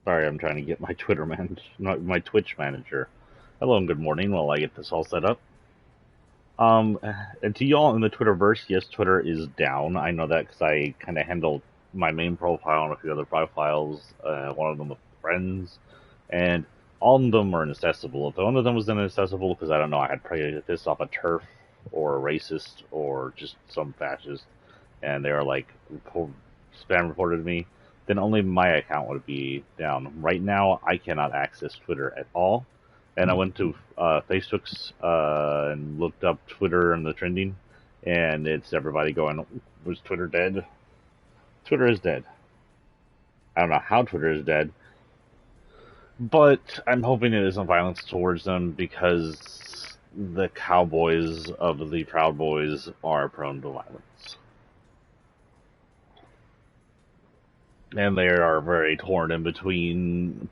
Sorry, I'm trying to get my my Twitch manager. Hello and good morning. While I get this all set up. Um, and to y'all in the Twitterverse, yes, Twitter is down. I know that because I kind of handled my main profile and a few other profiles. One of them with friends, and all of them are inaccessible. If one of them was inaccessible because I don't know, I had probably pissed off a turf or a racist or just some fascist, and they were like spam reported me, then only my account would be down. Right now, I cannot access Twitter at all. And I went to Facebook's and looked up Twitter and the trending, and it's everybody going, "Was Twitter dead?" Twitter is dead. I don't know how Twitter is dead, but I'm hoping it isn't violence towards them because the cowboys of the Proud Boys are prone to violence. And they are very torn in between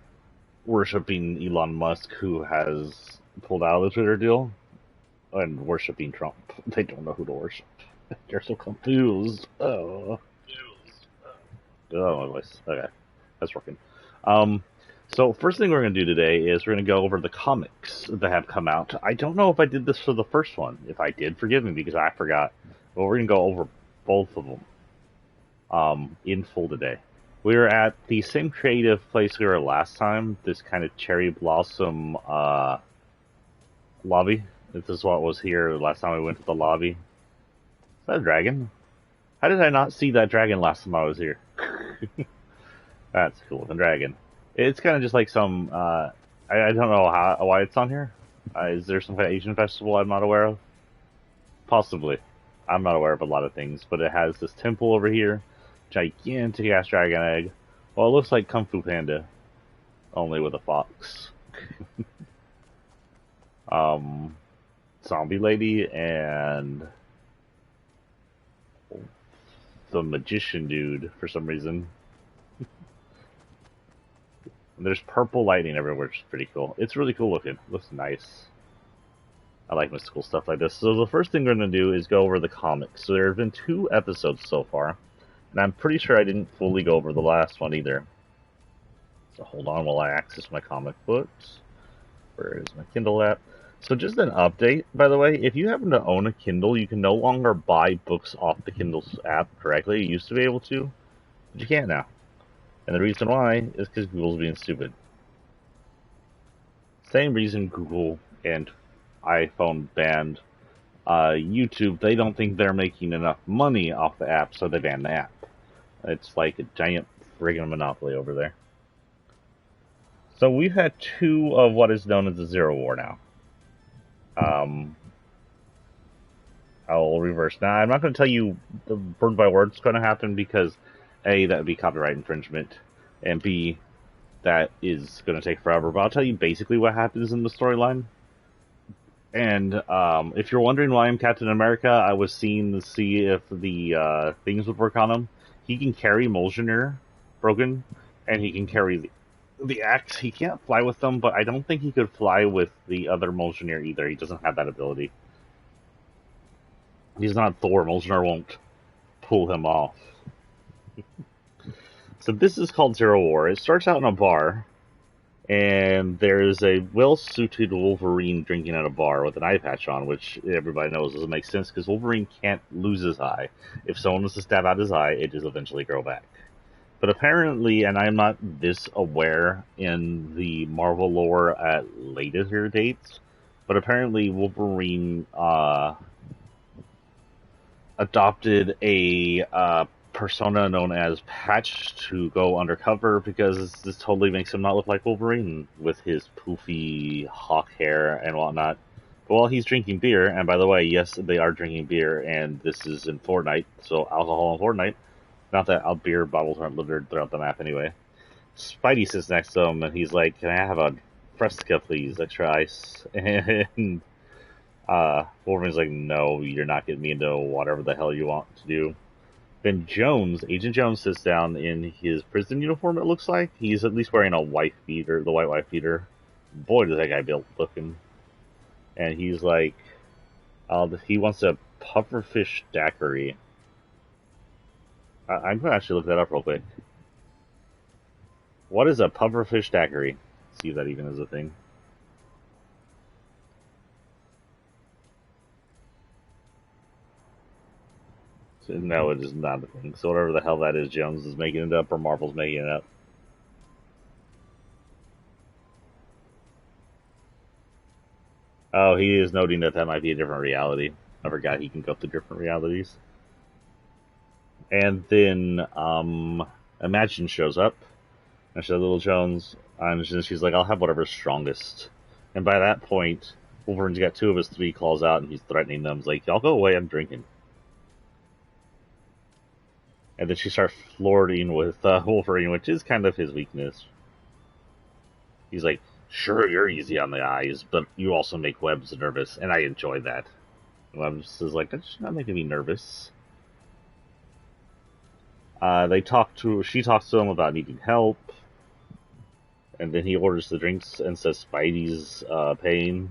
worshipping Elon Musk, who has pulled out of the Twitter deal, and worshipping Trump. They don't know who to worship. They're so confused. Oh, my voice. Okay, that's working. So first thing we're going to do today is we're going to go over the comics that have come out. I don't know if I did this for the first one. If I did, forgive me because I forgot. But we're going to go over both of them in full today. We were at the same creative place we were last time. This kind of cherry blossom lobby. This is what was here last time we went to the lobby. Is that a dragon? How did I not see that dragon last time I was here? That's cool, the dragon. It's kind of just like some, I don't know why it's on here. Is there some kind of Asian festival I'm not aware of? Possibly. I'm not aware of a lot of things, but it has this temple over here. Gigantic ass dragon egg. Well, it looks like Kung Fu Panda, only with a fox. Zombie lady and the magician dude for some reason. There's purple lighting everywhere, which is pretty cool. It's really cool looking. It looks nice. I like mystical stuff like this. So the first thing we're going to do is go over the comics. So there have been 2 episodes so far, and I'm pretty sure I didn't fully go over the last one either. So hold on while I access my comic books. Where is my Kindle app? So just an update, by the way, if you happen to own a Kindle, you can no longer buy books off the Kindle's app directly. You used to be able to, but you can't now. And the reason why is because Google's being stupid. Same reason Google and iPhone banned YouTube. They don't think they're making enough money off the app, so they ban the app. It's like a giant friggin' monopoly over there. So we've had 2 of what is known as the Zero War now. I'll reverse now. I'm not going to tell you the word by word what's going to happen because A, that would be copyright infringement, and B, that is going to take forever. But I'll tell you basically what happens in the storyline. And if you're wondering why I'm Captain America, I was seeing to see if the things would work on him. He can carry Mjolnir broken, and he can carry the axe. He can't fly with them, but I don't think he could fly with the other Mjolnir either. He doesn't have that ability. He's not Thor. Mjolnir won't pull him off. So this is called Zero War. It starts out in a bar, and there's a well-suited Wolverine drinking at a bar with an eye patch on, which everybody knows doesn't make sense because Wolverine can't lose his eye. If someone was to stab out his eye, it does eventually grow back. But apparently, and I'm not this aware in the Marvel lore at later dates, but apparently Wolverine adopted a persona known as Patch to go undercover because this totally makes him not look like Wolverine with his poofy hawk hair and whatnot. But while he's drinking beer, and by the way, yes, they are drinking beer, and this is in Fortnite, so alcohol in Fortnite. Not that beer bottles aren't littered throughout the map anyway. Spidey sits next to him, and he's like, "Can I have a Fresca, please? Extra ice?" And Wolverine's like, "No, you're not getting me into whatever the hell you want to do." Then Agent Jones sits down in his prison uniform, it looks like. He's at least wearing a wife beater, the white wife beater. Boy, does that guy built looking. And he's like, he wants a pufferfish daiquiri. I'm going to actually look that up real quick. What is a pufferfish daiquiri? See if that even is a thing. No, it is not a thing. So whatever the hell that is, Jones is making it up, or Marvel's making it up. Oh, he is noting that that might be a different reality. I forgot he can go to different realities. And then Imagine shows up, and she's like, Little Jones, and she's like, I'll have whatever's strongest. And by that point, Wolverine's got two of his three claws out, and he's threatening them. He's like, y'all go away, I'm drinking. And then she starts flirting with Wolverine, which is kind of his weakness. He's like, sure, you're easy on the eyes, but you also make Webs nervous, and I enjoy that. And Webs is like, that's not making me nervous. She talks to him about needing help, and then he orders the drinks and says Spidey's paying.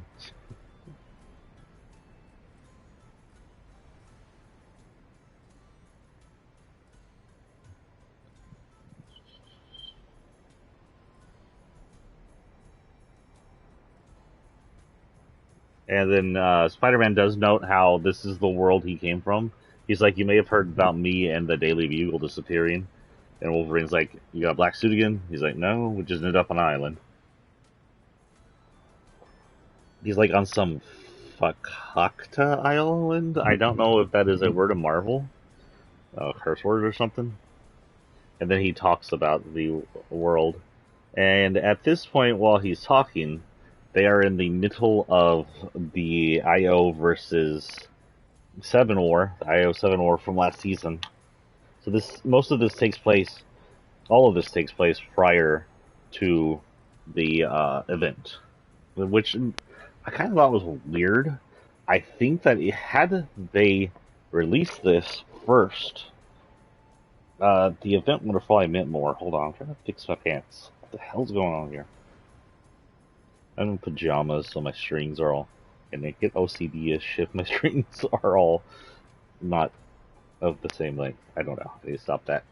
And then Spider-Man does note how this is the world he came from. He's like, you may have heard about me and the Daily Bugle disappearing. And Wolverine's like, you got a black suit again? He's like, no, we just ended up on an island. He's like on some Fakakta island? I don't know if that is a word of Marvel. A curse word or something. And then he talks about the world. And at this point, while he's talking, they are in the middle of the IO versus 7 War, the IO 7 War from last season. So most of this takes place, all of this takes place prior to the event, which I kind of thought was weird. I think that had they released this first, the event would have probably meant more. Hold on, I'm trying to fix my pants. What the hell's going on here? I'm in pajamas, so my strings are all, and they get OCD-ish if my strings are all not of the same length. I don't know. I need to stop that.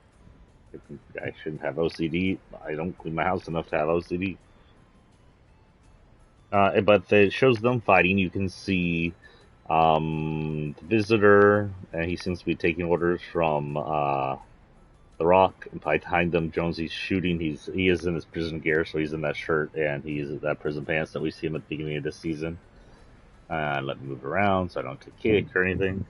I shouldn't have OCD. I don't clean my house enough to have OCD. But it shows them fighting. You can see the Visitor, and he seems to be taking orders from The Rock. And behind them, Jonesy's shooting. He is in his prison gear, so he's in that shirt, and he's in that prison pants that we see him at the beginning of this season. Let me move around so I don't get kicked or anything.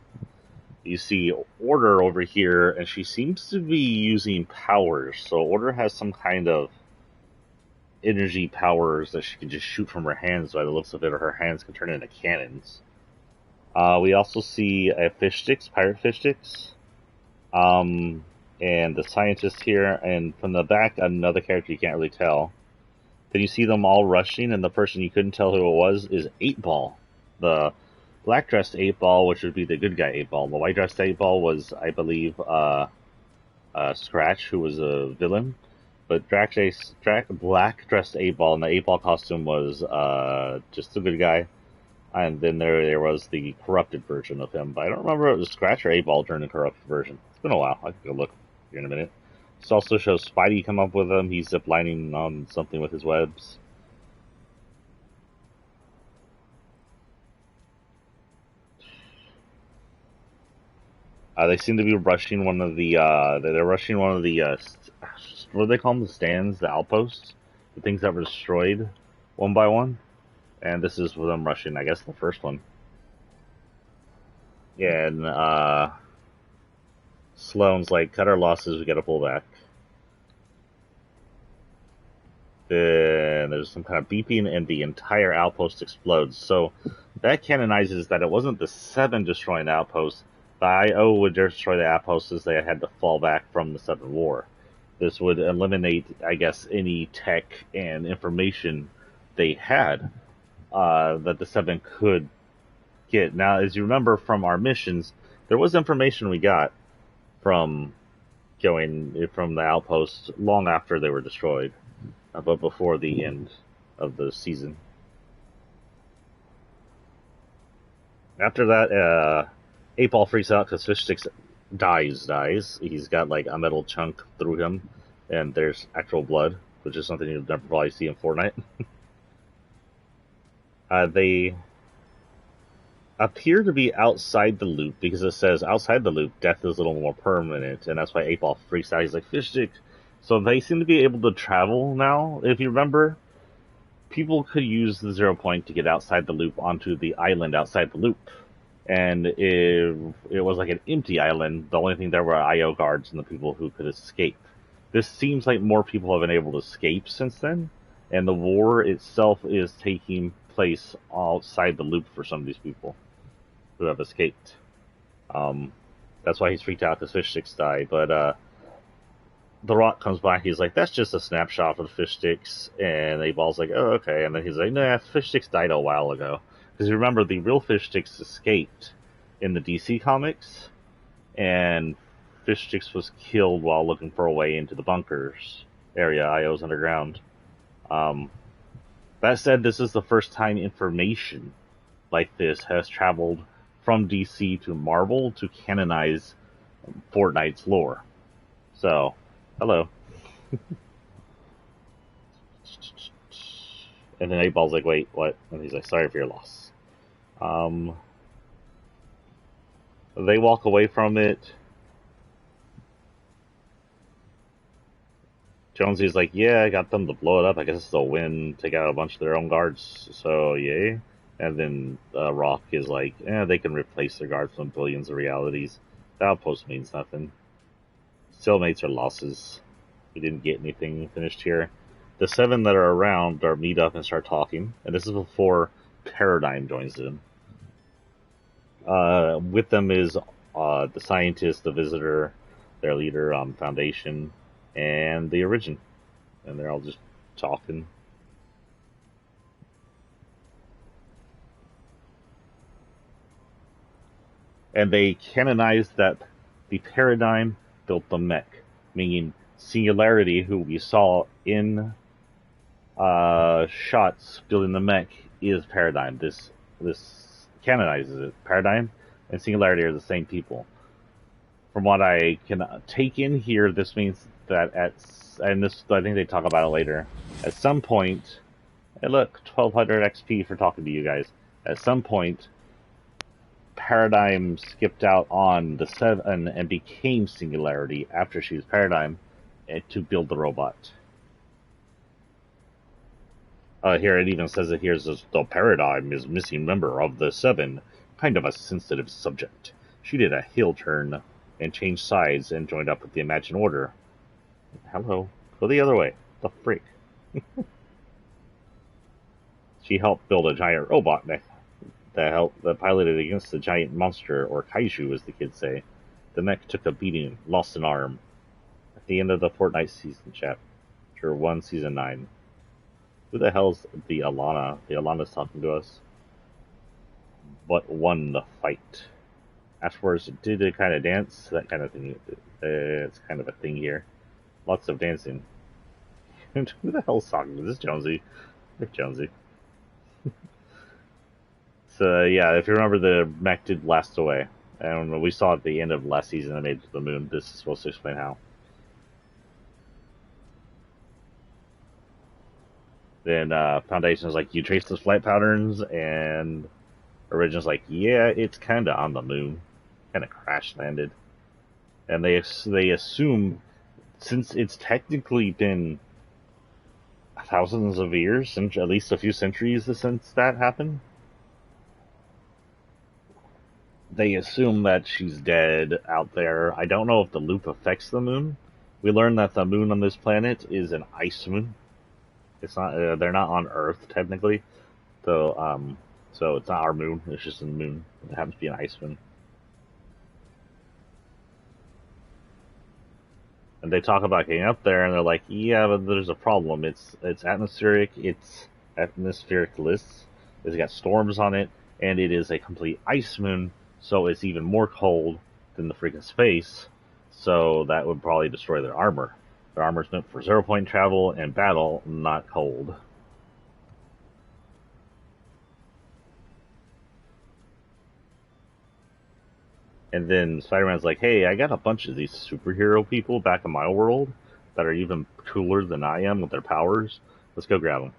You see Order over here, and she seems to be using powers. So Order has some kind of energy powers that she can just shoot from her hands by the looks of it, or her hands can turn into cannons. We also see fish sticks, pirate fish sticks. And the scientist here, and from the back, another character you can't really tell. Then you see them all rushing, and the person you couldn't tell who it was is 8-Ball. The black-dressed 8-Ball, which would be the good guy 8-Ball. The white-dressed 8-Ball was, I believe, Scratch, who was a villain. But black-dressed 8-Ball, and the 8-Ball costume was just a good guy. And then there was the corrupted version of him. But I don't remember if it was Scratch or 8-Ball during the corrupted version. It's been a while. I can go look here in a minute. This also shows Spidey come up with him. He's ziplining on something with his webs. They seem to be rushing one of the, they're rushing one of the, what do they call them? The stands, the outposts? The things that were destroyed one by one. And this is with them rushing, I guess, the first one. Yeah, and, Sloane's like, cut our losses, we gotta pull back. Then there's some kind of beeping, and the entire outpost explodes. So that canonizes that it wasn't the 7 destroying the outpost. The IO would destroy the outposts as they had to fall back from the 7 War. This would eliminate, I guess, any tech and information they had that the 7 could get. Now, as you remember from our missions, there was information we got from the outposts long after they were destroyed, but before the end of the season. After that, 8-Ball freaks out because Fish Sticks dies. He's got like a metal chunk through him, and there's actual blood. which is something you'll never probably see in Fortnite. They appear to be outside the loop because it says outside the loop, death is a little more permanent, and that's why 8-Ball freaks out. He's like, fish stick. So they seem to be able to travel now. If you remember, people could use the 0 point to get outside the loop onto the island outside the loop. And it was like an empty island. The only thing there were IO guards and the people who could escape. This seems like more people have been able to escape since then, and the war itself is taking place outside the loop for some of these people who have escaped. That's why he's freaked out because fish sticks die. But the Rock comes back. He's like, "That's just a snapshot of the fish sticks," and 8-Ball's like, "Oh, okay." And then he's like, "Nah, fish sticks died a while ago." Because you remember, the real fish sticks escaped in the DC comics, and fish sticks was killed while looking for a way into the bunkers area, IO's underground. That said, this is the first time information like this has traveled from DC to Marvel to canonize Fortnite's lore. So, hello. And then 8-Ball's like, "Wait, what?" And he's like, "Sorry for your loss." They walk away from it. Jonesy's like, "Yeah, I got them to blow it up. I guess they'll win, take out a bunch of their own guards, so yay." And then Rock is like, "They can replace their guards from billions of realities. That outpost means nothing. Cellmates are losses. We didn't get anything finished here." The 7 that are around are meet up and start talking, and this is before Paradigm joins them. With them is the scientist, the visitor, their leader, Foundation, and the Origin. And they're all just talking. And they canonized that the Paradigm built the mech, meaning Singularity, who we saw in shots building the mech, is Paradigm. This canonizes it. Paradigm and Singularity are the same people. From what I can take in here, this means that and this, I think they talk about it later, at some point, hey look, 1200 XP for talking to you guys. At some point, Paradigm skipped out on the 7 and became Singularity after she was Paradigm to build the robot. Here it even says it here says the Paradigm is missing member of the 7, kind of a sensitive subject. She did a heel turn and changed sides and joined up with the Imagined Order. Hello, go the other way. The freak. She helped build a giant robot mech that piloted against the giant monster, or kaiju as the kids say. The mech took a beating, lost an arm. At the end of the Fortnite season chapter 1, season 9. Who the hell's the Alana? The Alana's talking to us. But won the fight. Afterwards, did it kind of dance? That kind of thing. It's kind of a thing here. Lots of dancing. Who the hell's talking? Is this Jonesy? Rick Jonesy. So, yeah, if you remember, the mech did blast away. And we saw at the end of last season it made it to the moon. This is supposed to explain how. Then Foundation's like, "You trace those flight patterns?" And Origin's like, "Yeah, it's kind of on the moon. Kind of crash landed." And they assume, since it's technically been thousands of years, at least a few centuries since that happened, they assume that she's dead out there. I don't know if the loop affects the moon. We learned that the moon on this planet is an ice moon. It's not. They're not on Earth technically, so so it's not our moon. It's just a moon. It happens to be an ice moon. And they talk about getting up there, and they're like, "Yeah, but there's a problem. It's atmospheric. It's atmosphericless. It's got storms on it, and it is a complete ice moon. So it's even more cold than the freaking space. So that would probably destroy their armor. Their armor's meant for 0 point travel and battle, not cold." And then Spider-Man's like, "Hey, I got a bunch of these superhero people back in my world. that are even cooler than I am with their powers. Let's go grab them.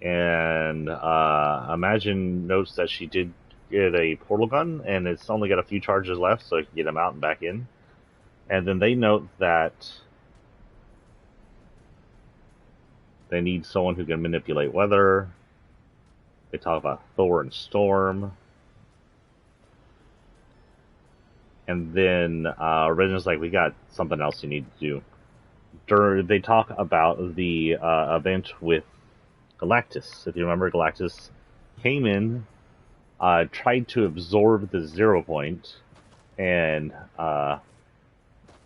And Imagine notes that she did get a portal gun, and it's only got a few charges left, so I can get them out and back in. And then they note that they need someone who can manipulate weather. They talk about Thor and Storm. And then Reginald's like, we got something else you need to do. They talk about the event with Galactus. If you remember, Galactus came in, tried to absorb the 0 point, and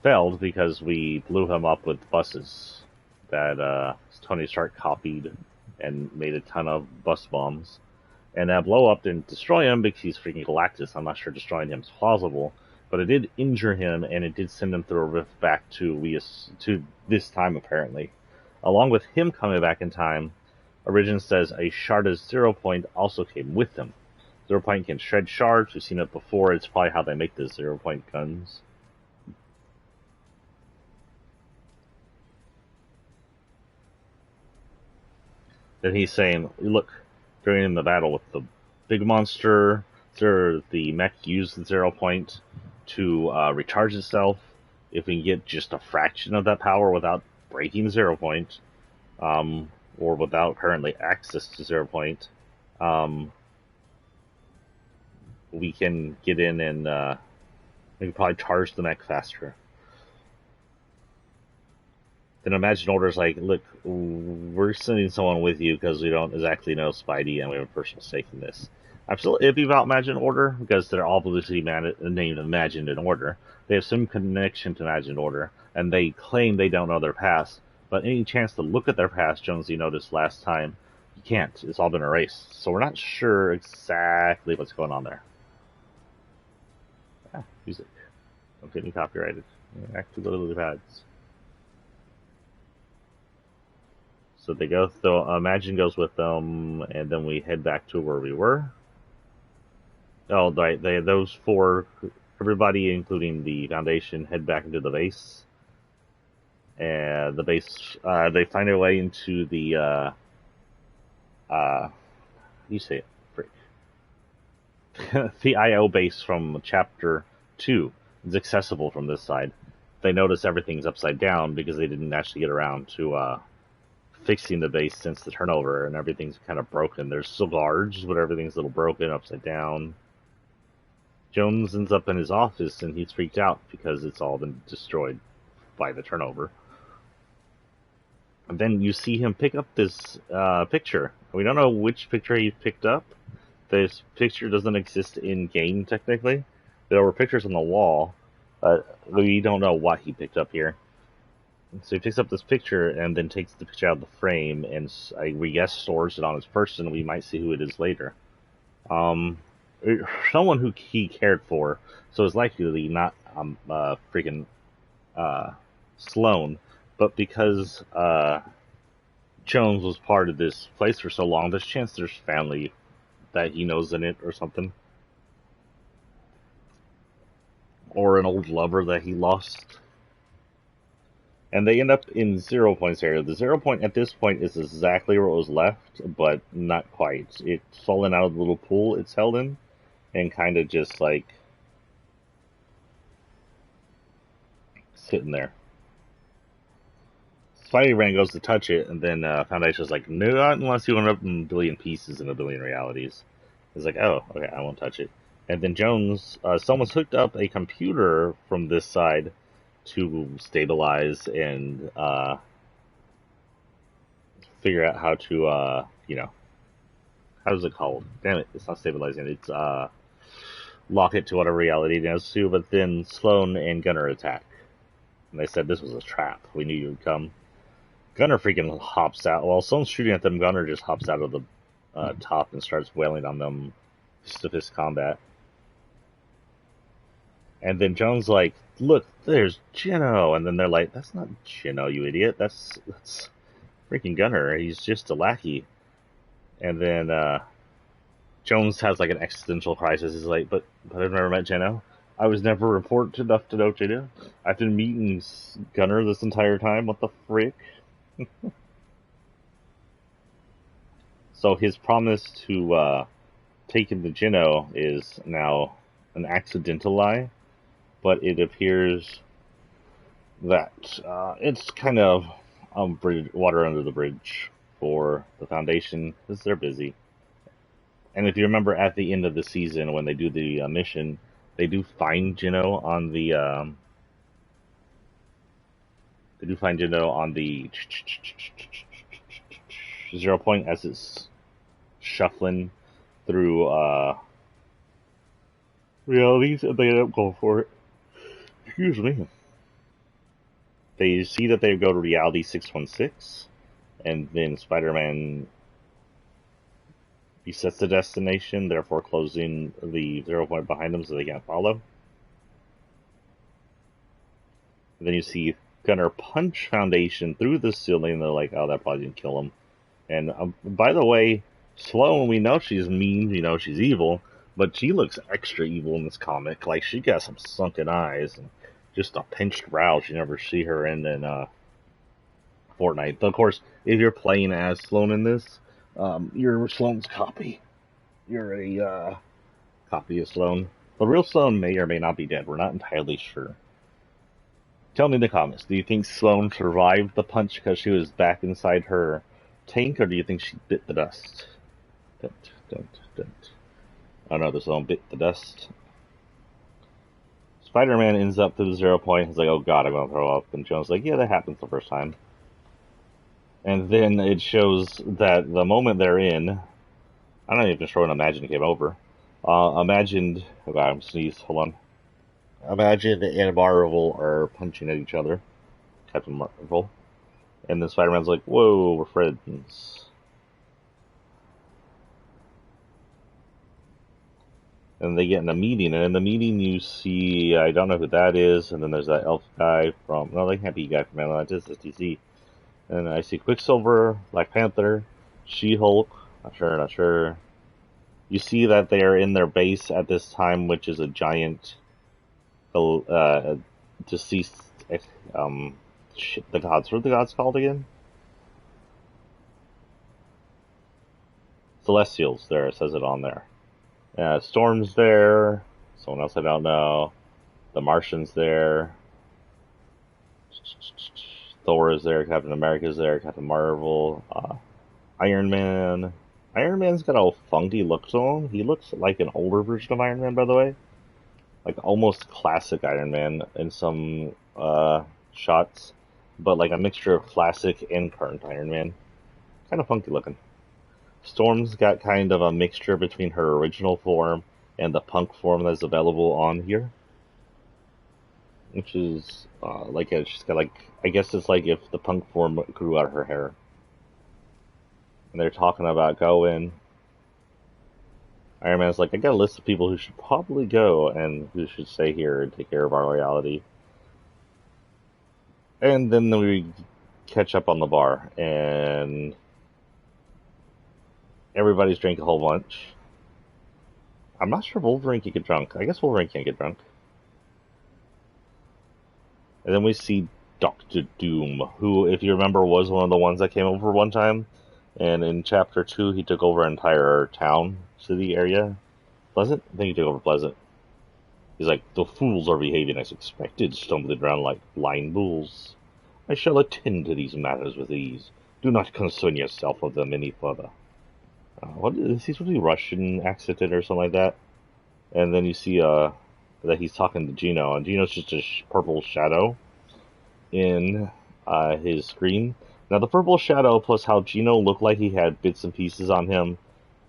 failed because we blew him up with buses that Tony Stark copied and made a ton of bus bombs. And that blow up didn't destroy him because he's freaking Galactus. I'm not sure destroying him is plausible, but it did injure him, and it did send him through a rift back to this time, apparently. Along with him coming back in time, Origin says a shard of 0 point also came with him. 0 point can shred shards. We've seen it before. It's probably how they make the 0 point guns. Then he's saying, look, during the battle with the big monster, the mech used the 0 point to recharge itself. If we can get just a fraction of that power without breaking 0 point, or without currently access to 0 point, we can get in and we can probably charge the mech faster. Then Imagine Order's like, look, we're sending someone with you because we don't exactly know Spidey and we have a personal stake in this. I'm still iffy about Imagine Order because they're all publicity named Imagined in Order. They have some connection to Imagined Order, and they claim they don't know their past. But any chance to look at their past, Jonesy noticed last time, you can't. It's all been erased. So we're not sure exactly what's going on there. Ah, music. Don't get me copyrighted. Act to the lily pads. So they go, so Imagine goes with them, and then we head back to where we were. Oh, right, those four, everybody, including the Foundation, head back into the base. And the base, they find their way into the, you say it, frick. The IO base from Chapter 2 is accessible from this side. They notice everything's upside down because they didn't actually get around to, fixing the base since the turnover, and everything's kind of broken. There's still guards, but everything's a little broken, upside down. Jones ends up in his office, and he's freaked out because it's all been destroyed by the turnover. And then you see him pick up this picture. We don't know which picture he picked up. This picture doesn't exist in-game, technically. There were pictures on the wall, but we don't know what he picked up here. So he picks up this picture and then takes the picture out of the frame and we guess stores it on his person. We might see who it is later. Someone who he cared for, so it's likely not freaking Sloan, but because Jones was part of this place for so long, there's a chance there's family that he knows in it or something. Or an old lover that he lost. And they end up in 0 points area. The 0 point at this point is exactly where it was left, but not quite. It's fallen out of the little pool it's held in, and kind of just like sitting there. Spider-Man goes to touch it, and then Foundation's like, no, not unless you end up in a billion pieces in a billion realities. It's like, oh, okay, I won't touch it. And then Jones, someone's hooked up a computer from this side to stabilize and figure out how to, how is it called? Damn it, it's not stabilizing. It's lock it to whatever reality it has to. But then Sloan and Gunner attack, and they said this was a trap. We knew you would come. Gunner freaking hops out. While Sloan's shooting at them, Gunner just hops out of the top and starts wailing on them, fist-to-fist combat. And then Jones like, look, there's Gino. And then they're like, that's not Gino, you idiot. That's freaking Gunner. He's just a lackey. And then Jones has like an existential crisis. He's like, but I've never met Gino. I was never important enough to know Jada. I've been meeting Gunner this entire time. What the frick? So his promise to take him to Jino is now an accidental lie, but it appears that it's kind of water under the bridge for the Foundation because they're busy. And if you remember at the end of the season when they do the mission, they do find Jino on the 0 point as it's shuffling through realities, and they end up going for it. Excuse me. They see that they go to reality 616, and then Spider-Man resets the destination, therefore closing the 0 point behind them so they can't follow. And then you see Gunner punch Foundation through the ceiling, and they're like, oh, that probably didn't kill him. And by the way, Sloane, we know she's mean, she's evil, but she looks extra evil in this comic. Like, she got some sunken eyes and just a pinched brow. You never see her in Fortnite. But of course, if you're playing as Sloane in this, you're Sloane's copy. You're a copy of Sloane. The real Sloane may or may not be dead. We're not entirely sure. Tell me in the comments, do you think Sloane survived the punch because she was back inside her tank, or do you think she bit the dust? Don't. Oh no, the Sloane bit the dust. Spider-Man ends up to the 0 point. He's like, oh god, I'm gonna throw up. And Jones like, yeah, that happens the first time. And then it shows that the moment they're in, I'm not even sure when Imagine came over. Imagined, oh god, I'm sneezed, hold on. Imagine and Marvel are punching at each other. Captain Marvel. And then Spider-Man's like, whoa, we're friends. And they get in a meeting, and in the meeting you see, I don't know who that is, and then there's that elf guy from, no, they can't be a guy from Atlantis, it's DC. And I see Quicksilver, Black Panther, She-Hulk, not sure. You see that they are in their base at this time, which is a giant, deceased, the gods. What are the gods called again? Celestials, there, it says it on there. Storm's there, someone else I don't know. The Martian's there. Thor is there, Captain America's there, Captain Marvel, Iron Man. Iron Man's got a funky look to him. He looks like an older version of Iron Man, by the way. Like almost classic Iron Man in some shots, but like a mixture of classic and current Iron Man. Kind of funky looking. Storm's got kind of a mixture between her original form and the punk form that's available on here. Which is, she's got I guess it's like if the punk form grew out of her hair. And they're talking about going. Iron Man's like, I got a list of people who should probably go and who should stay here and take care of our reality. And then we catch up on the bar, and everybody's drank a whole bunch. I'm not sure Wolverine can get drunk. I guess Wolverine can't get drunk. And then we see Doctor Doom, who, if you remember, was one of the ones that came over one time. And in Chapter 2, he took over an entire town, city area. Pleasant? I think he took over Pleasant. He's like, the fools are behaving as expected, stumbling around like blind bulls. I shall attend to these matters with ease. Do not concern yourself with them any further. What is he supposed to be Russian accented or something like that? And then you see that he's talking to Gino, and Gino's just a purple shadow in his screen. Now the purple shadow plus how Gino looked like he had bits and pieces on him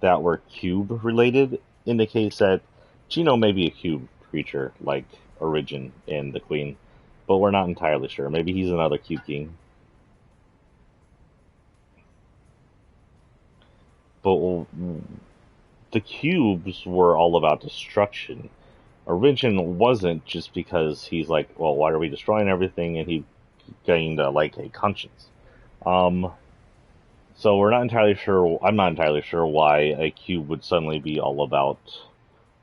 that were cube related indicates that Gino may be a cube creature like Origin and the Queen, but we're not entirely sure. Maybe he's another cube king. But the cubes were all about destruction. Origin wasn't, just because he's like, well, why are we destroying everything? And he gained a conscience. So we're not entirely sure. I'm not entirely sure why a cube would suddenly be all about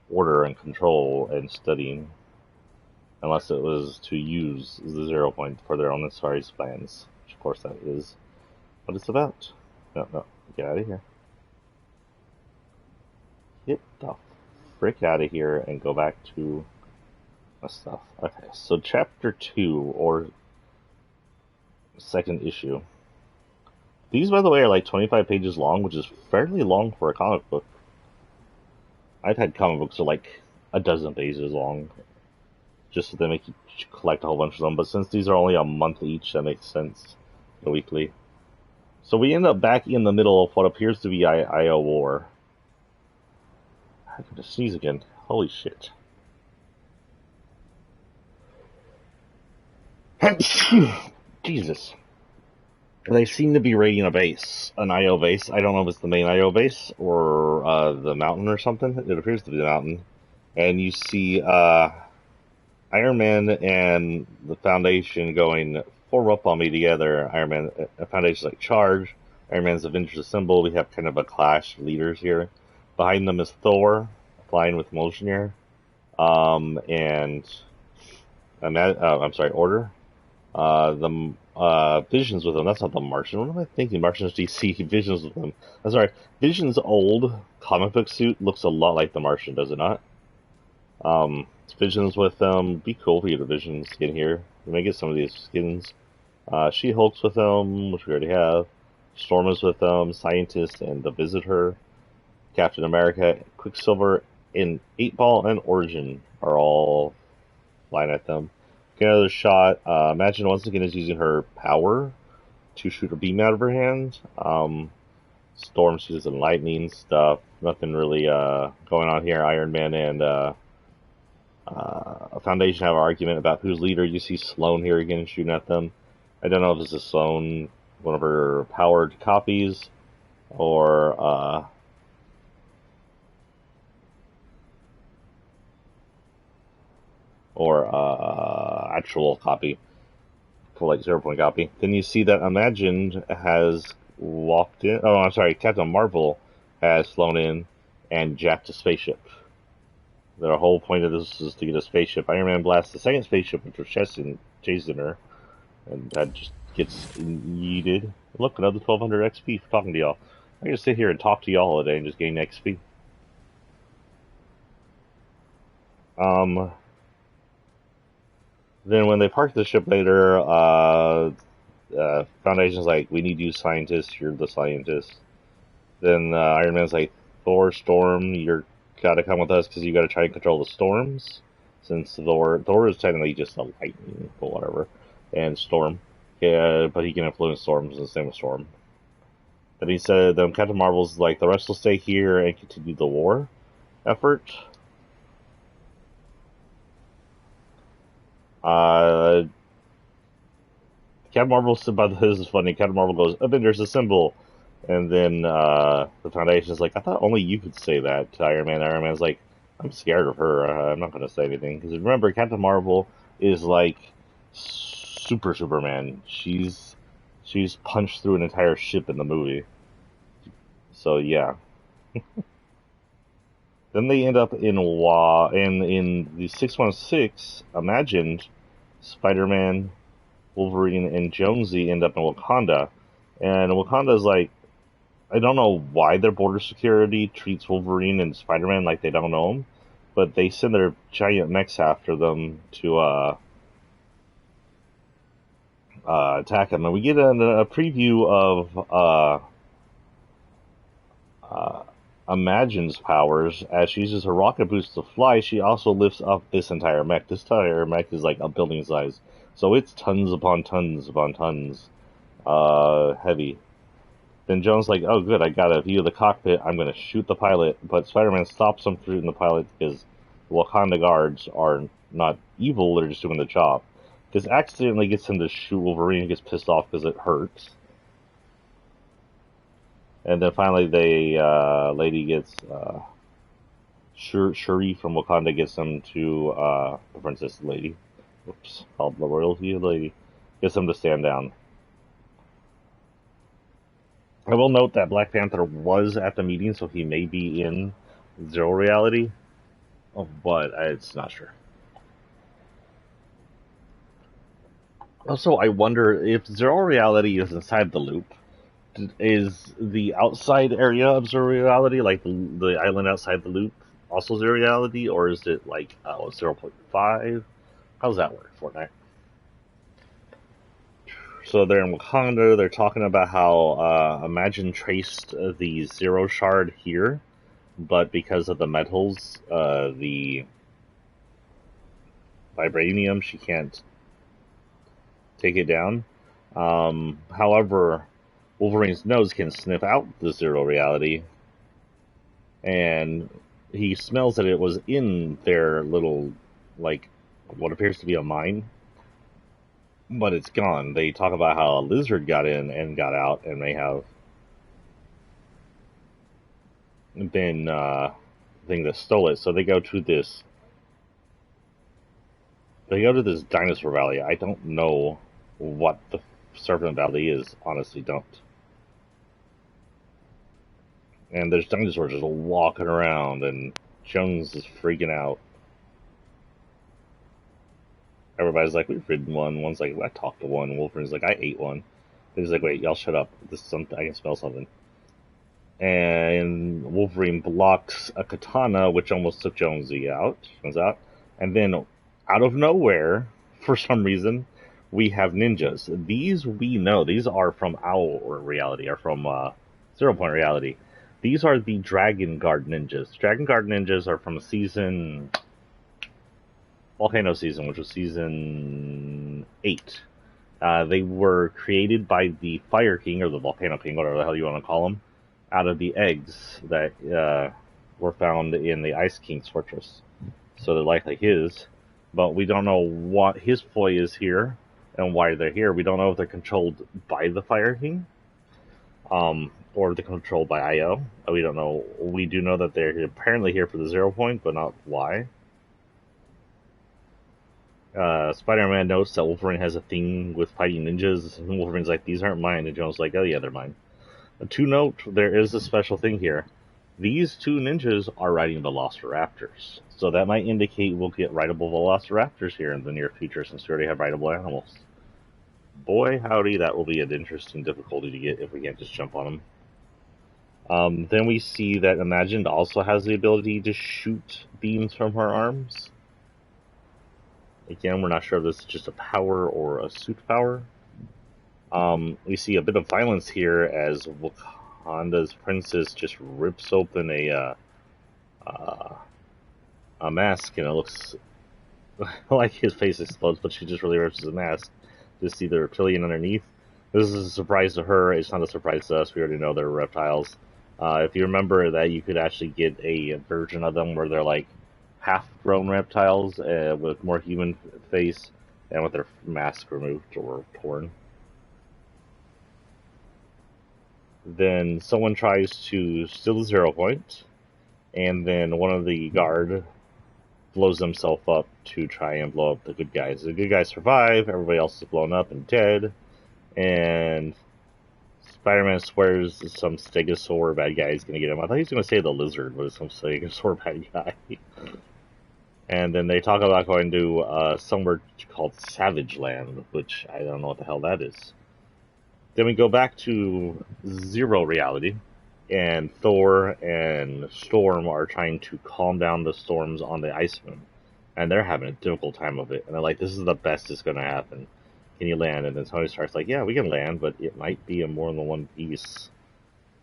order and control and studying. unless it was to use the 0 point for their own nefarious plans, which of course that is what it's about. No, no, get out of here. Get the frick out of here and go back to my stuff. Okay, so chapter 2, or second issue. These, by the way, are like 25 pages long, which is fairly long for a comic book. I've had comic books that are like a dozen pages long, just so they make you collect a whole bunch of them. But since these are only a month each, that makes sense. The weekly. So we end up back in the middle of what appears to be IO War. I have to sneeze again. Holy shit. Jesus. They seem to be raiding a base, an IO base. I don't know if it's the main IO base or the mountain or something. It appears to be the mountain. And you see Iron Man and the Foundation going four up on me together. Iron Man, Foundation's like charge. Iron Man's Avengers Assemble. We have kind of a clash of leaders here. Behind them is Thor, flying with Mjolnir, and I'm sorry, Order. The Vision's with them. That's not the Martian. What am I thinking? Martian's DC. Vision's with them. I'm sorry. Vision's old comic book suit looks a lot like the Martian, does it not? Vision's with them. Be cool for you to Vision skin here. We may get some of these skins. She-Hulk's with them, which we already have. Storm is with them. Scientist and the Visitor. Captain America, Quicksilver, and 8-Ball and Origin are all flying at them. Get another shot. Imagine once again is using her power to shoot a beam out of her hand. Storm, she's using lightning stuff. Nothing really going on here. Iron Man and Foundation have an argument about who's leader. You see Sloane here again shooting at them. I don't know if this is Sloane, one of her powered copies, or actual copy, for like 0 point copy. Then you see that Imagined has walked in. Oh, I'm sorry, Captain Marvel has flown in and jacked a spaceship. The whole point of this is to get a spaceship. Iron Man blasts the second spaceship, which was chasing her, and that just gets yeeted. Look, another 1200 XP for talking to y'all. I can just sit here and talk to y'all all day and just gain XP. Then when they park the ship later, Foundation's like, we need you scientists, you're the scientist. Then Iron Man's like, Thor, Storm, you're gotta come with us because you gotta try and control the storms. Since Thor is technically just a lightning, but whatever. And Storm. Yeah, but he can influence storms, and the same with Storm. Then he said, then Captain Marvel's like, the rest will stay here and continue the war effort. Captain Marvel stood by this is funny. Captain Marvel goes, Avengers Assemble. And then the Foundation's like, I thought only you could say that to Iron Man. Iron Man's like, I'm scared of her. I'm not going to say anything. Because remember, Captain Marvel is like super Superman. She's punched through an entire ship in the movie. So yeah. Then they end up in the 616. Imagined Spider-Man, Wolverine, and Jonesy end up in Wakanda, and Wakanda's like, I don't know why their border security treats Wolverine and Spider-Man like they don't know them, but they send their giant mechs after them to attack them, and we get a preview of Imagine's powers. As she uses her rocket boost to fly, she also lifts up this entire mech. This entire mech is like a building size, so it's tons upon tons upon tons heavy. Then Jones like, oh good, I got a view of the cockpit, I'm gonna shoot the pilot, but Spider-Man stops him from shooting the pilot because the Wakanda guards are not evil, they're just doing the job. This accidentally gets him to shoot Wolverine, he gets pissed off because it hurts. And then finally lady gets, Shuri from Wakanda gets him to, the princess lady, whoops, called the royalty lady, gets him to stand down. I will note that Black Panther was at the meeting, so he may be in Zero Reality, but it's not sure. Also, I wonder if zero reality is inside the loop. Is the outside area of zero reality, like the island outside the loop, also zero reality, or is it like 0.5? How does that work, Fortnite? So they're in Wakanda. They're talking about how Imagine traced the zero shard here, but because of the metals, the vibranium, she can't take it down. However, Wolverine's nose can sniff out the zero reality, and he smells that it was in their little, like, what appears to be a mine, but it's gone. They talk about how a lizard got in and got out, and may have been thing that stole it. So they go to this. They go to this dinosaur valley. I don't know what the Serpent Valley is. Honestly, don't. And there's dinosaurs just walking around, and Jones is freaking out. Everybody's like, we've ridden one. One's like, I talked to one. Wolverine's like, I ate one. He's like, wait, y'all shut up. This is something. I can smell something. And Wolverine blocks a katana, which almost took Jonesy out. Turns out, and then out of nowhere, for some reason, we have ninjas. These we know. These are from our reality. Are from 0 Point reality. These are the Dragon Guard ninjas. Dragon Guard ninjas are from season Volcano season, which was season 8. They were created by the Fire King, or the Volcano King, whatever the hell you want to call him, out of the eggs that were found in the Ice King's fortress. So they're likely his, but we don't know what his ploy is here and why they're here. We don't know if they're controlled by the Fire King, or they're controlled by IO. We don't know. We do know that they're apparently here for the 0 Point, but not why. Spider-Man notes that Wolverine has a thing with fighting ninjas, and Wolverine's like, these aren't mine, and Jones like, oh yeah, they're mine. To note, there is a special thing here. These two ninjas are riding Velociraptors, so that might indicate we'll get rideable Velociraptors here in the near future, since we already have rideable animals. Boy, howdy, that will be an interesting difficulty to get if we can't just jump on them. Then we see that Imagined also has the ability to shoot beams from her arms. Again, we're not sure if this is just a power or a suit power. We see a bit of violence here as Wakanda's princess just rips open a mask, and it looks like his face explodes, but she just really rips his mask to see the reptilian underneath. This is a surprise to her. It's not a surprise to us. We already know they're reptiles. If you remember that you could actually get a version of them where they're like half-grown reptiles with more human face and with their mask removed or torn. Then someone tries to steal the 0 Point, and then one of the guard blows himself up to try and blow up the good guys. The good guys survive, everybody else is blown up and dead, and Spider-Man swears some stegosaur bad guy is going to get him. I thought he was going to say the lizard, but it's some stegosaur bad guy. And then they talk about going to somewhere called Savage Land, which I don't know what the hell that is. Then we go back to Zero reality, and Thor and Storm are trying to calm down the storms on the Ice Moon, and they're having a difficult time of it. And they're like, "This is the best that's going to happen. Can you land?" And then Tony Stark's like, "Yeah, we can land, but it might be a more than one piece."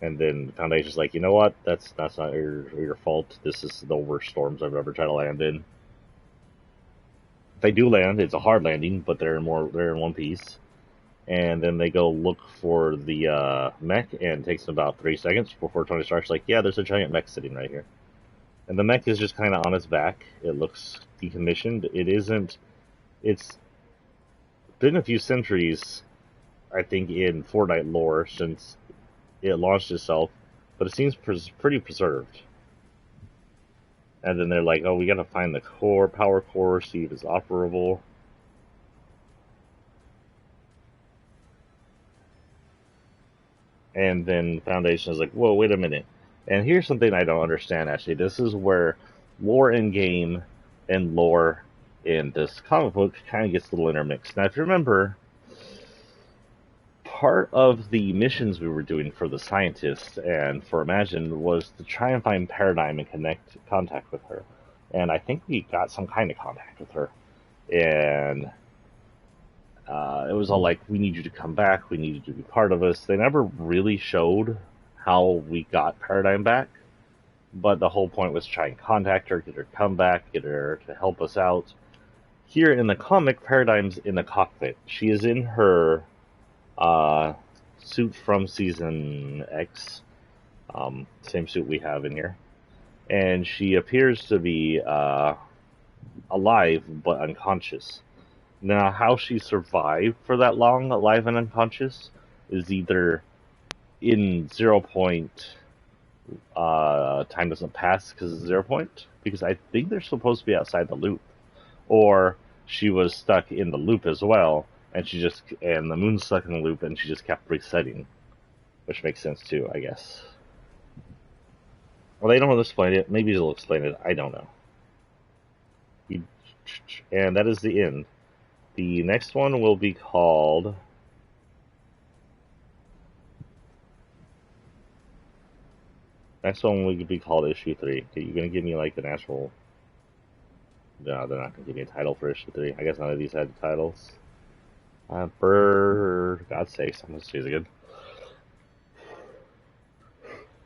And then Foundation's like, "You know what? That's not your fault. This is the worst storms I've ever tried to land in." They do land. It's a hard landing, but they're in one piece. And then they go look for the mech, and it takes them about 3 seconds before Tony Stark's like, yeah, there's a giant mech sitting right here. And the mech is just kind of on its back. It looks decommissioned. It isn't. It's been a few centuries, I think, in Fortnite lore since it launched itself, but it seems pretty preserved. And then they're like, oh, we gotta find the power core, see if it's operable. And then Foundation is like, whoa, wait a minute. And here's something I don't understand, actually. This is where lore in game and lore in this comic book kind of gets a little intermixed. Now, if you remember, part of the missions we were doing for the scientists and for Imagine was to try and find Paradigm and contact with her. And I think we got some kind of contact with her. And it was all like, we need you to come back, we need you to be part of us. They never really showed how we got Paradigm back, but the whole point was try and contact her, get her to come back, get her to help us out. Here in the comic, Paradigm's in the cockpit. She is in her suit from Season X, same suit we have in here, and she appears to be alive but unconscious. Now, how she survived for that long, alive and unconscious, is either in 0 point, time doesn't pass because it's 0 point, because I think they're supposed to be outside the loop, or she was stuck in the loop as well, and the moon's stuck in the loop, and she just kept resetting, which makes sense too, I guess. Well, they don't explain it. Maybe they'll explain it. I don't know. And that is the end. The next one will be called... Next one will be called Issue 3. Are you going to give me like an actual... No, they're not going to give me a title for Issue 3. I guess none of these had titles. For God's sakes, I'm going to say it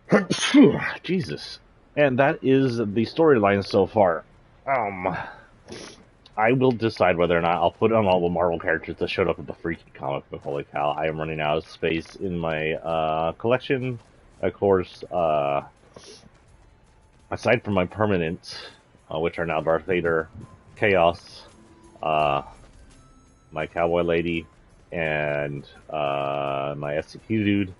again. Jesus. And that is the storyline so far. I will decide whether or not I'll put on all the Marvel characters that showed up at the freaking comic book. Holy cow, I am running out of space in my collection. Of course, aside from my permanents, which are now Darth Vader, Chaos, my Cowboy Lady, and my SCP dude,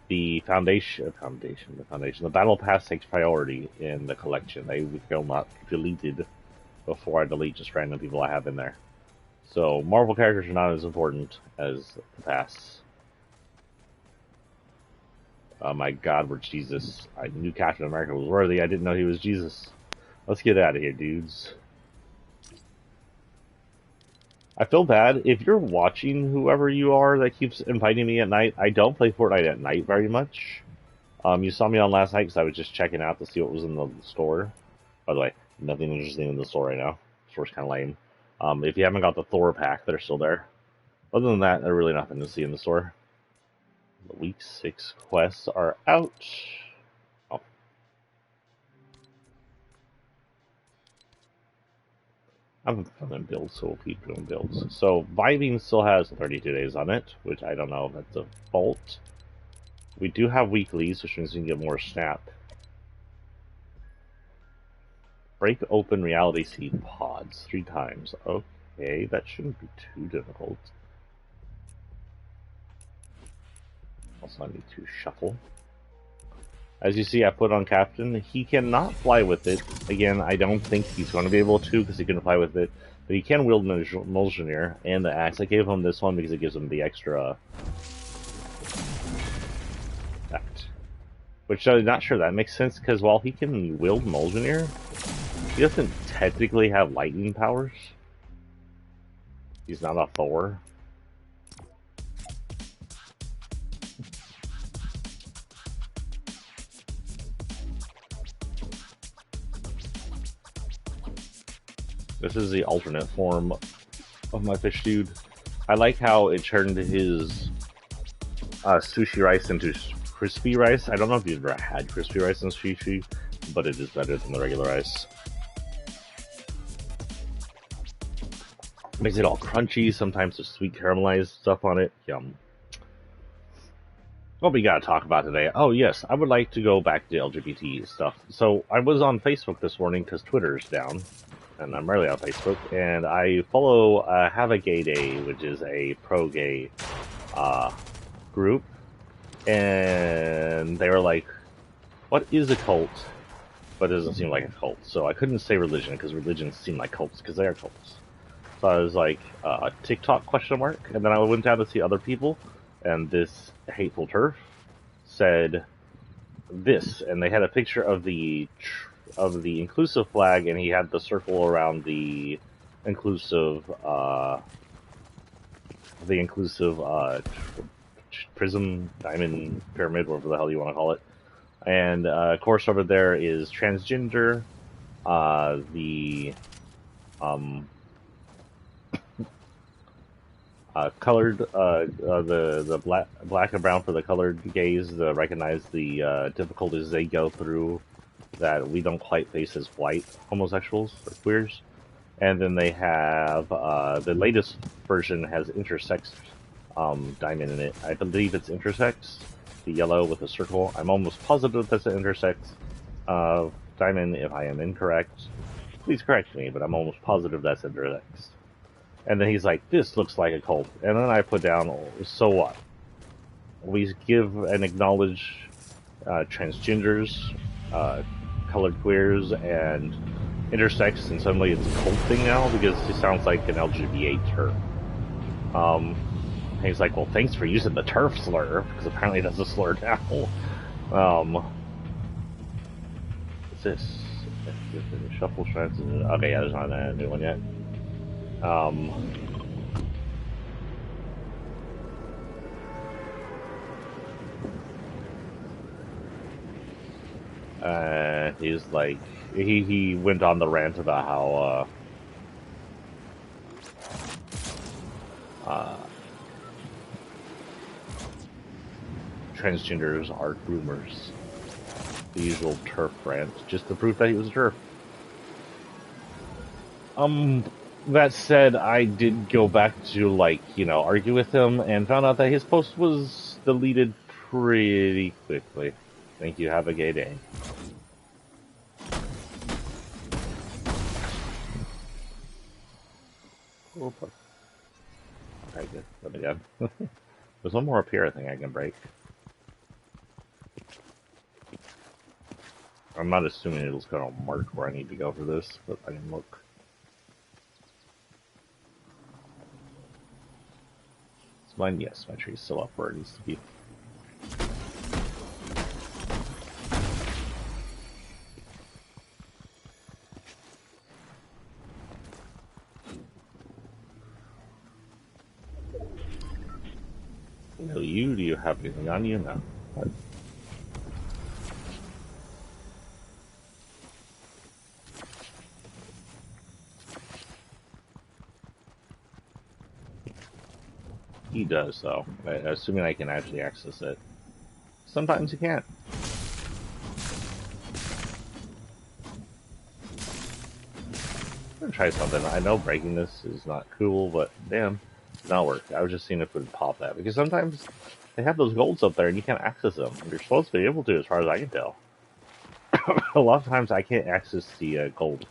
the the Battle Pass takes priority in the collection. They will not be deleted before I delete just random people I have in there. So Marvel characters are not as important as the Pass. Oh my God, we're Jesus. I knew Captain America was worthy. I didn't know he was Jesus. Let's get out of here, dudes. I feel bad. If you're watching, whoever you are that keeps inviting me at night, I don't play Fortnite at night very much. You saw me on last night because I was just checking out to see what was in the store. By the way, nothing interesting in the store right now. The store's kind of lame. If you haven't got the Thor pack, they're still there. Other than that, there's really nothing to see in the store. The Week 6 quests are out. Oh. I'm doing builds, so we'll keep doing builds. So, Vibing still has 32 days on it, which I don't know if that's a fault. We do have weeklies, which means we can get more snap. Break open reality seed pods 3 times. Okay, that shouldn't be too difficult. Also, I need to shuffle. As you see, I put on Captain. He cannot fly with it. Again, I don't think he's going to be able to because he can fly with it. But he can wield Mjolnir and the axe. I gave him this one because it gives him the extra... That. Which I'm not sure that makes sense because while he can wield Mjolnir, he doesn't technically have lightning powers. He's not a Thor. This is the alternate form of my fish dude. I like how it turned his sushi rice into crispy rice. I don't know if you've ever had crispy rice in sushi, but it is better than the regular rice. Makes it all crunchy. Sometimes there's sweet caramelized stuff on it. Yum. What we gotta talk about today? Oh yes, I would like to go back to LGBT stuff. So I was on Facebook this morning because Twitter's down. And I'm rarely on Facebook, and I follow Have a Gay Day, which is a pro-gay group, and they were like, what is a cult? But it doesn't seem like a cult, so I couldn't say religion, because religions seem like cults, because they are cults. So I was like, TikTok question mark, and then I went down to see other people, and this hateful turf said this, and they had a picture of the inclusive flag, and he had the circle around the inclusive the inclusive prism, diamond, pyramid, whatever the hell you want to call it. And course over there is transgender, the colored, the black and brown for the colored gays to recognize the difficulties they go through that we don't quite face as white homosexuals or queers. And then they have the latest version has intersex diamond in it. I believe it's intersex, the yellow with the circle. I'm almost positive that's an intersex diamond. If I am incorrect, please correct me, but I'm almost positive that's intersex. And then he's like, this looks like a cult. And then I put down, so what? We give and acknowledge transgenders, colored queers, and intersex, and suddenly it's a cult thing now because he sounds like an LGBT turf. And he's like, well, thanks for using the turf slur, because apparently that's a slur now. What's this? Shuffle strengths. Okay, yeah, there's not a new one yet. He's like, he went on the rant about how transgenders are groomers. The usual turf rant, just to prove that he was a turf. That said, I did go back to, like, argue with him and found out that his post was deleted pretty quickly. Thank you, have a gay day. Okay, good. Let me go. There's one more up here I think I can break. I'm not assuming it's going to mark where I need to go for this, but I can look. It's mine, yes, my tree's still up where it needs to be. No, you, do you have anything on you? No. What? He does, though. Assuming I can actually access it. Sometimes you can't. I'm gonna try something. I know breaking this is not cool, but damn, it's not work. I was just seeing if it would pop that. Because sometimes they have those golds up there and you can't access them. You're supposed to be able to, as far as I can tell. A lot of times I can't access the gold.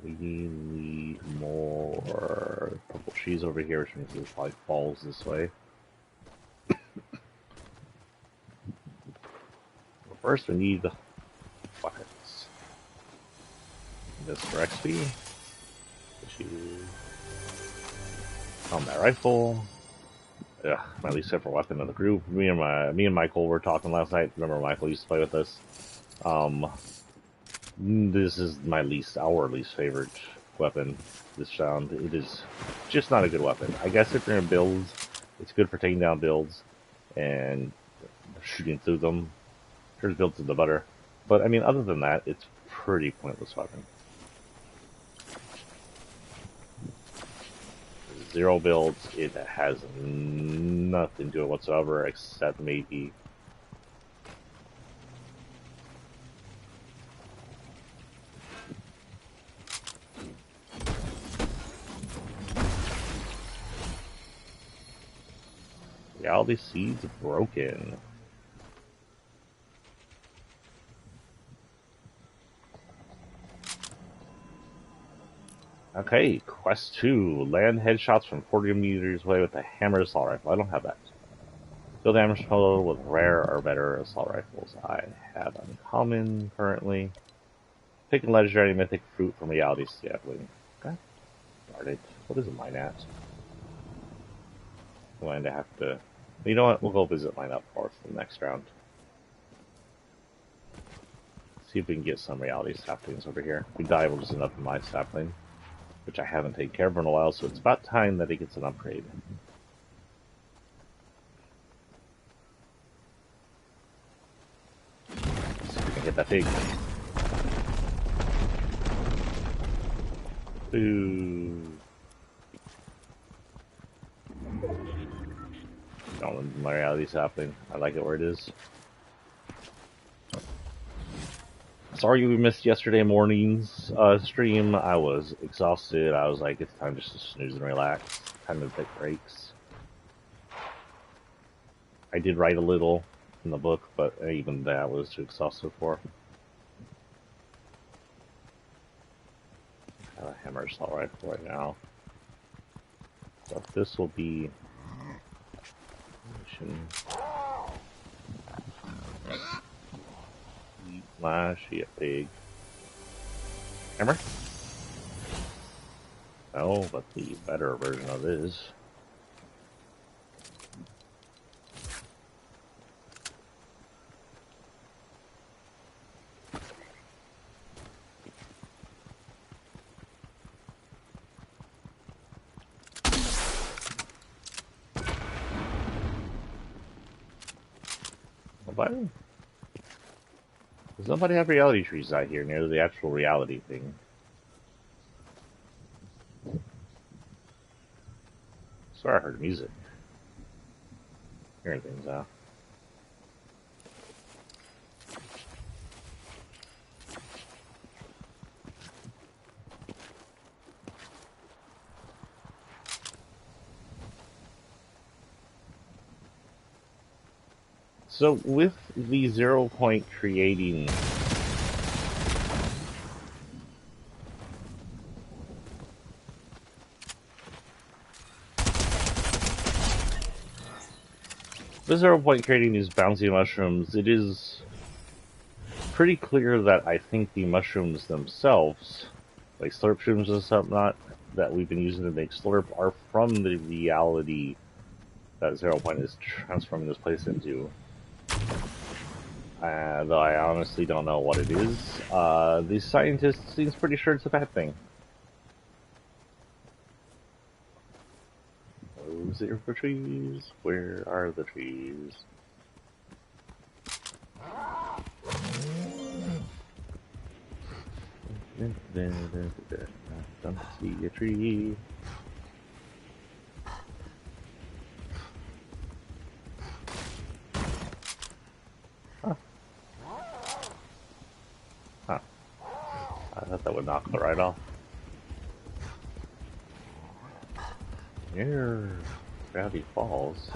We need more purple cheese over here, which means it probably falls this way. First, we need buckets. This for XP. Combat rifle. Ugh, my least favorite weapon of the group. Me and Michael were talking last night. Remember, Michael used to play with us. This is our least favorite weapon. This round, it is just not a good weapon. I guess if you're in builds, it's good for taking down builds and shooting through them. Turns builds into butter. But I mean, other than that, it's a pretty pointless weapon. 0 builds, it has nothing to it whatsoever except maybe reality seeds broken. Okay, quest 2. Land headshots from 40 meters away with a hammered assault rifle. I don't have that. Kill damage total with rare or better assault rifles. I have uncommon currently. Pick a legendary mythic fruit from reality sampling. Okay. Darn it. What is mine at? I'm going to have to... You know what? We'll go visit mine up for the next round. See if we can get some reality saplings over here. We dive just enough in my sapling, which I haven't taken care of in a while, so it's about time that it gets an upgrade. See if we can hit that pig. Ooh. Don't my reality sapling. I like it where it is. Sorry we missed yesterday morning's stream. I was exhausted. I was like, it's time just to snooze and relax. Time to take breaks. I did write a little in the book, but even that was too exhausted for. I have a hammer assault rifle right now. So this will be mission. Flashy a pig. Hammer? Oh, but the better version of this. Nobody? Does nobody have reality trees out here near the actual reality thing? I swear I heard music. Hearing things out. So with the 0 point creating the 0 point creating these bouncy mushrooms, it is pretty clear that I think the mushrooms themselves, like slurp shrooms and stuff not that we've been using to make slurp, are from the reality that 0 point is transforming this place into. Though I honestly don't know what it is. The scientist seems pretty sure it's a bad thing. Those are for trees. Where are the trees? Don't see a tree. Huh. I thought that would knock the right off. Near Gravity Falls.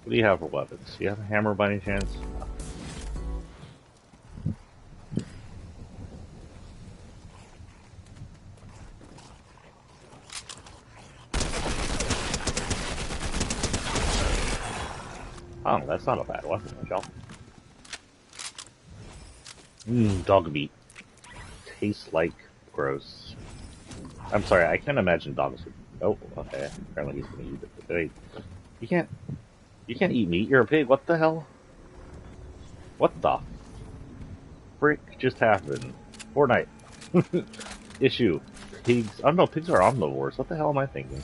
What do you have for weapons? Do you have a hammer by any chance? Oh, that's not a bad weapon, y'all. Dog meat. Tastes like gross. I'm sorry, I can't imagine dogs would... Oh, okay. Apparently he's gonna eat it. Wait. You can't eat meat, you're a pig, what the hell? What the frick just happened? Fortnite. Issue. Pigs... I don't know, pigs are omnivores. What the hell am I thinking?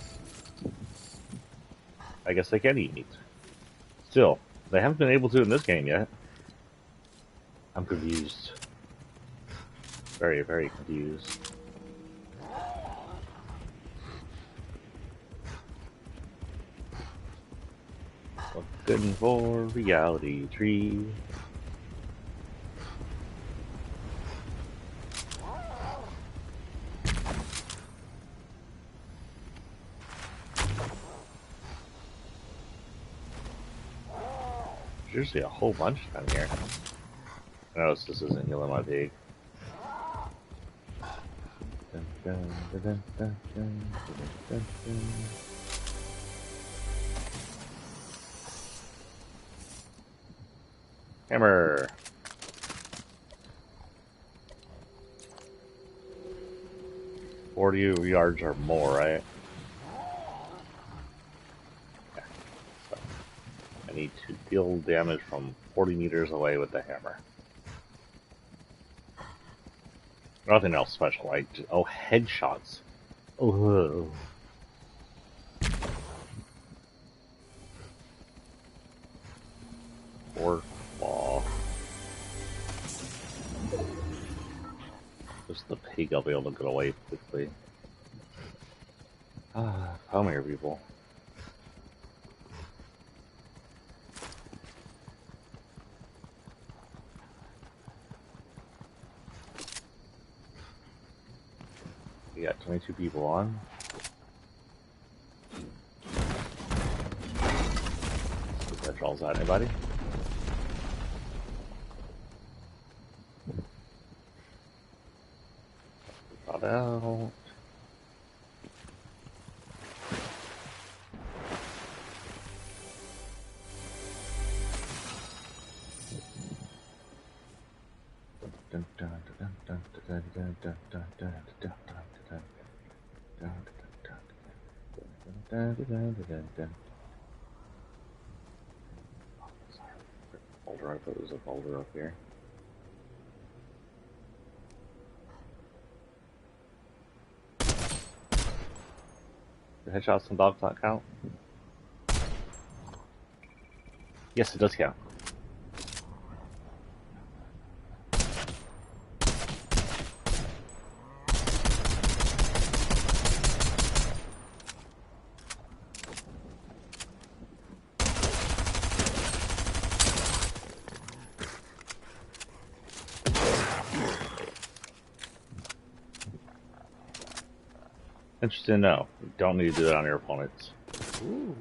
I guess they can eat meat. Still, they haven't been able to in this game yet. I'm confused. Very, very confused. Looking for reality tree. There's usually a whole bunch down here. I notice this isn't healing my pig. Hammer! 40 yards or more, right? Yeah. So I need to deal damage from 40 meters away with the hammer. Nothing else special, like, oh, headshots. Oh. Or claw. Just the pig, I'll be able to get away quickly. Come here, people. We got 22 people on. See if that draws out anybody. Got out. Boulder, I thought there was a boulder up here. The headshots and dogs not count? Yes, it does count. Interesting to know. You don't need to do that on your opponents. Ooh.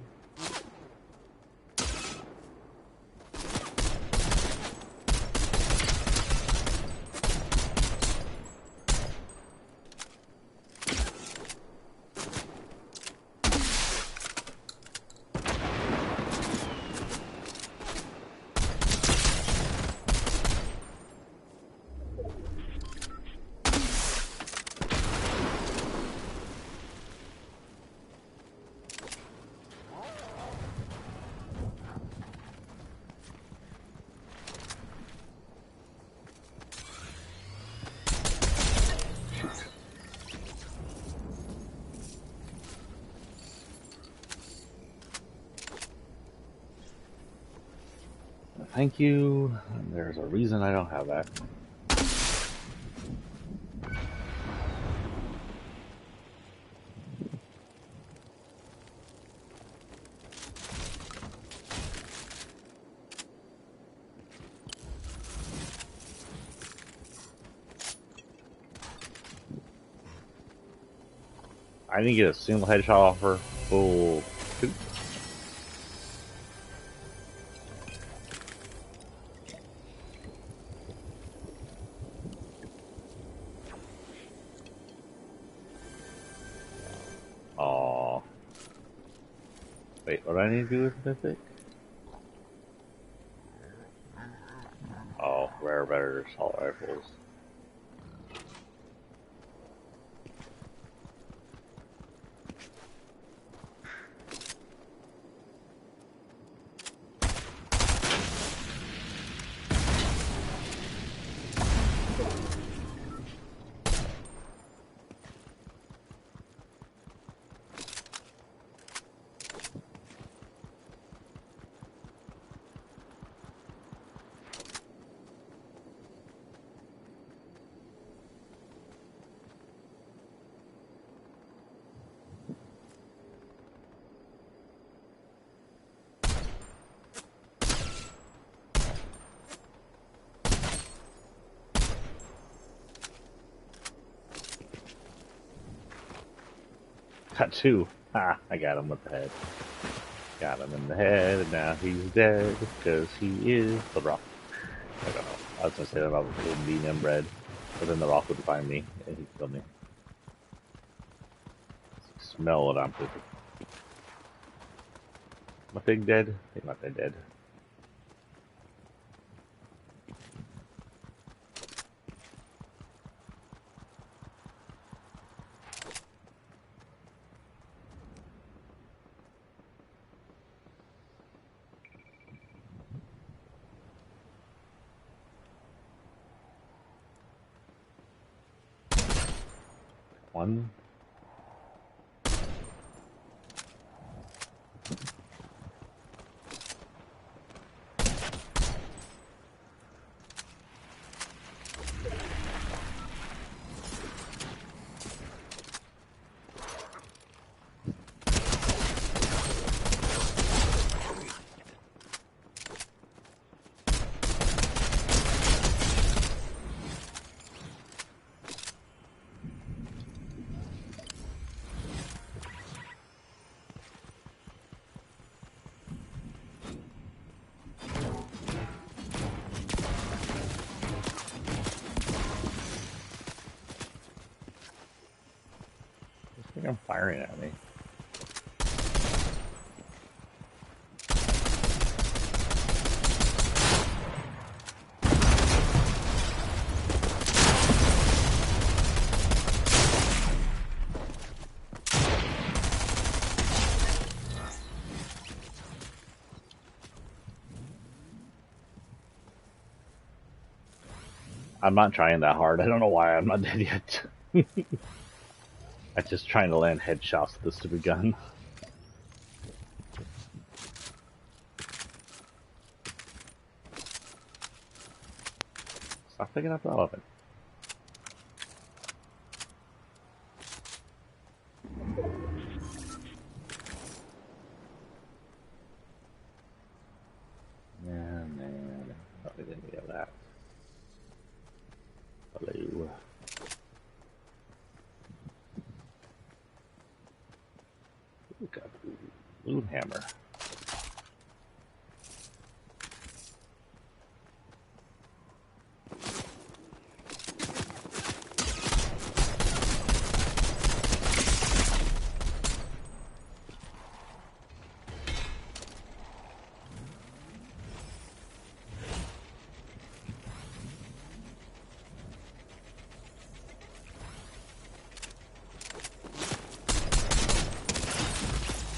Thank you. There's a reason I don't have that. I didn't get a single headshot off her. Full two. Aww. Wait, what do I need to do with Mythic? Oh, rare better assault rifles. Got two. Ah, I got him with the head. Got him in the head, and now he's dead because he is the Rock. I don't know. I was gonna say that about him being inbred, but then the Rock would find me and he'd kill me. Smell what I'm cooking. My pig dead? I think my pig dead. One. I think I'm firing at me. I'm not trying that hard. I don't know why I'm not dead yet. I'm just trying to land headshots with this stupid gun. Stop picking up the elephant. Yeah, man. Probably didn't get that. Hello. Ooh, got a blue hammer.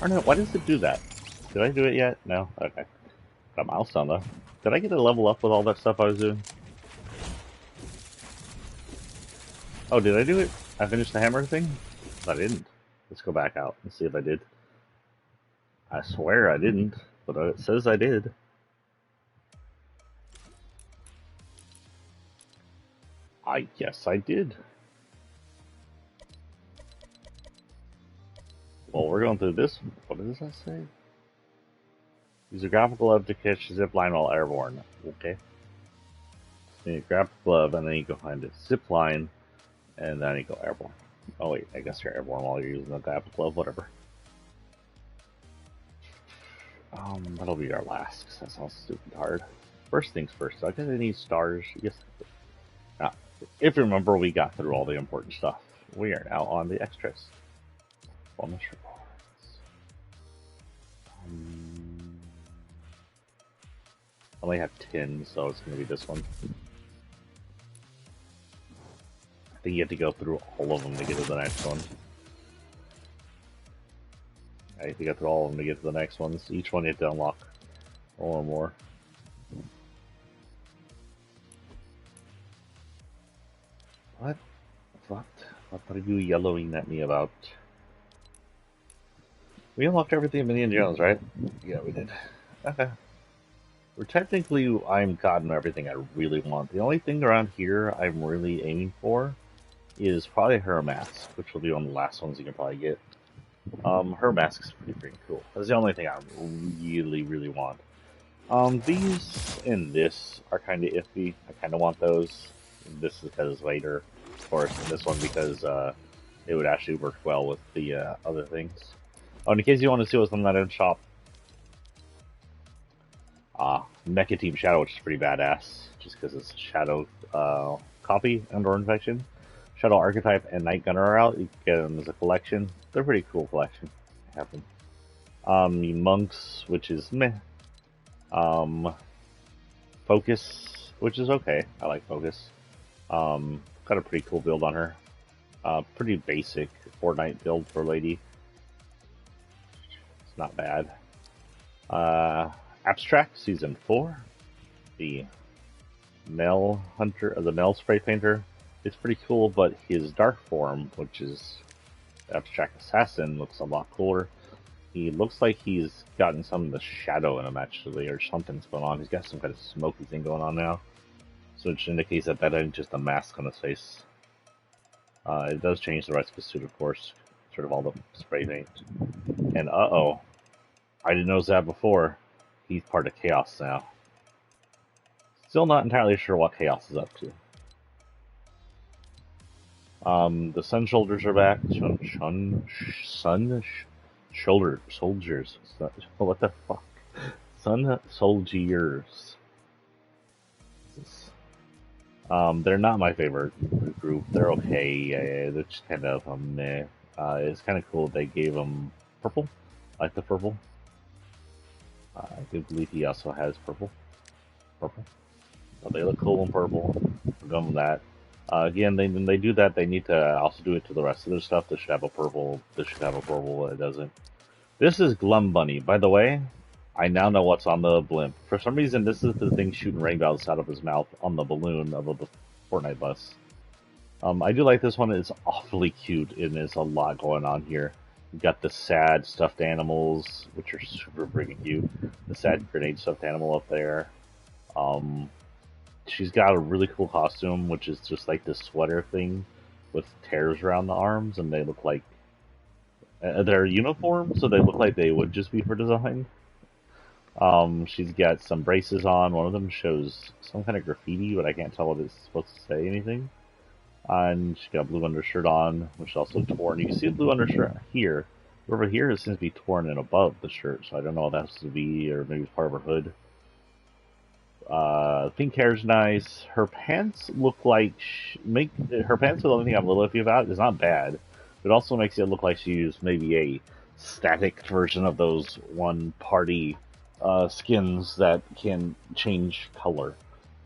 Or no, why does it do that? Did I do it yet? No? Okay. Got a milestone though. Did I get a level up with all that stuff I was doing? Oh, did I do it? I finished the hammer thing? I didn't. Let's go back out and see if I did. I swear I didn't, but it says I did. I guess I did. Well, we're going through this. What does that say? Use a graphical glove to catch a zip line while airborne. Okay. Then you grab the glove and then you go find a zip line and then you go airborne. Oh wait, I guess you're airborne while you're using the graphical glove, whatever. That'll be our last, because that sounds stupid hard. First things first, I guess I need stars. Yes. Now, if you remember, we got through all the important stuff. We are now on the extras. Bonus rewards. I only have 10, so it's going to be this one. I think you have to go through all of them to get to the next one. I have to go through all of them to get to the next ones. Each one you have to unlock one or more. What? What are you yellowing at me about? We unlocked everything in Indiana Jones, right? Yeah, we did. Okay. I'm gotten everything I really want. The only thing around here I'm really aiming for is probably her mask, which will be one of the last ones you can probably get. Her mask is pretty freaking cool. That's the only thing I really, really want. These and this are kind of iffy. I kind of want those. This is because it's later, of course, and this one because it would actually work well with the other things. Oh, and in case you want to see what's on that end shop, Mecha Team Shadow, which is pretty badass, just because it's Shadow copy under infection. Shadow Archetype and Night Gunner are out. You get them as a collection. They're a pretty cool collection. Have them. Monks, which is meh. Focus, which is okay. I like Focus. Got a pretty cool build on her. Pretty basic Fortnite build for lady. It's not bad. Abstract Season 4. The Mel Hunter, the Mel Spray Painter. It's pretty cool, but his dark form, which is Abstract Assassin, looks a lot cooler. He looks like he's gotten some of the shadow in him, actually, or something's going on. He's got some kind of smoky thing going on now. So it indicates that that ain't just a mask on his face. It does change the rest of his suit, of course. Sort of all the spray paint. And uh-oh. I didn't notice that before. He's part of Chaos now. Still not entirely sure what Chaos is up to. The Sun Soldiers are back. Soldiers. What the fuck? Sun Soldiers. They're not my favorite group. They're okay. They're just kind of meh. It's kind of cool they gave them purple. I like the purple. I do believe he also has purple. Purple. So they look cool in purple. We're going with that. Again, when they do that, they need to also do it to the rest of their stuff. This should have a purple. This should have a purple. It doesn't. This is Glum Bunny. By the way, I now know what's on the blimp. For some reason, this is the thing shooting rainbows out of his mouth on the balloon of the Fortnite bus. I do like this one. It's awfully cute, and there's a lot going on here. You've got the sad stuffed animals, which are super freaking cute. The sad grenade stuffed animal up there. She's got a really cool costume, which is just like this sweater thing with tears around the arms, and they look like they're uniforms, so they look like they would just be for design. She's got some braces on. One of them shows some kind of graffiti, but I can't tell what it's supposed to say anything. And she's got a blue undershirt on, which is also torn. You can see the blue undershirt here. Over here, it seems to be torn and above the shirt, so I don't know what that's to be, or maybe it's part of her hood. Pink hair's nice. Her pants look like her pants are the only thing I'm a little iffy about. It's not bad. It also makes it look like she used maybe a static version of those one party skins that can change color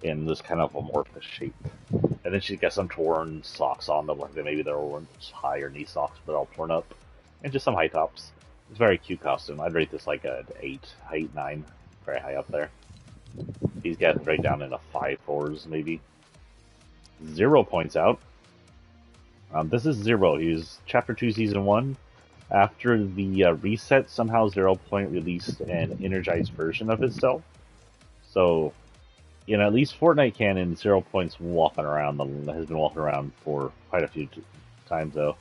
in this kind of amorphous shape. And then she's got some torn socks on them, like maybe they're high or knee socks, but all torn up, and just some high tops. It's a very cute costume. I'd rate this like an 8, 9, very high up there. He's got right down into 5.4s maybe. 0 points out. This is 0. He's Chapter 2, Season 1. After the reset, somehow 0 Point released an energized version of itself. So, you know, at least Fortnite canon, 0 Point's walking around, has been walking around for quite a few times though.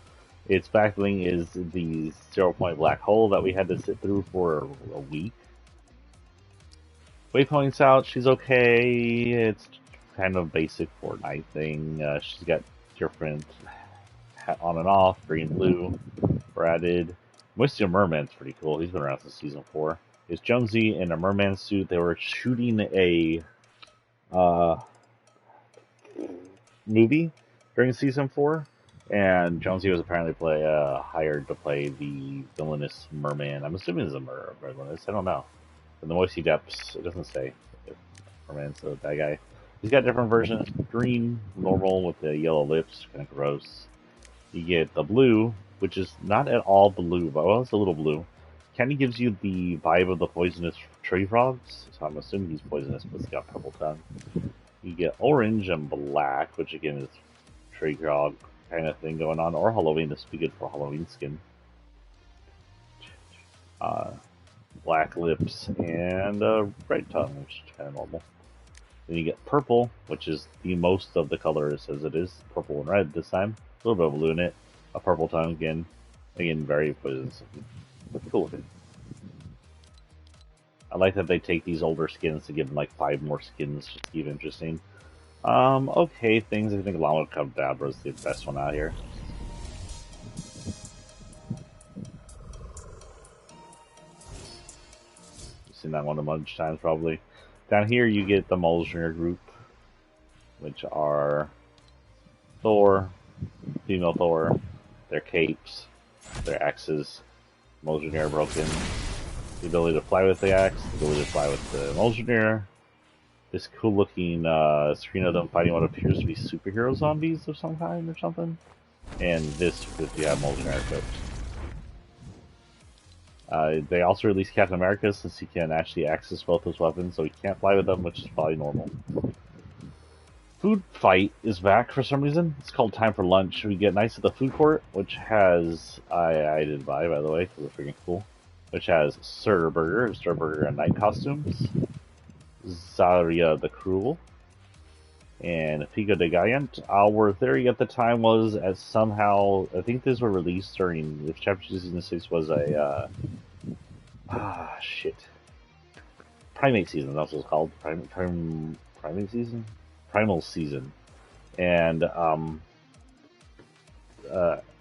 Its backbling is the 0 Point black hole that we had to sit through for a week. Waypoint's out, she's okay. It's kind of basic Fortnite thing. She's got different on and off, green, blue, were added. Moisture Merman's pretty cool. He's been around since Season 4. It's Jonesy in a merman suit. They were shooting a movie during Season 4, and Jonesy was apparently hired to play the villainous merman. I'm assuming he's a villainous. I don't know. In the Moisty Depths, it doesn't say if merman's the bad guy. He's got different versions. Green, normal, with the yellow lips, kind of gross. You get the blue, which is not at all blue, but well, it's a little blue. Kind of gives you the vibe of the poisonous tree frogs, so I'm assuming he's poisonous, but he's got purple tongue. You get orange and black, which again is tree frog kind of thing going on, or Halloween. This would be good for Halloween skin. Black lips and red tongue, which is kind of normal. Then you get purple, which is the most of the color it says it is. Purple and red this time. A little bit of blue in it. A purple tongue again. Again, very poisonous. But cool with it. I like that they take these older skins to give them like 5 more skins just to keep it interesting. Okay, things. I think Llama Cadabra is the best one out here. that one a bunch of times probably. Down here you get the Molzner group, which are Thor, female Thor, their capes, their axes, Molzner broken, the ability to fly with the axe, the ability to fly with the Molzner, this cool looking screen of them fighting what appears to be superhero zombies of some kind or something, and this if you have Molzner equipped. They also released Captain America since he can actually access both those weapons, so he can't fly with them, which is probably normal. Food Fight is back for some reason. It's called Time for Lunch. We get Knights of the Food Court, which has... I didn't buy, by the way, because they're freaking cool. Which has Sir Burger and Knight costumes. Zarya the Cruel. And Pico de Giant. Our theory at the time was as somehow... I think these were released during... If Chapter 2 Season 6 was a... shit. Primate Season, that's what it's called. Primate Season? Primal Season. And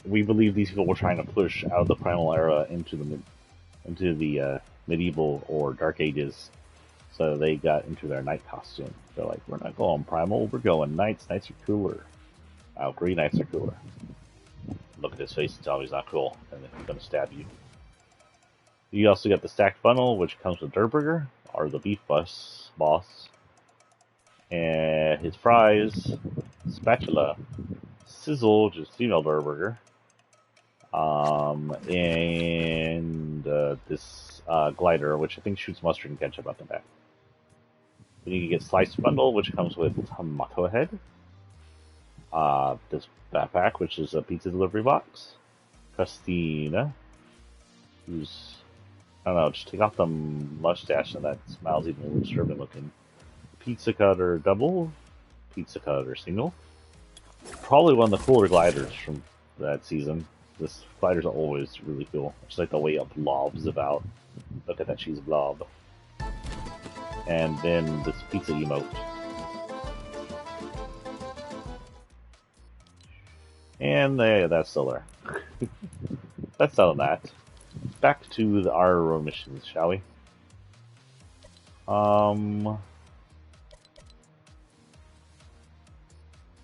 we believe these people were trying to push out of the Primal era into the medieval or Dark Ages. So they got into their Knight costume. They're like, we're not going Primal, we're going Knights. Knights are cooler. I agree, Knights are cooler. Look at his face and tell him he's not cool, and then he's going to stab you. You also got the stacked funnel, which comes with Durburger, or the beef boss, and his fries, spatula, sizzle, which is female Durburger, and this glider, which I think shoots mustard and ketchup out the back. Then you get sliced bundle, which comes with tomato head, this backpack, which is a pizza delivery box, Christina, who's, I don't know, just take off the mustache and that smile's even more disturbing looking. Pizza cutter double, pizza cutter single. Probably one of the cooler gliders from that season. This glider's always really cool. Just like the way it blobs about. Look at that cheese blob. And then this pizza emote. And that's still there. Let's settle that. Back to our missions, shall we?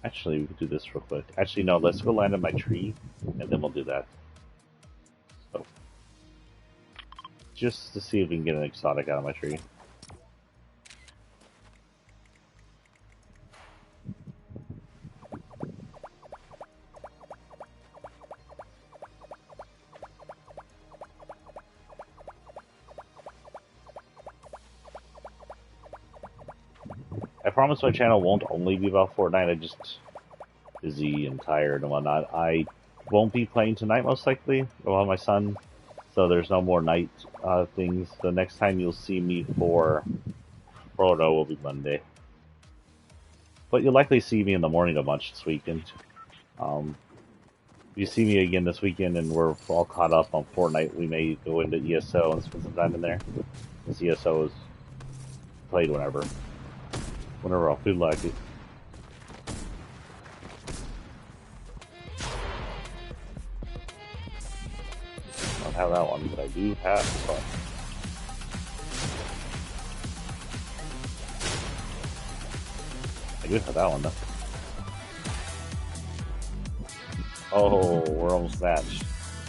Actually, we could do this real quick. Actually, no, let's go land on my tree, and then we'll do that. So, just to see if we can get an exotic out of my tree. I promise my channel won't only be about Fortnite. I'm just busy and tired and whatnot. I won't be playing tonight, most likely. I'll have my son, so there's no more night things. The next time you'll see me for Frodo will be Monday. But you'll likely see me in the morning a bunch this weekend. If you see me again this weekend and we're all caught up on Fortnite, we may go into ESO and spend some time in there. This ESO is played whenever I feel like it. I don't have that one, but I do have this one. I do have that one though. Oh, we're almost matched.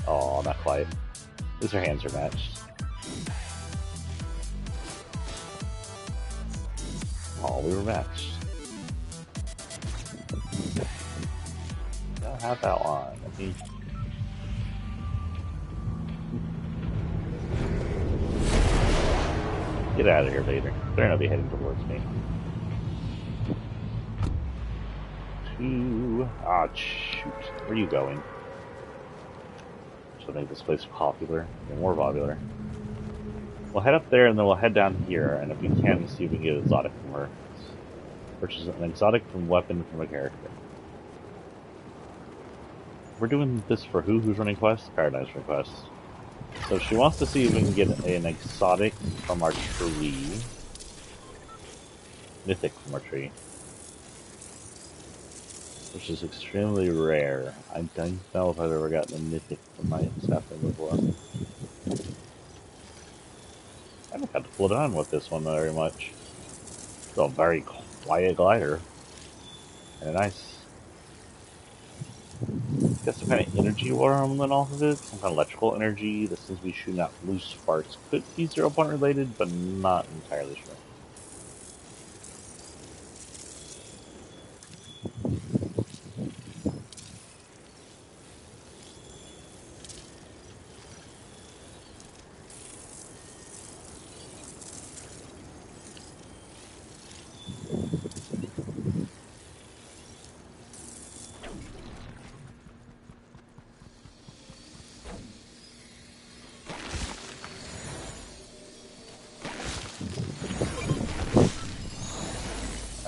Oh, not quite. At least our hands are matched. Oh, we were matched. I don't have that one. Let me... Get out of here, Vader. They're gonna be heading towards me. Ah, shoot. Where are you going? Should make this place popular. More popular. We'll head up there and then we'll head down here, and if we can, see if we can get an exotic from her. Purchase an exotic from weapon from a character. We're doing this for who? Who's running quests? Paradise requests. So she wants to see if we can get an exotic from our tree. Mythic from our tree. Which is extremely rare. I don't know if I've ever gotten a mythic from my sapling before. I haven't got to float on with this one very much. It's a very quiet glider. And a nice, got some kind of energy rumbling off of it, some kind of electrical energy that seems to be shooting out loose sparks. Could be 0 point related, but not entirely sure.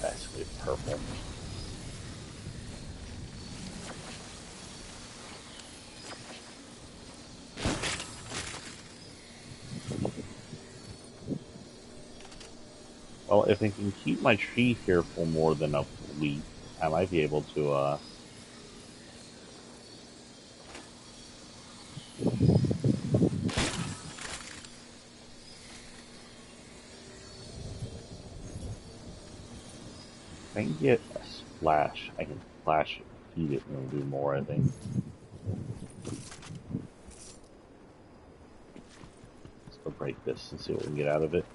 That's really purple. Well, if I can keep my tree here for more than a week, I might be able to, if I can get a splash, I can flash feed it and it'll do more, I think. Let's go break this and see what we can get out of it.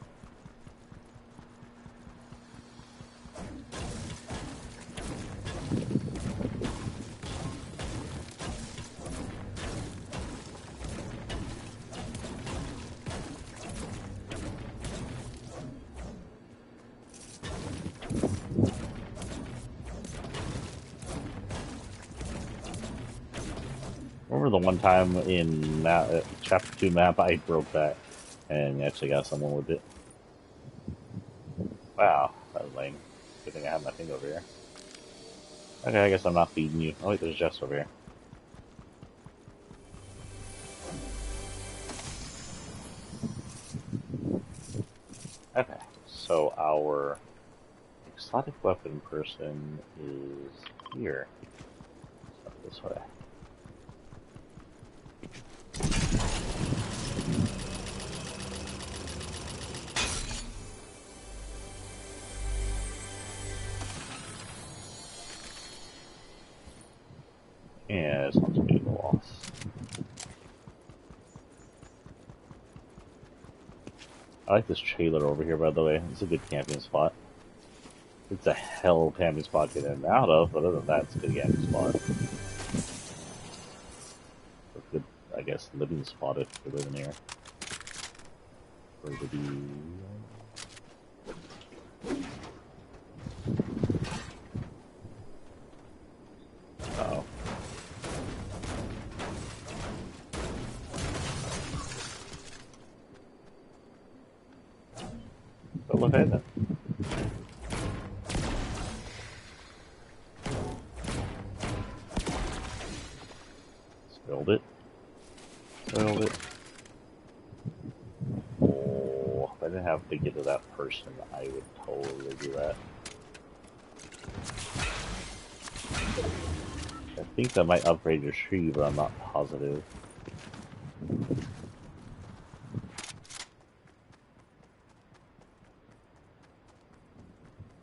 Remember the one time in Chapter 2 map I broke that and actually got someone with it. Wow, that was lame. Good thing I have my thing over here. Okay, I guess I'm not feeding you. Oh wait, there's Jess over here. Okay, so our exotic weapon person is here. So this way. Yeah, this one's being lost. I like this trailer over here, by the way. It's a good camping spot. It's a hell camping spot to get in and out of, but other than that, it's a good camping spot. A good, I guess, living spot if you're living here. Where to be? Uh-oh. Go look at it. Spilled it. Spilled it. Oh, if I didn't have to get to that person, I would totally do that. I think that might upgrade your tree, but I'm not positive.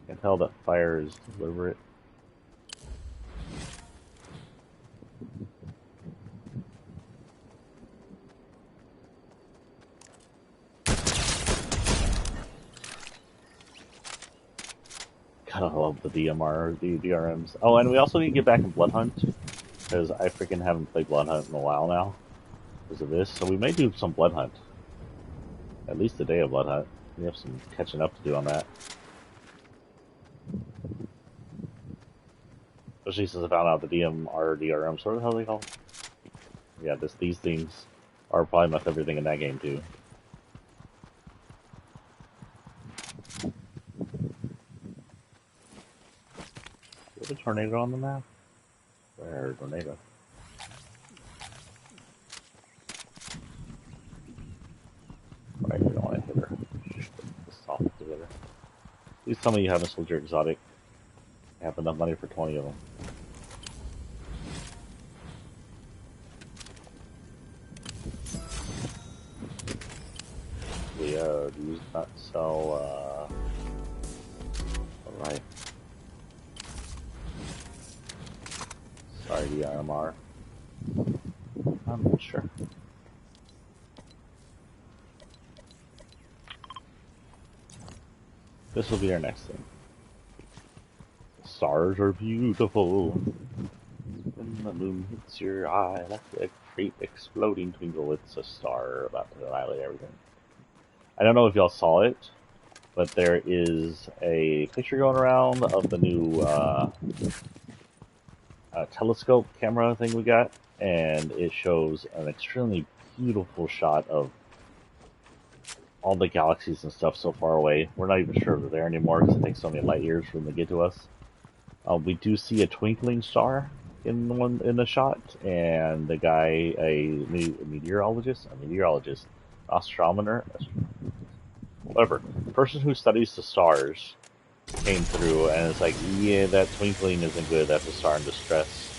I can tell that fire is deliberate. Gotta love the DMR, the DRMs. Oh, and we also need to get back in Blood Hunt, because I freaking haven't played Blood Hunt in a while now, because of this. So we may do some Blood Hunt. At least a day of Blood Hunt. We have some catching up to do on that. Especially since I found out the DMR, DRMs, what the hell are they called? Yeah, these things are probably most everything in that game too. Is there a tornado on the map? Where tornado? Right, we don't want to hit her. Just off to hit her. Please tell me you haven't sold your exotic. I have enough money for 20 of them. Alright. Sorry, the RMR. I'm not sure. This will be our next thing. Stars are beautiful. When the moon hits your eye like a great exploding twinkle, it's a star about to annihilate everything. I don't know if y'all saw it, but there is a picture going around of the new telescope camera thing we got, and it shows an extremely beautiful shot of all the galaxies and stuff so far away. We're not even sure if they're there anymore because it takes so many light years for them to get to us. We do see a twinkling star in the shot, and the guy, a meteorologist, astronomer, whatever, person who studies the stars, came through and it's like, yeah, that twinkling isn't good. That's a star in distress.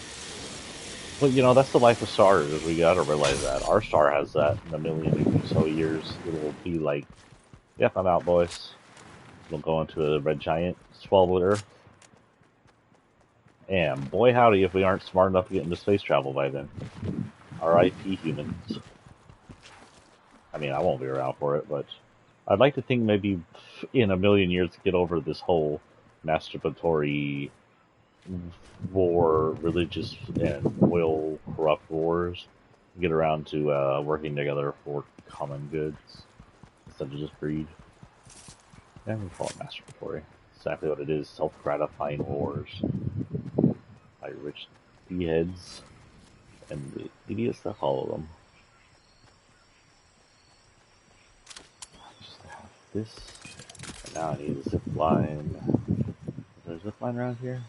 But you know, that's the life of stars. We gotta realize that our star has that in a million or so years. It'll be like, yep, I'm out, boys. We'll go into a red giant, swallow Earth. And boy howdy if we aren't smart enough to get into space travel by then. R.I.P. humans. I mean, I won't be around for it, but I'd like to think maybe in a million years to get over this whole masturbatory war, religious and oil corrupt wars, get around to working together for common goods instead of just greed. And we call it masturbatory. Exactly what it is, self-gratifying wars. By rich beheads and the idiots that follow them. Just have this. And now I need a zip line. Is there a zip line around here?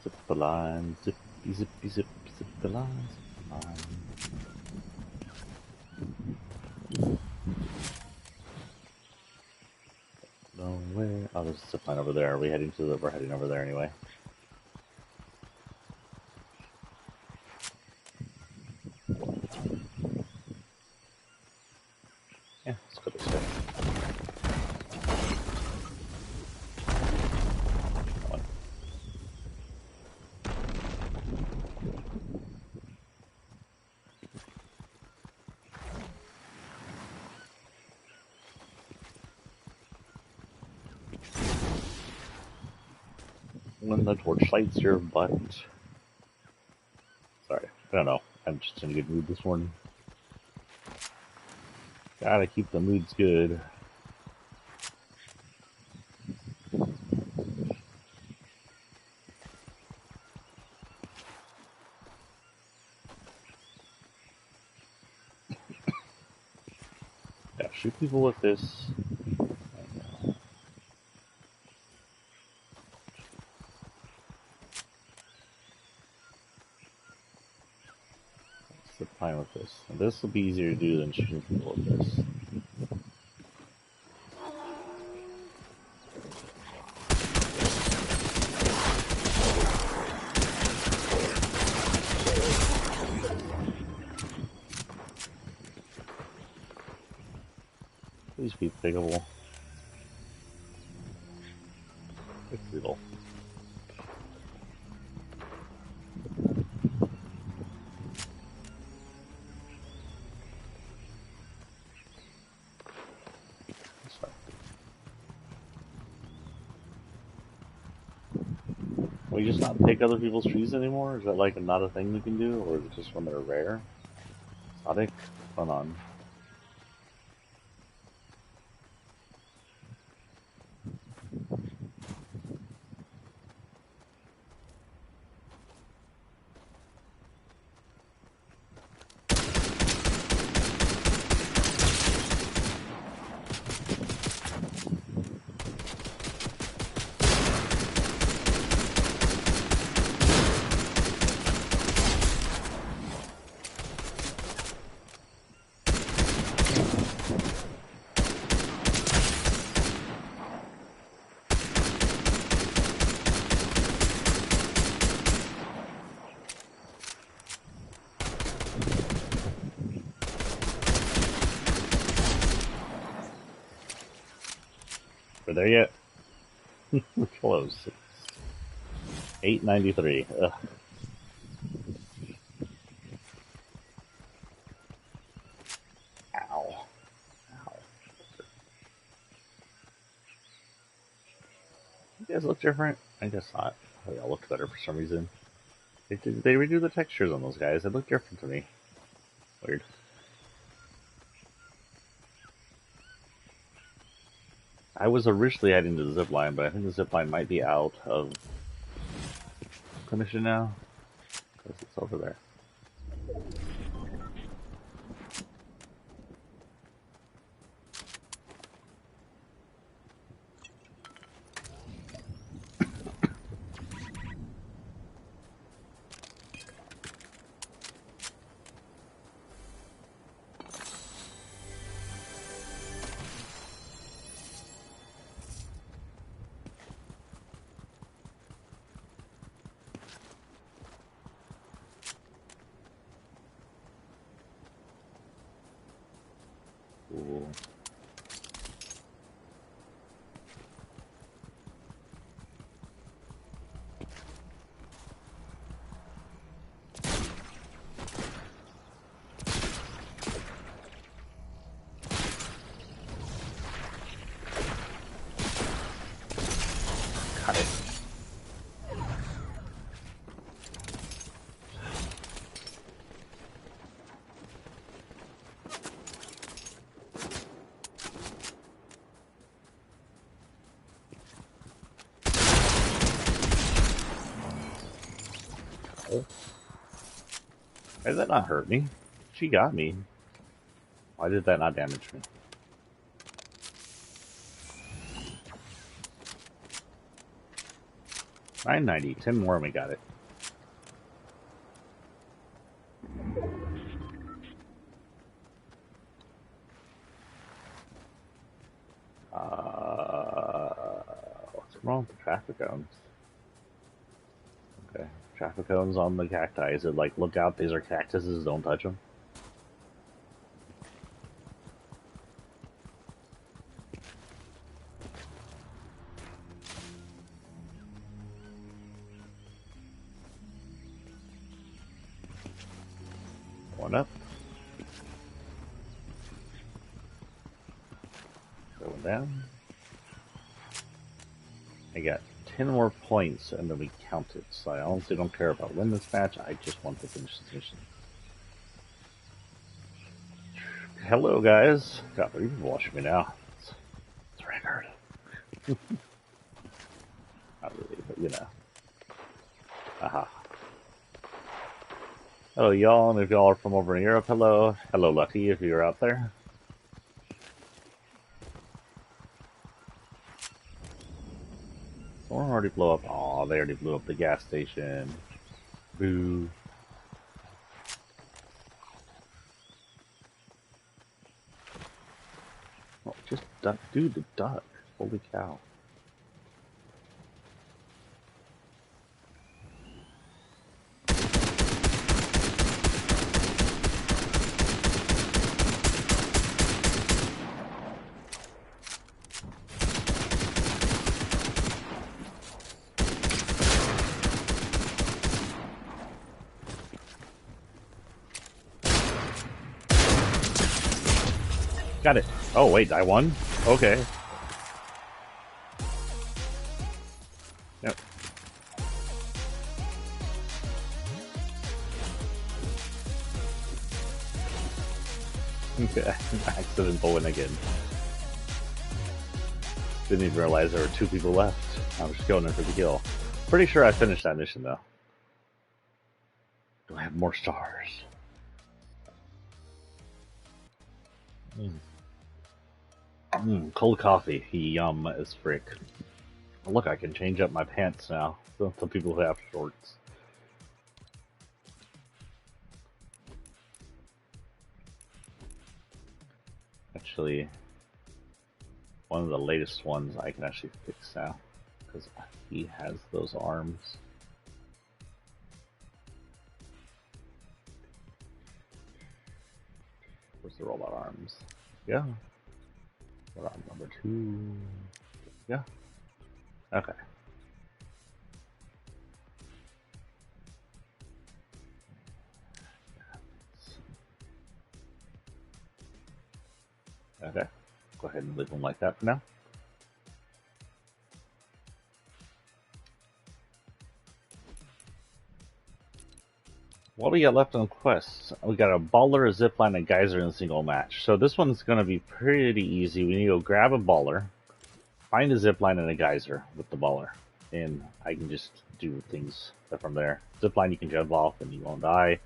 Zip the line, zippy, zippy, zip, zip the line, zip the line. Nowhere. Oh, there's a zip line over there. We're heading over there anyway. Yeah, let's go this way. When the torch lights your butt. Sorry, I don't know. I'm just in a good mood this morning. Gotta keep the moods good. Yeah, shoot people with this. Fine with this. And this will be easier to do than shooting people with this. Please be pickable. Quick riddle. We just not pick other people's trees anymore? Is that like not a thing we can do, or is it just when they're rare? Exotic? What's going on? We're there yet? We're close. 893. Ugh. Ow. Ow. You guys look different? I guess not. Oh, y'all looked better for some reason. They redo the textures on those guys. They look different to me. Weird. I was originally heading to the zip line, but I think the zip line might be out of commission now. Because it's over there. Ooh. Got it. Oh. Why did that not hurt me? She got me. Why did that not damage me? $9.90. 10 more and we got it. What's wrong with the traffic cones? Okay. Traffic cones on the cacti. Is it like, look out, these are cactuses, don't touch them? Going up. Going down. I got 10 more points and then we count it. So I honestly don't care about winning this match. I just want to finish this mission. Hello, guys. God, they're even watching me now. It's record. Not really, but you know. Aha. Hello, y'all, and if y'all are from over in Europe, hello. Hello, Lucky, if you're out there. Someone already blew up. Aw, they already blew up the gas station. Boo. Oh, just duck. Dude, the duck. Holy cow. Got it. Oh, wait, I won? Okay. Yep. Okay, accidental win again. Didn't even realize there were 2 people left. I was just going in for the kill. Pretty sure I finished that mission, though. Do I have more stars? Cold coffee. Yum as frick. Look, I can change up my pants now. So some people who have shorts. Actually, one of the latest ones I can actually fix now. Because he has those arms. Where's the robot arms? Yeah. Arm number 2. Yeah. Okay. Okay. Go ahead and leave them like that for now. What do we got left on quests? We got a baller, a zipline, a geyser, and a single match. So this one's going to be pretty easy. We need to go grab a baller, find a zipline and a geyser with the baller. And I can just do things from there. Zipline you can jump off and you won't die.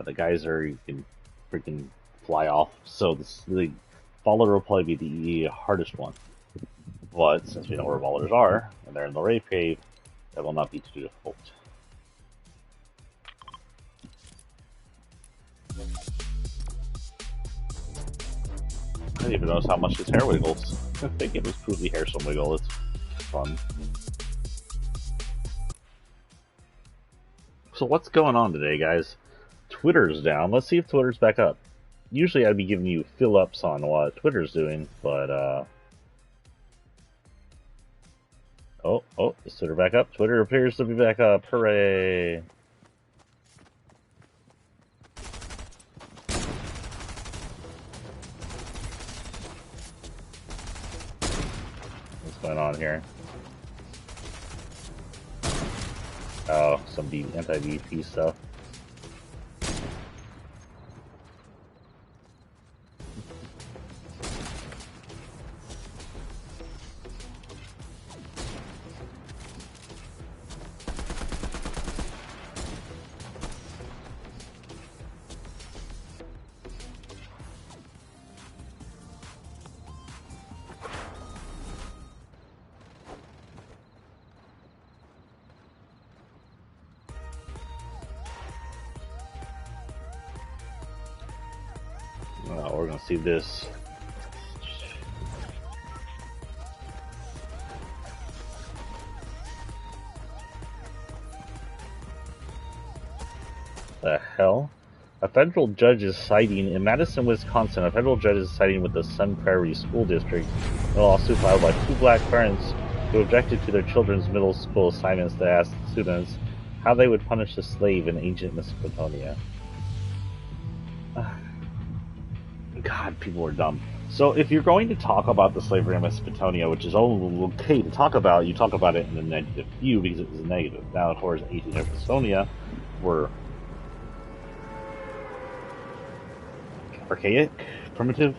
The geyser you can freaking fly off. So the baller will probably be the hardest one. But since we know where ballers are, and they're in the Rave Cave, that will not be too difficult. I didn't even notice how much his hair wiggles. I think it was poofy hair some wiggle. It's fun. So what's going on today, guys? Twitter's down. Let's see if Twitter's back up. Usually I'd be giving you fill-ups on what Twitter's doing, but Oh, is Twitter back up? Twitter appears to be back up. Hooray! What's going on here? Oh, some anti-VP stuff. We're gonna see this. The hell? A federal judge is citing in Madison, Wisconsin. A federal judge is citing with the Sun Prairie School District in a lawsuit filed by two black parents who objected to their children's middle school assignments to ask students how they would punish a slave in ancient Mesopotamia. God, people are dumb. So if you're going to talk about the slavery in Mesopotamia, which is okay to talk about, you talk about it in a negative view because it was a negative. Now, of course, ancient Mesopotamia were archaic, primitive,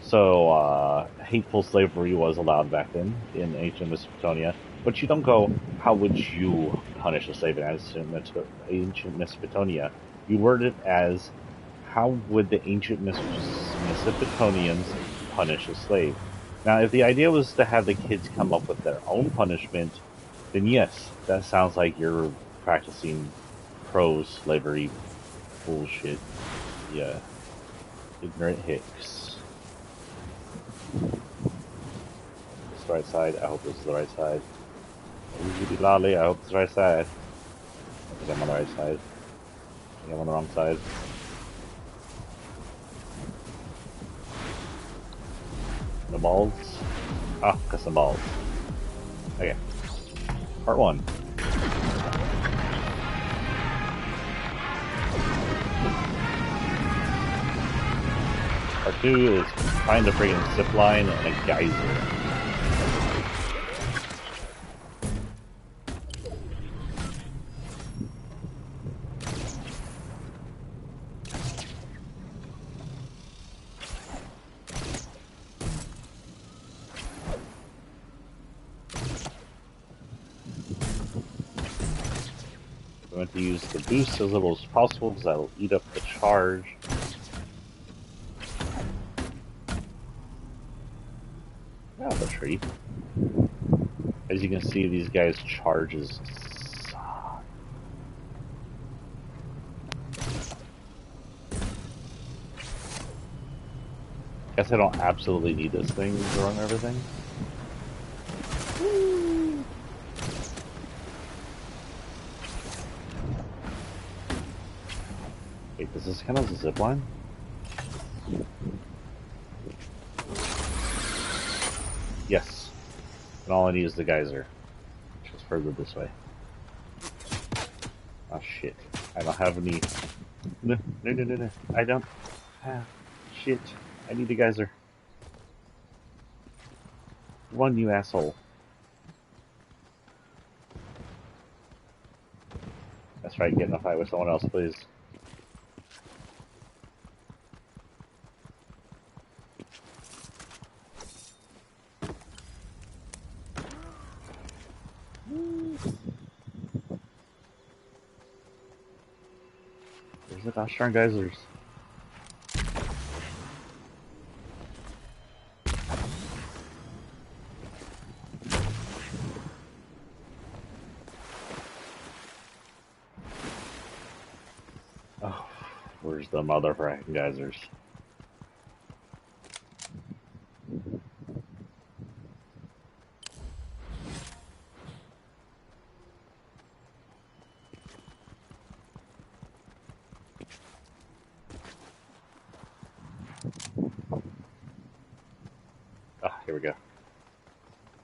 so hateful slavery was allowed back then in ancient Mesopotamia. But you don't go, how would you punish a slave in ancient Mesopotamia? You word it as, how would the ancient Mesopotamians punish a slave? Now, if the idea was to have the kids come up with their own punishment, then yes, that sounds like you're practicing pro-slavery bullshit. Yeah. Ignorant hicks. It's the right side. I hope this is the right side. Usually loudly, I hope it's the right side. I think I'm on the right side. I think I'm on the wrong side. The balls. Ah, got some balls. Okay. Part 1. Part 2 is find a friggin' zipline and a geyser. I'm going to use the boost as little as possible because that'll eat up the charge. Yeah, the tree. As you can see, these guys' charges suck. Guess I don't absolutely need this thing to run everything. Wait, does this count as a zipline? Yes. And all I need is the geyser, which is further this way. Oh shit. I don't have any... No. I don't have... Shit. I need the geyser. One, you asshole. That's right, get in a fight with someone else, please. There's the gosh darn geysers. Oh, where's the motherfucking geysers? Ah, here we go.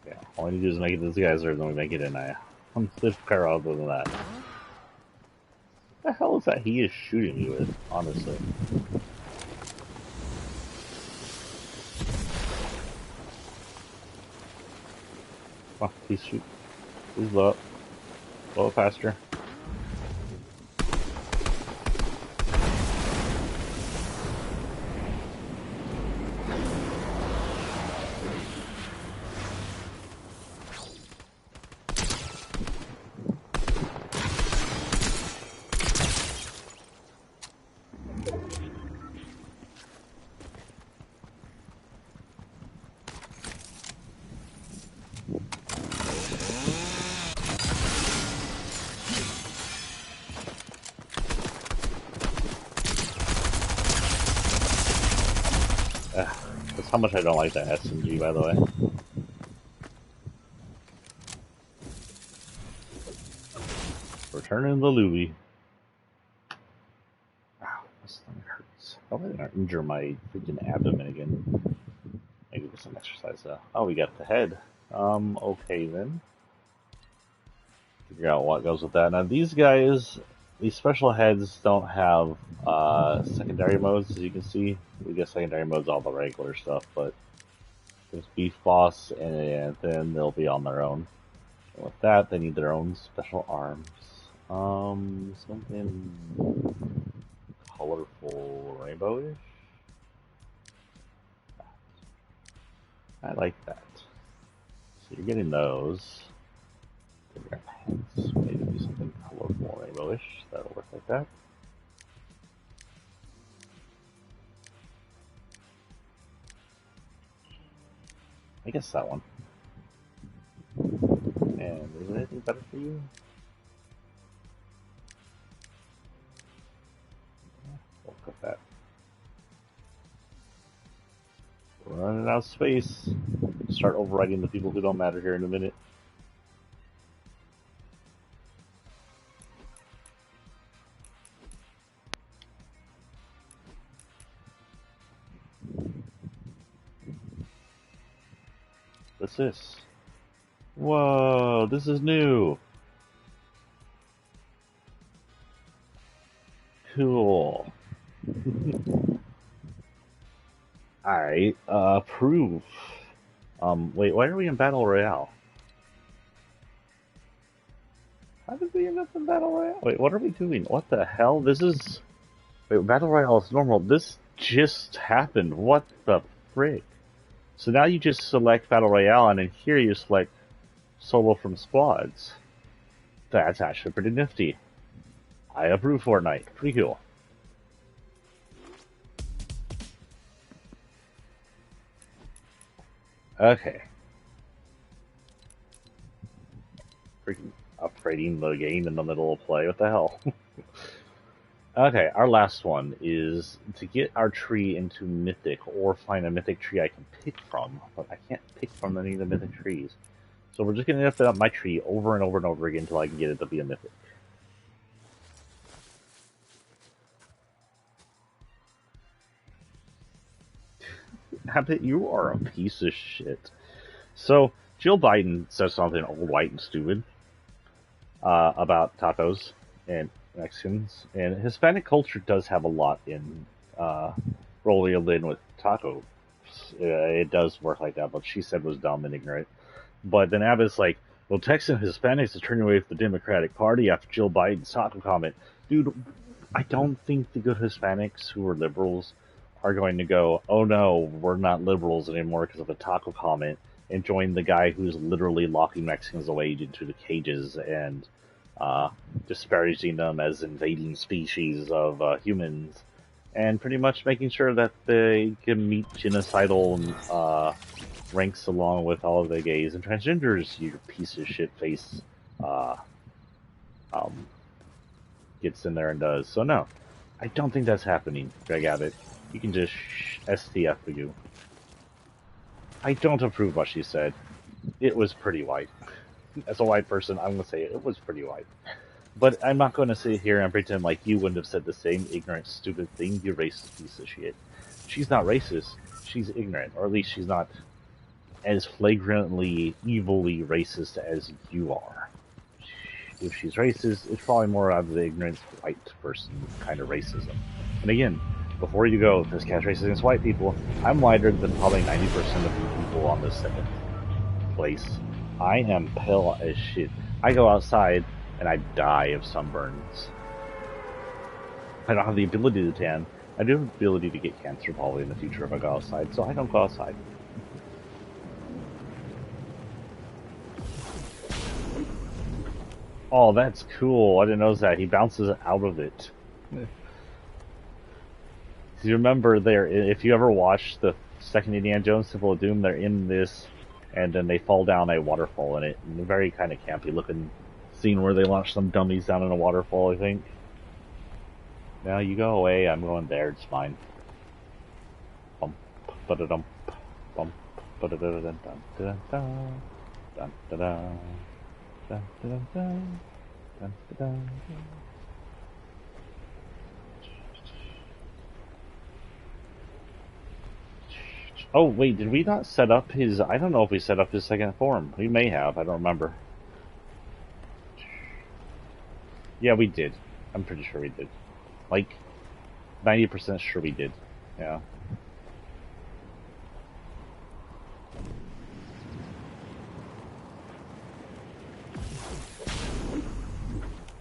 Yeah, all I need to do is make it to this geyser, and then we make it in. I'm stiff care other than that. What the hell is that he is shooting me with, honestly? Come on, please shoot. Please blow up. Blow up faster. That's how much I don't like that SMG, by the way. Returning the Louie. Ow, this thing hurts. I hope I didn't injure my freaking abdomen again. Maybe with some exercise though. Oh, we got the head. Okay then. Figure out what goes with that. Now these guys, these special heads don't have secondary modes, as you can see. We get secondary modes, all the regular stuff, but there's beef boss, and then they'll be on their own. And with that, they need their own special arms. Something colorful, rainbowish. I like that. So you're getting those. Your pants. Maybe do something colorful, rainbowish. That'll work like that. I guess that one. And is there anything better for you? We'll cut that. We're running out of space. Start overriding the people who don't matter here in a minute. What's this? Whoa, this is new. Cool. Alright, proof. Wait, why are we in Battle Royale? How did we end up in Battle Royale? Wait, what are we doing? What the hell? This is... Wait, Battle Royale is normal. This just happened. What the frick? So now you just select Battle Royale, and in here you select Solo from Squads. That's actually pretty nifty. I approve Fortnite. Pretty cool. Okay. Freaking upgrading the game in the middle of play. What the hell? Okay, our last one is to get our tree into Mythic, or find a Mythic tree I can pick from, but I can't pick from any of the Mythic trees. So we're just going to lift up my tree over and over and over again until I can get it to be a Mythic. Habit, you are a piece of shit. So, Jill Biden says something old, white, and stupid about tacos and Mexicans, and Hispanic culture does have a lot in rolling in with tacos. It does work like that, but she said was dumb and ignorant. But then Abbott's like, well, Texan Hispanics are turning away from the Democratic Party after Jill Biden's taco comment. Dude, I don't think the good Hispanics who are liberals are going to go, oh no, we're not liberals anymore because of a taco comment, and join the guy who's literally locking Mexicans away into the cages and disparaging them as invading species of humans, and pretty much making sure that they can meet genocidal ranks along with all of the gays and transgenders, you piece of shit face uh, um, gets in there and does. So no, I don't think that's happening, Greg Abbott. You can just STF for you. I don't approve what she said. It was pretty white. As a white person, I'm going to say it was pretty white. But I'm not going to sit here and pretend like you wouldn't have said the same ignorant, stupid thing, you racist piece of shit. She's not racist. She's ignorant. Or at least she's not as flagrantly, evilly racist as you are. If she's racist, it's probably more out of the ignorance white person kind of racism. And again, before you go, this cat's racist against white people, I'm whiter than probably 90% of the people on this second place. I am pale as shit. I go outside and I die of sunburns. I don't have the ability to tan. I do have the ability to get cancer probably in the future if I go outside, so I don't go outside. Oh, that's cool. I didn't notice that. He bounces out of it. Do you remember there, if you ever watched the second Indiana Jones Temple of Doom, they're in this, and then they fall down a waterfall in it. And a very kind of campy looking scene where they launch some dummies down in a waterfall, I think. Now you go away, I'm going there, it's fine. Bump, ba-da-dump, bump, ba-da-da-da-dun, dun-da-dun, dun-da-dun. Dun, dun, dun, dun, dun, dun. Oh, wait, did we not set up his... I don't know if we set up his second form. We may have, I don't remember. Yeah, we did. I'm pretty sure we did. Like, 90% sure we did. Yeah.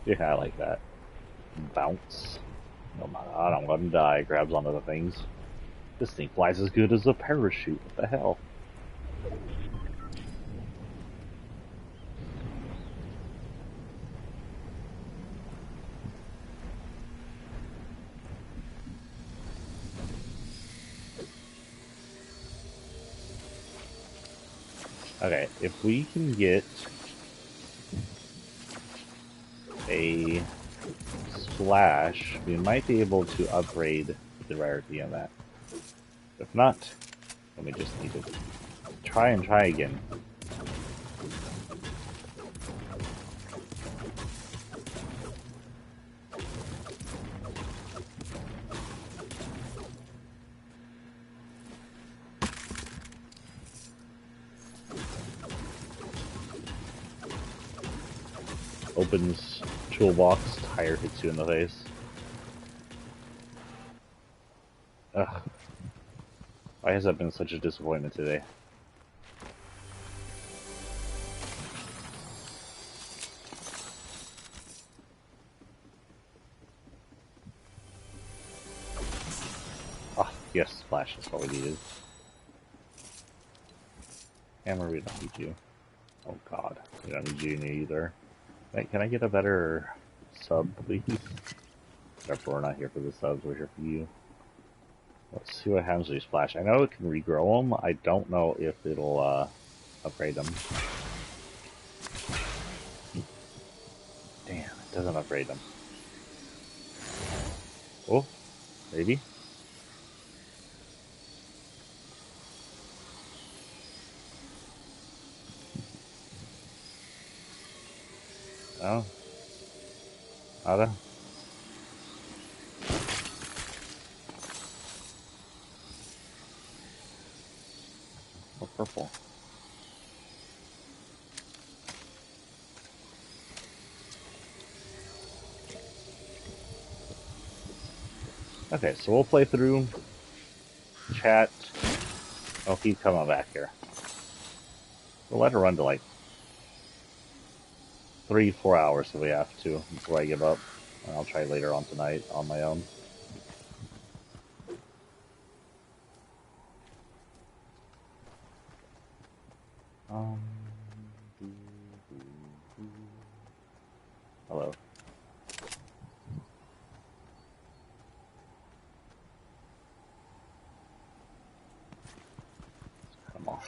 Yeah, I like that. Bounce. Oh my god, I'm gonna die. Grabs onto the things. This thing flies as good as a parachute. What the hell? Okay, if we can get a splash, we might be able to upgrade the rarity on that. If not, then we just need to try and try again. Opens toolbox, tire hits you in the face. Ugh. Why has that been such a disappointment today? Ah, yes, splash, that's what we needed. Hammer, we don't need you. Oh god, we don't need you either. Wait, can I get a better sub, please? Except we're not here for the subs, we're here for you. Let's see what happens when you splash. I know it can regrow them. I don't know if it'll upgrade them. Damn, it doesn't upgrade them. Oh, maybe. Oh. Nada. Oh, purple. Okay, so we'll play through, chat. I'll keep coming back here. We'll let her run to like 3-4 hours if we have to before I give up. And I'll try later on tonight on my own. Hello. Come on.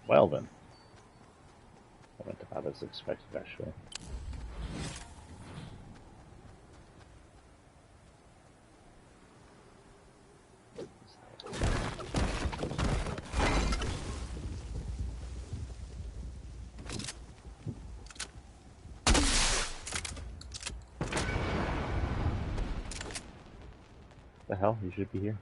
Well then. I went about as expected, actually. The hell? You should be here.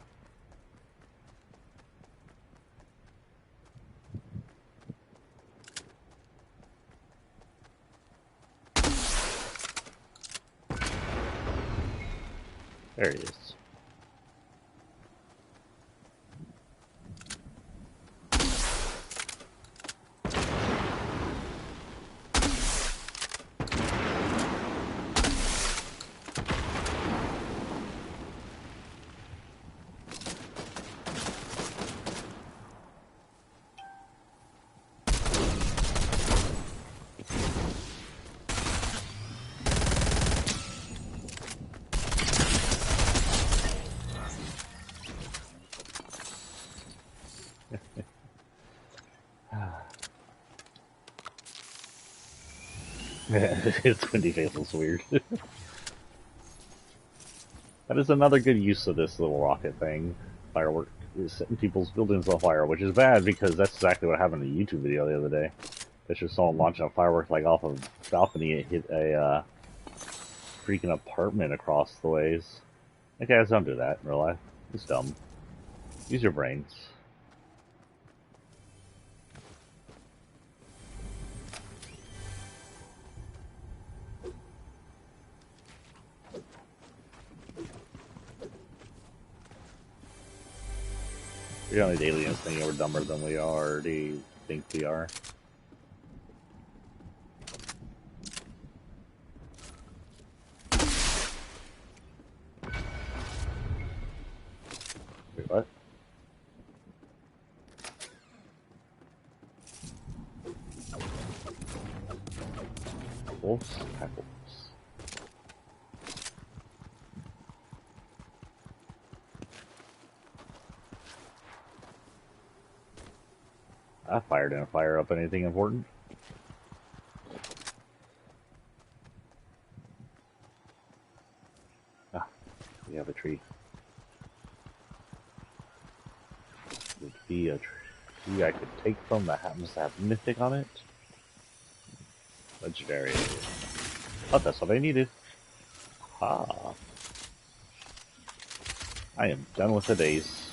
There he is. His squinty face looks weird. That is another good use of this little rocket thing. Firework is setting people's buildings on fire, which is bad because that's exactly what happened in a YouTube video the other day. It's just someone launching a firework like off of a balcony. It hit a freaking apartment across the ways. Like, guys, don't do that in real life. It's dumb. Use your brains. You're only the aliens thinking we're dumber than we already think we are. Wait, what? Wolves? Wolves. That fire didn't fire up anything important. Ah, we have a tree. Would be a tree I could take from that happens to have mythic on it. Legendary. Oh, that's what I needed. Ah. I am done with the days.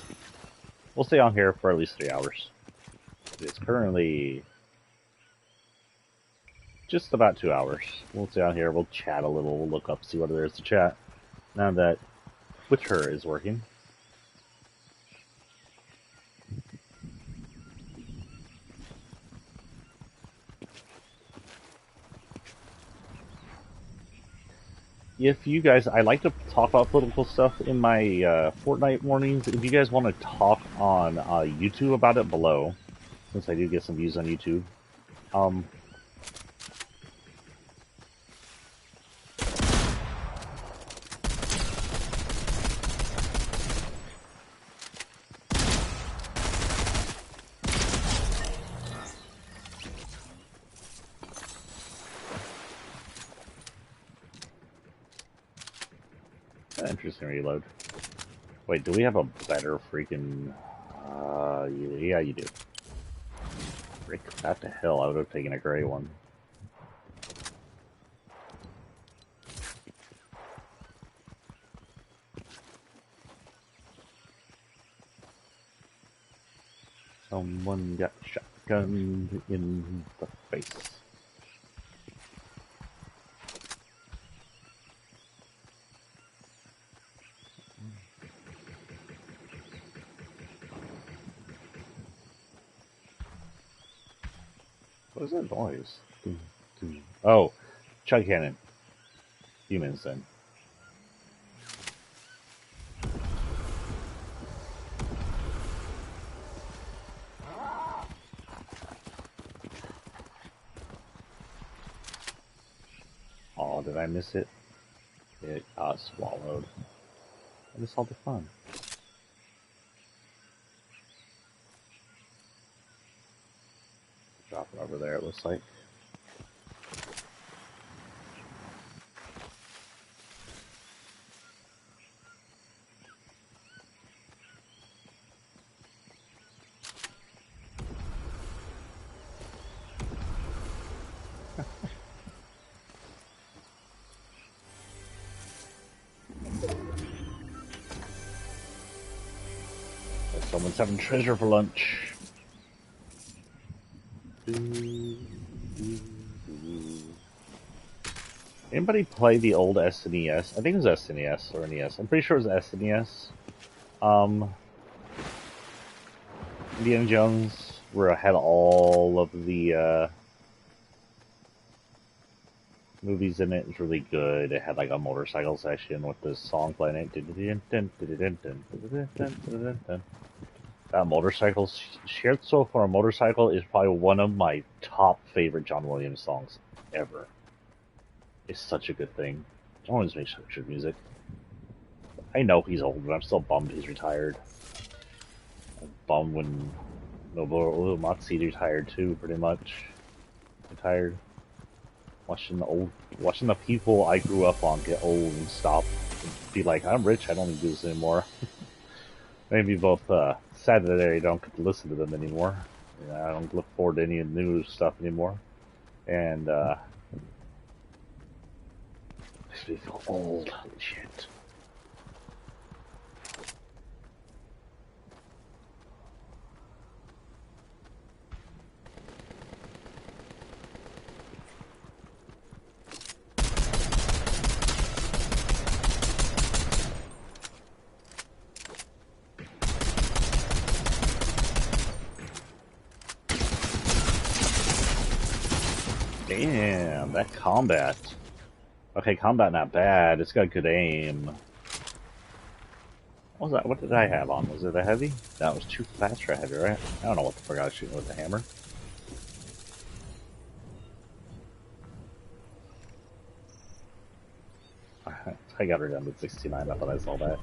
We'll stay on here for at least 3 hours. It's currently just about 2 hours. We'll stay on here, we'll chat a little, we'll look up, see what there is to chat. Now that Witcher is working. If you guys, I like to talk about political stuff in my Fortnite mornings. If you guys want to talk on YouTube about it below, since I do get some views on YouTube. Interesting reload. Wait, do we have a better freaking... yeah, you do. Frick, that the hell, I would have taken a gray one. Someone got shotgunned in the face. What is that noise? Oh, chug cannon. Humans then. Oh, did I miss it? It got swallowed. I missed all the fun. Drop it over there, it looks like. Someone's having treasure for lunch. Anybody play the old SNES? I think it was SNES or NES. I'm pretty sure it was SNES. Indiana Jones, where it had all of the movies in it. It was really good. It had like a motorcycle section with this song playing it. That motorcycle, Scherzo for a Motorcycle is probably one of my top favorite John Williams songs ever. It's such a good thing. John Williams makes such good music. I know he's old, but I'm still bummed he's retired. I'm bummed when Nobuo Uematsu retired too, pretty much. Retired. Watching the people I grew up on get old and stop and be like, I'm rich, I don't need to do this anymore. Maybe both sad that I don't get to listen to them anymore. I don't look forward to any new stuff anymore. And makes me feel old. Holy shit. Damn, that combat. Okay, combat not bad. It's got good aim. What was that? What did I have on? Was it a heavy? That was too fast for a heavy, right? I don't know what the fuck I was shooting with the hammer. I got her down to 69. I thought I saw that.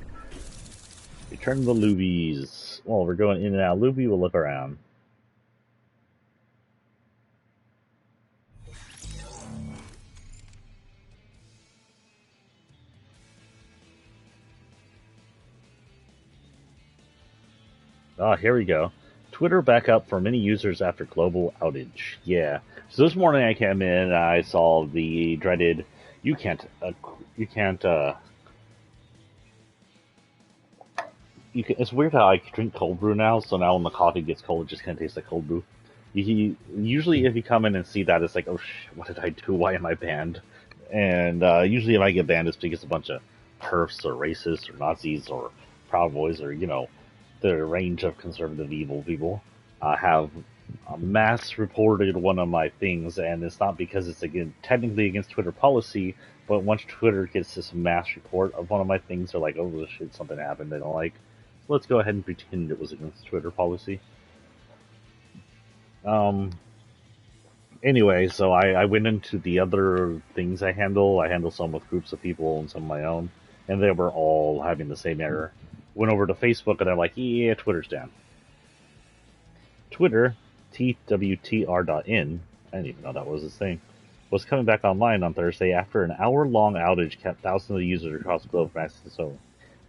Return to the Lubies. Well, we're going in and out. Luby, we'll look around. Ah, here we go. Twitter back up for many users after global outage. Yeah. So this morning I came in and I saw the dreaded, you can't, it's weird how I drink cold brew now, so now when the coffee gets cold, it just kind of tastes like cold brew. Usually if you come in and see that, it's like, oh what did I do? Why am I banned? And usually if I get banned, it's because a bunch of perfs or racists or Nazis or Proud Boys or, the range of conservative evil people have mass reported one of my things, and it's not because it's technically against Twitter policy, but once Twitter gets this mass report of one of my things, they're like, oh shit, something happened they don't like. So let's go ahead and pretend it was against Twitter policy. Anyway, so I went into the other things I handle. I handle some with groups of people and some of my own, and they were all having the same error. Went over to Facebook and they're like, yeah, Twitter's down. Twitter, twtr.in, I didn't even know that was his thing, was coming back online on Thursday after an hour-long outage kept thousands of users across the globe from access to.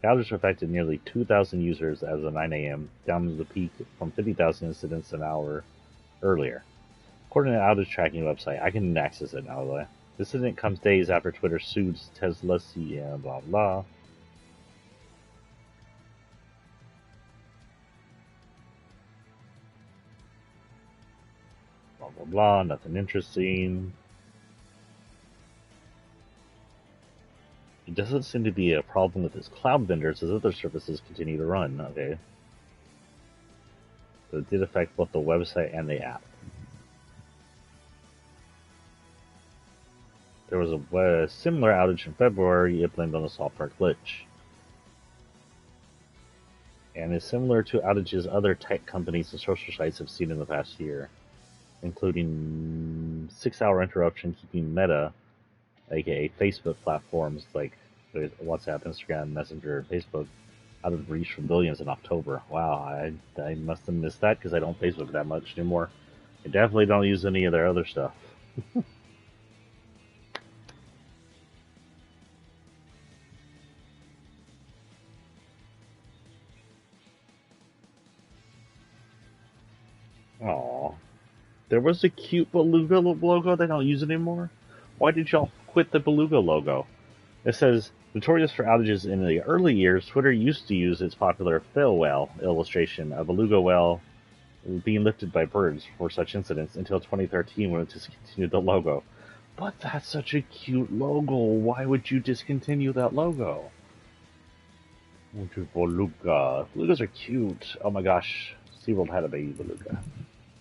The outage affected nearly 2,000 users as of 9 a.m., down to the peak from 50,000 incidents an hour earlier. According to the outage tracking website, I can access it now, though. This incident comes days after Twitter sued Tesla CEO, blah blah. Blah blah blah. Nothing interesting. It doesn't seem to be a problem with his cloud vendors as other services continue to run. Okay. So it did affect both the website and the app. There was a similar outage in February. It blamed on a software glitch. And is similar to outages other tech companies and social sites have seen in the past year, including 6-hour interruption keeping Meta, aka Facebook platforms like WhatsApp, Instagram, Messenger, Facebook, out of reach from billions in October. Wow, I must have missed that because I don't Facebook that much anymore. I definitely don't use any of their other stuff. Aww. There was a cute Beluga logo they don't use anymore. Why did y'all quit the Beluga logo? It says, notorious for outages in the early years, Twitter used to use its popular fail whale illustration, a beluga whale being lifted by birds for such incidents until 2013 when it discontinued the logo. But that's such a cute logo. Why would you discontinue that logo? Beluga. Belugas are cute. Oh my gosh. SeaWorld had a baby beluga.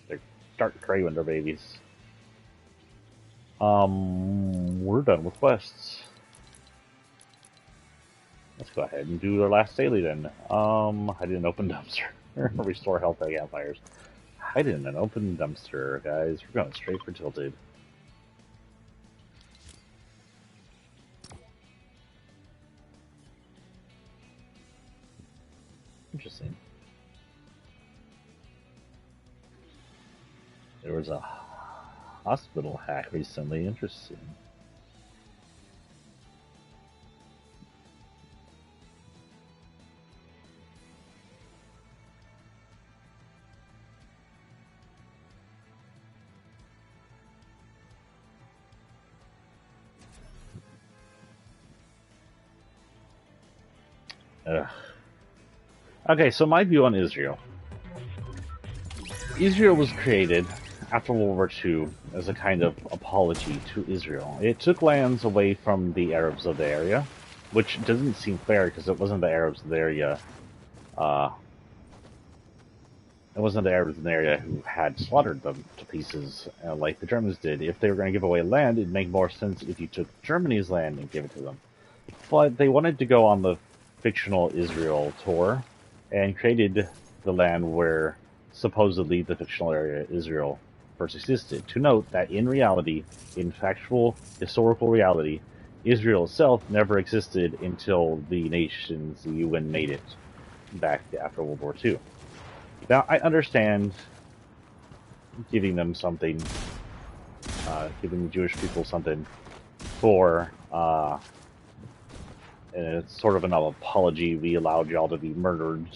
They're dark gray when they're babies. We're done with quests. Let's go ahead and do our last daily then. I didn't open dumpster. Restore health at campfires. Hide in an open dumpster, guys. We're going straight for tilted. Interesting. There was a hospital hack recently. Interesting. Ugh. Okay, so my view on Israel. Israel was created after World War II as a kind of apology to Israel. It took lands away from the Arabs of the area, which doesn't seem fair because it wasn't the Arabs of the area. It wasn't the Arabs in the area who had slaughtered them to pieces like the Germans did. If they were going to give away land, it'd make more sense if you took Germany's land and gave it to them. But they wanted to go on the fictional Israel tour and created the land where supposedly the fictional area Israel first existed. To note that in reality, in factual historical reality, Israel itself never existed until the nations, the UN, made it back after World War II. Now, I understand giving them something, giving the Jewish people something for, and it's sort of an apology. We allowed y'all to be murdered,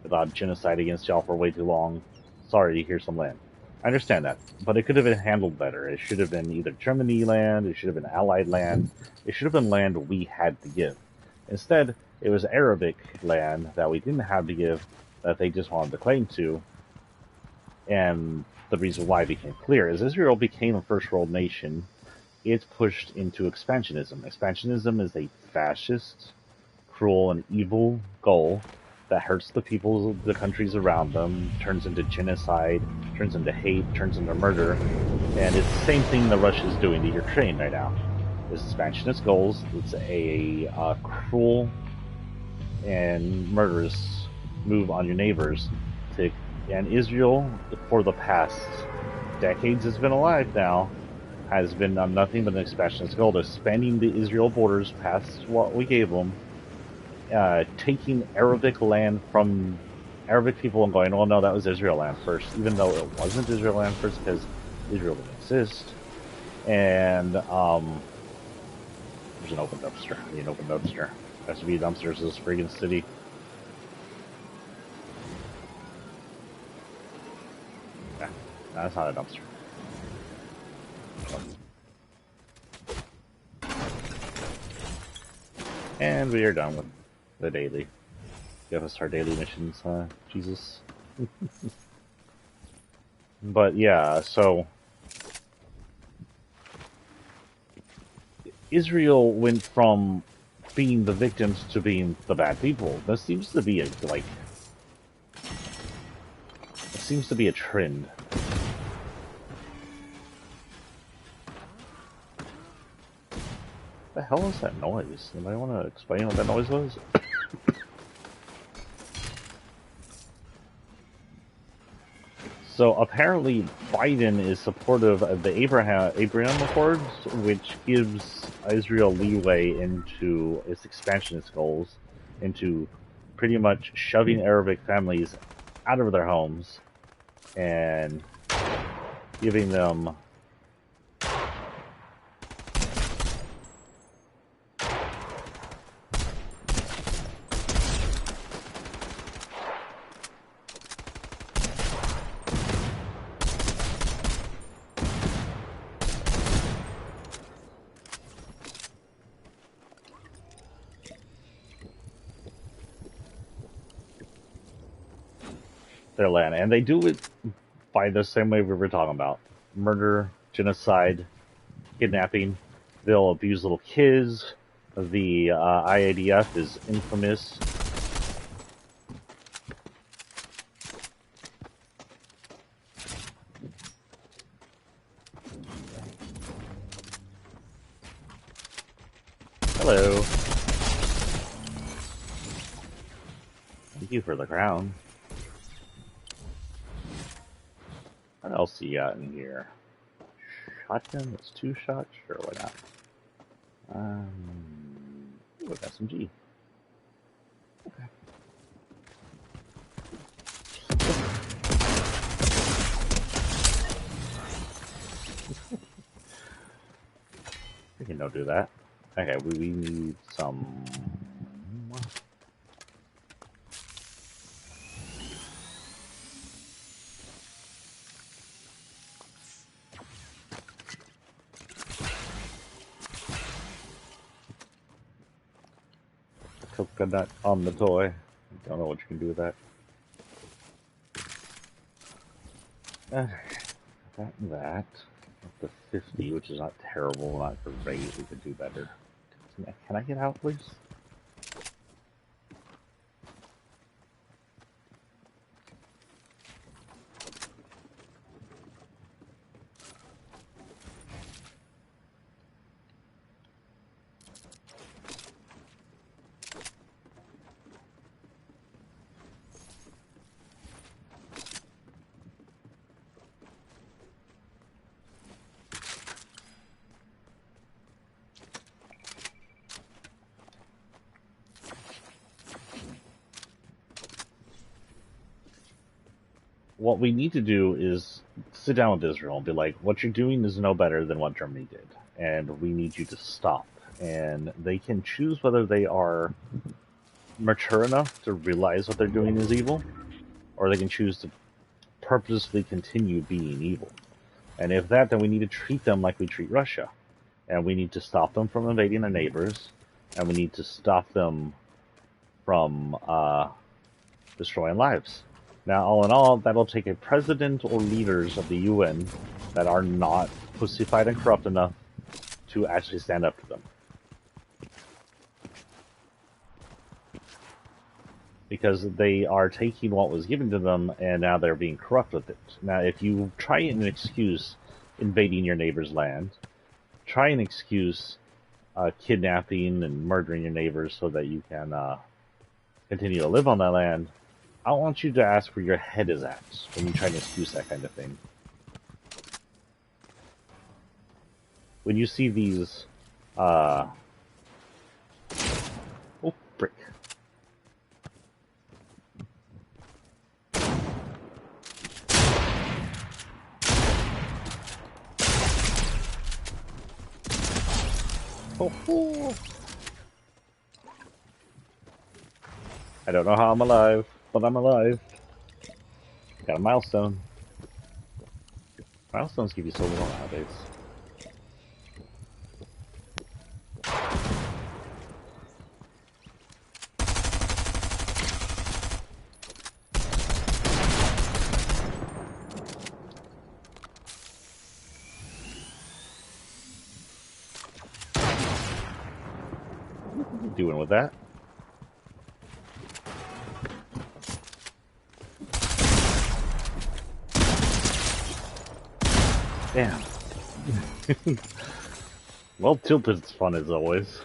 allowed genocide against y'all for way too long. Sorry, here's some land. I understand that, but it could have been handled better. It should have been either Germany land, it should have been Allied land, it should have been land we had to give. Instead, it was Arabic land that we didn't have to give, that they just wanted to claim to. And the reason why it became clear is Israel became a first world nation. It's pushed into expansionism. Expansionism is a fascist, cruel, and evil goal that hurts the people of the countries around them, turns into genocide, turns into hate, turns into murder, and it's the same thing that Russia is doing to Ukraine right now. It's expansionist goals. It's a cruel and murderous move on your neighbors. And Israel, for the past decades it's been alive now, has been on nothing but an expansionist goal. They're expanding the Israel borders past what we gave them, taking Arabic land from Arabic people and going, well, no, that was Israel land first, even though it wasn't Israel land first because Israel didn't exist. And there's an open dumpster. I need an open dumpster. There has to be dumpsters in this friggin' city. Nah, that's not a dumpster. And we are done with the daily. Give us our daily missions, Jesus. But yeah, so Israel went from being the victims to being the bad people. There seems to be a trend. What the hell is that noise? Anybody want to explain what that noise was? So apparently Biden is supportive of the Abraham Accords, which gives Israel leeway into its expansionist goals, into pretty much shoving Arabic families out of their homes and giving them their land, and they do it by the same way we were talking about: murder, genocide, kidnapping. They'll abuse little kids. The IADF is infamous. Hello. Thank you for the crown. What else you got in here? Shotgun? It's 2 shots? Sure, why not? Ooh, SMG. Okay. We can don't do that. Okay, we need some... coconut on the toy. Don't know what you can do with that. That and that. Up to 50, which is not terrible, not great. We could do better. Can I get out, please? What we need to do is sit down with Israel and be like, what you're doing is no better than what Germany did, and we need you to stop. And they can choose whether they are mature enough to realize what they're doing is evil, or they can choose to purposely continue being evil. And if that, then we need to treat them like we treat Russia. And we need to stop them from invading our neighbors, and we need to stop them from destroying lives. Now, all in all, that'll take a president or leaders of the UN that are not pussified and corrupt enough to actually stand up to them. Because they are taking what was given to them and now they're being corrupt with it. Now, if you try and excuse invading your neighbor's land, try and excuse kidnapping and murdering your neighbors so that you can continue to live on that land, I want you to ask where your head is at when you try to excuse that kind of thing. When you see these, oh, frick. Oh. I don't know how I'm alive, but I'm alive. Got a milestone. Milestones give you so little nowadays. doing with that? Damn. Well, Tilted's fun as always.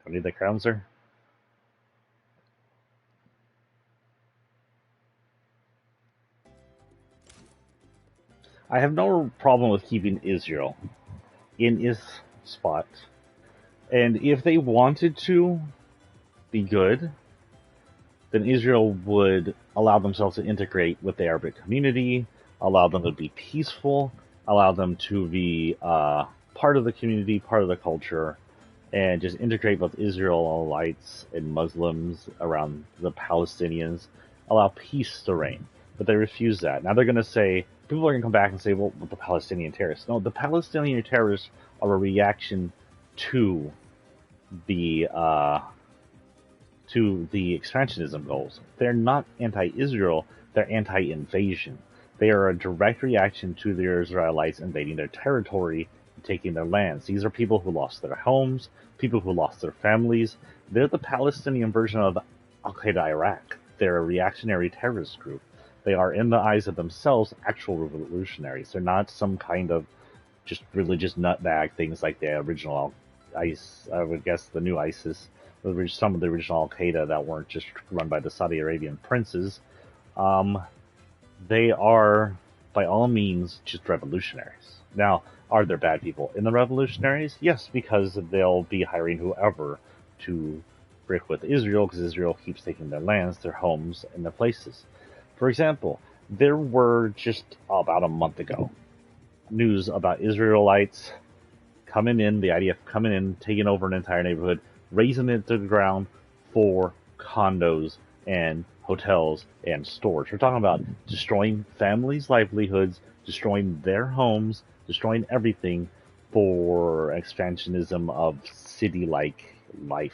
Don't need the Crownser. I have no problem with keeping Israel in its spot. And if they wanted to be good, then Israel would allow themselves to integrate with the Arabic community, allow them to be peaceful, allow them to be part of the community, part of the culture, and just integrate both Israelites and Muslims around the Palestinians, allow peace to reign. But they refuse that. Now they're going to say, people are going to come back and say, well, the Palestinian terrorists. No, the Palestinian terrorists are a reaction to the expansionism goals. They're not anti-Israel, they're anti-invasion. They are a direct reaction to the Israelites invading their territory and taking their lands. These are people who lost their homes, people who lost their families. They're the Palestinian version of Al-Qaeda Iraq. They're a reactionary terrorist group. They are, in the eyes of themselves, actual revolutionaries. They're not some kind of just religious nutbag, things like the original ISIS, I would guess the new ISIS, some of the original Al-Qaeda that weren't just run by the Saudi Arabian princes. They are, by all means, just revolutionaries. Now, are there bad people in the revolutionaries? Yes, because they'll be hiring whoever to break with Israel, because Israel keeps taking their lands, their homes, and their places. For example, there were just about a month ago news about Israelites coming in, the IDF coming in, taking over an entire neighborhood, razing it to the ground for condos and hotels and stores. We're talking about destroying families' livelihoods, destroying their homes, destroying everything for expansionism of city-like life.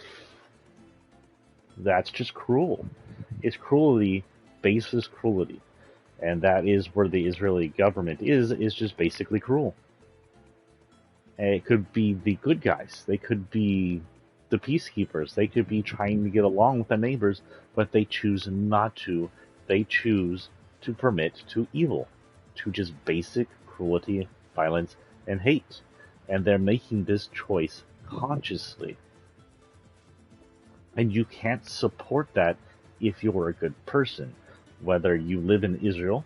That's just cruel. It's cruelty, baseless cruelty. And that is where the Israeli government is just basically cruel. And it could be the good guys. They could be the peacekeepers. They could be trying to get along with the neighbors, but they choose not to. They choose to permit to evil, to just basic cruelty, violence, and hate. And they're making this choice consciously. And you can't support that if you're a good person. Whether you live in Israel,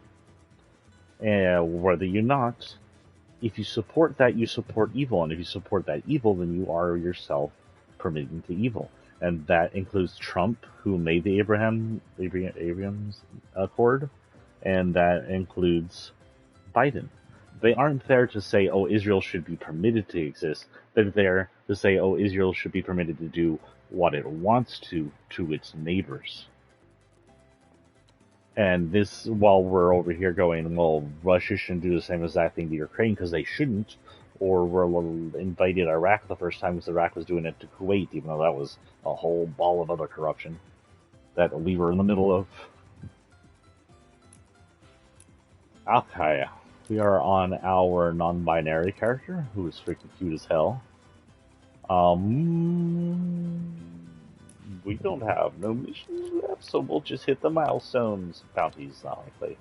whether you're not, if you support that, you support evil. And if you support that evil, then you are yourself permitting to evil. And that includes Trump, who made the Abraham's Accord, and that includes Biden. They aren't there to say, oh, Israel should be permitted to exist. They're there to say, oh, Israel should be permitted to do what it wants to its neighbors. And this, while we're over here going, well, Russia shouldn't do the same exact thing to Ukraine because they shouldn't, or we're invaded Iraq the first time because Iraq was doing it to Kuwait, even though that was a whole ball of other corruption that we were in the middle of. Okay, we are on our non-binary character, who is freaking cute as hell. We don't have no missions left, so we'll just hit the milestones. Bounties, not likely.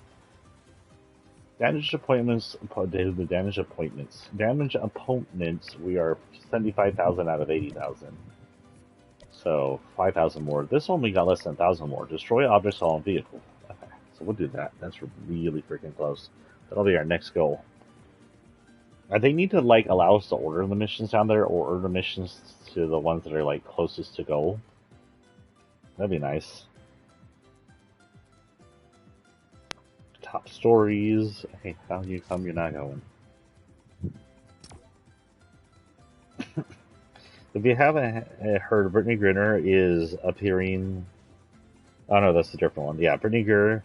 Damage appointments, the damage appointments. Damage opponents, we are 75,000 out of 80,000. So, 5,000 more. This only got less than 1,000 more. Destroy objects on vehicle. Okay, so we'll do that. That's really freaking close. That'll be our next goal. They need to, like, allow us to order the missions down there, or order missions to the ones that are, like, closest to goal. That'd be nice. Top stories. Hey, how you come? You're not going. If you haven't heard, Brittany Griner is appearing. Oh no, that's a different one. Yeah, Brittany Griner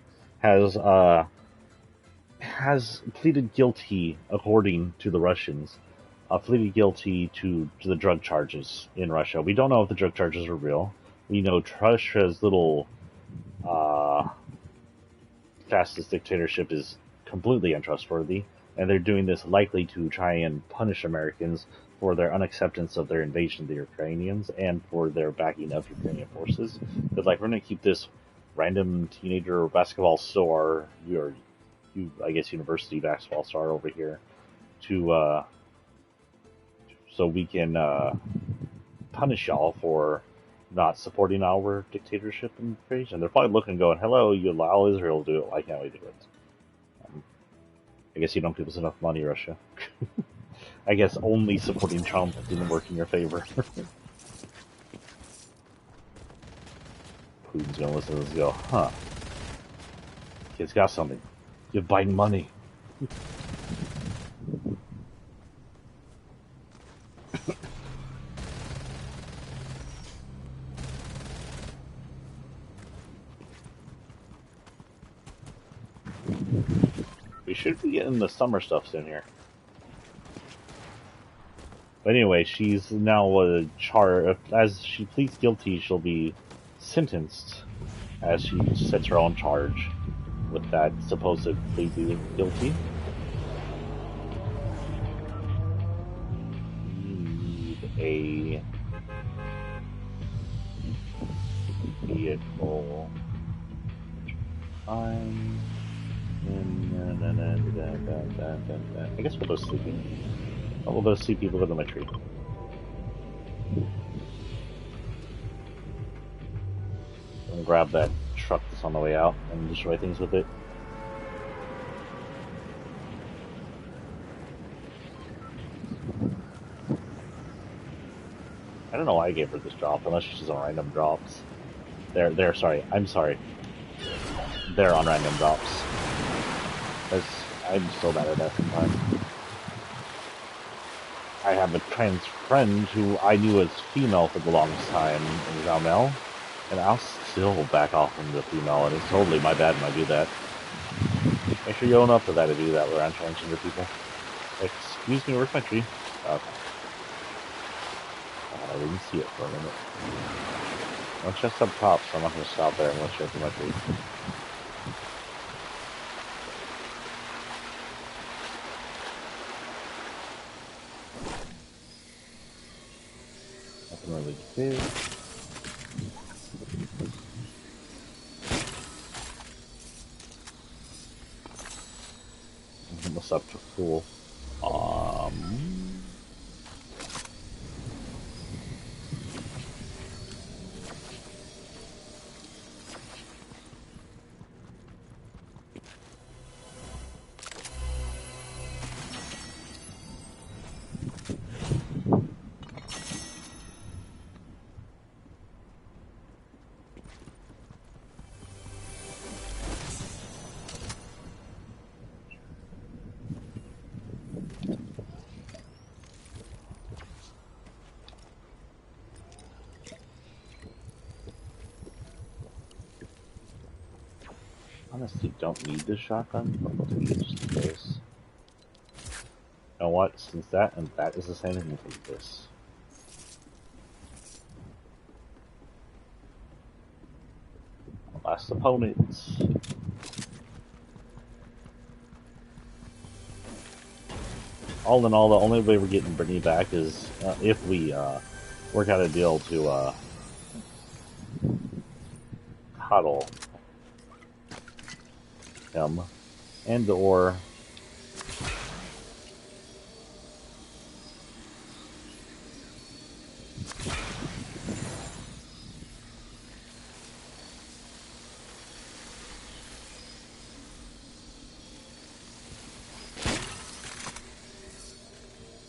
has pleaded guilty, according to the Russians, pleaded guilty to the drug charges in Russia. We don't know if the drug charges are real. We know Russia's little fastest dictatorship is completely untrustworthy, and they're doing this likely to try and punish Americans for their unacceptance of their invasion of the Ukrainians and for their backing of Ukrainian forces. But like, we're going to keep this random teenager basketball star, I guess university basketball star over here, to so we can punish y'all for not supporting our dictatorship invasion. They're probably looking, going, "Hello, you allow Israel to do it. Why can't we do it?" I guess you don't give us enough money, Russia. I guess only supporting Trump didn't work in your favor. Putin's gonna listen to this and go, "Huh? Kid's got something. Give Biden money." We should be getting the summer stuff soon here. But anyway, she's now as she pleads guilty, she'll be sentenced as she sets her own charge with that supposed pleading guilty. Need a vehicle. I guess we'll go sleeping. Oh, we'll go see people live in my tree. And grab that truck that's on the way out and destroy things with it. I don't know why I gave her this drop, unless she's on random drops. I'm sorry. They're on random drops. I'm so bad at that sometimes. I have a trans friend who I knew as female for the longest time in Zaumel, and I'll still back off from the female, and it's totally my bad when I do that. Make sure you own up to that if you do that around transgender people. Excuse me, where's my tree? Okay. I didn't see it for a minute. Let's just up top, so I'm not going to stop there unless you're for my tree. Nothing really big. What's up to cool? Honestly, don't need this shotgun, but we'll take it just in case. You know what? Since that and that is the same, we'll take this. Last opponents. All in all, the only way we're getting Brittany back is if we work out a deal to coddle him, and or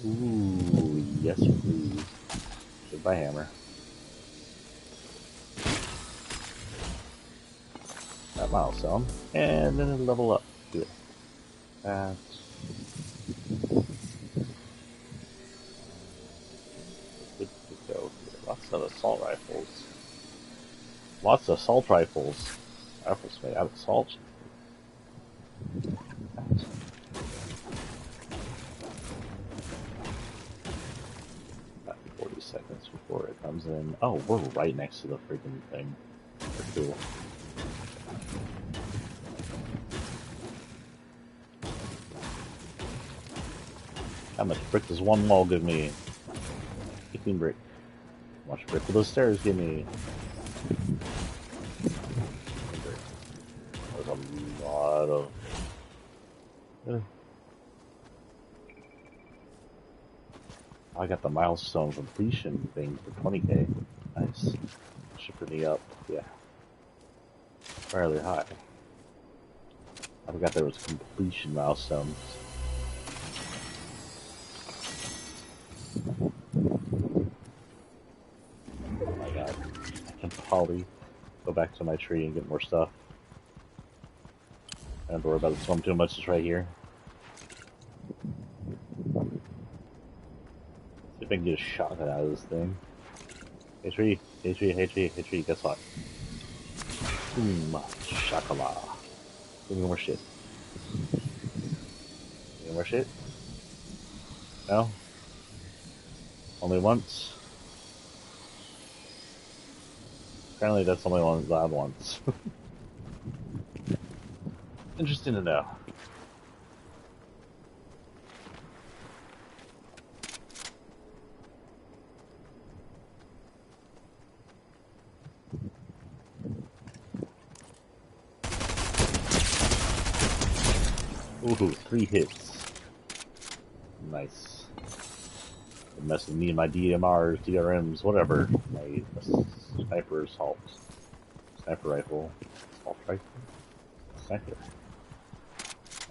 ooh, yes please. Goodbye hammer. That milestone, and then it'll level up. Do it. That. Good to go here. Lots of assault rifles. Lots of assault rifles. Rifles made out of salt. About 40 seconds before it comes in. Oh, we're right next to the freaking thing. They're cool. How much brick does one wall give me? 15 brick. How much brick will those stairs give me? 15 brick. There's a lot of... I got the milestone completion thing for 20k. Nice. Shipping me up. Yeah. Fairly high. I forgot there was completion milestones. Oh my god. I can probably go back to my tree and get more stuff. I don't worry about the swim too much, it's right here. See if I can get a shotgun out of this thing. Hey tree, hey tree, hey tree, hey tree, guess what? Boom. Shakala. Give me more shit. Give me more shit? No? Only once? Apparently that's only one loud once. Interesting to know. Ooh, 3 hits. Nice. Don't mess with me and my DMRs, DRMs, whatever. My sniper assault. Sniper rifle. Assault rifle? Sniper.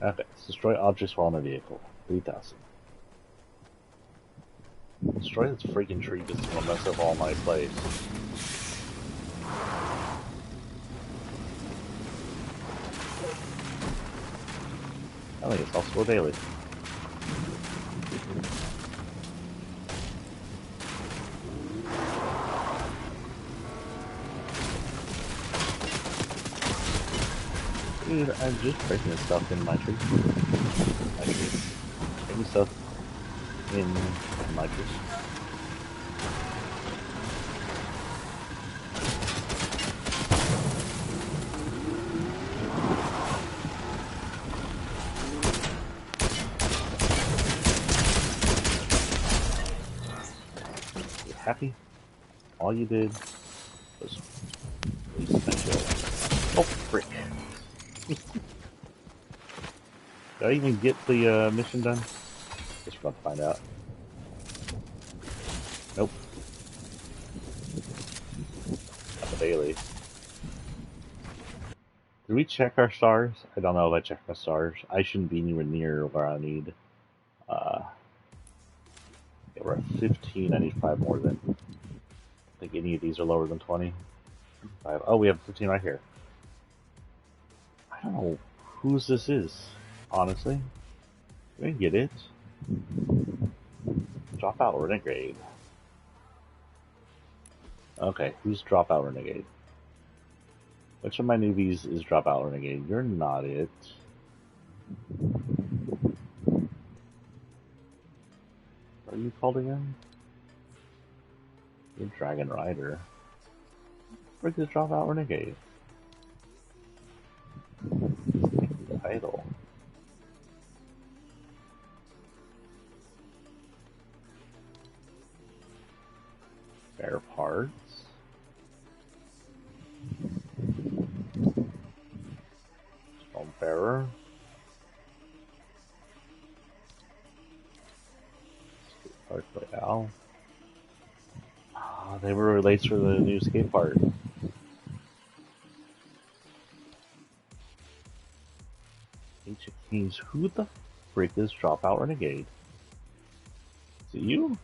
Okay, destroy objects while in a vehicle. 3,000. Destroy this freaking tree because it's gonna mess up all my plays. I think it's also a daily. Dude, I'm just breaking stuff in my tree. Breaking stuff in my tree. You happy? All you did was waste my kill. Oh, frick. Did I even get the mission done? Just about to find out. Nope. Not the daily. Did we check our stars? I don't know if I checked my stars. I shouldn't be anywhere near where I need. Yeah, we're at 15. I need 5 more than. I think any of these are lower than 20. 5. Oh, we have 15 right here. I don't know whose this is, honestly. We can get it. Dropout Renegade. Okay, who's Dropout Renegade? Which of my newbies is Dropout Renegade? You're not it. What are you called again? You're Dragon Rider. Where's this Dropout Renegade? Title. Spare parts. Stonebearer. Park Royale. Ah, they were released for the new skate park. Age of Kings. Who the freak is Dropout Renegade? Is it you?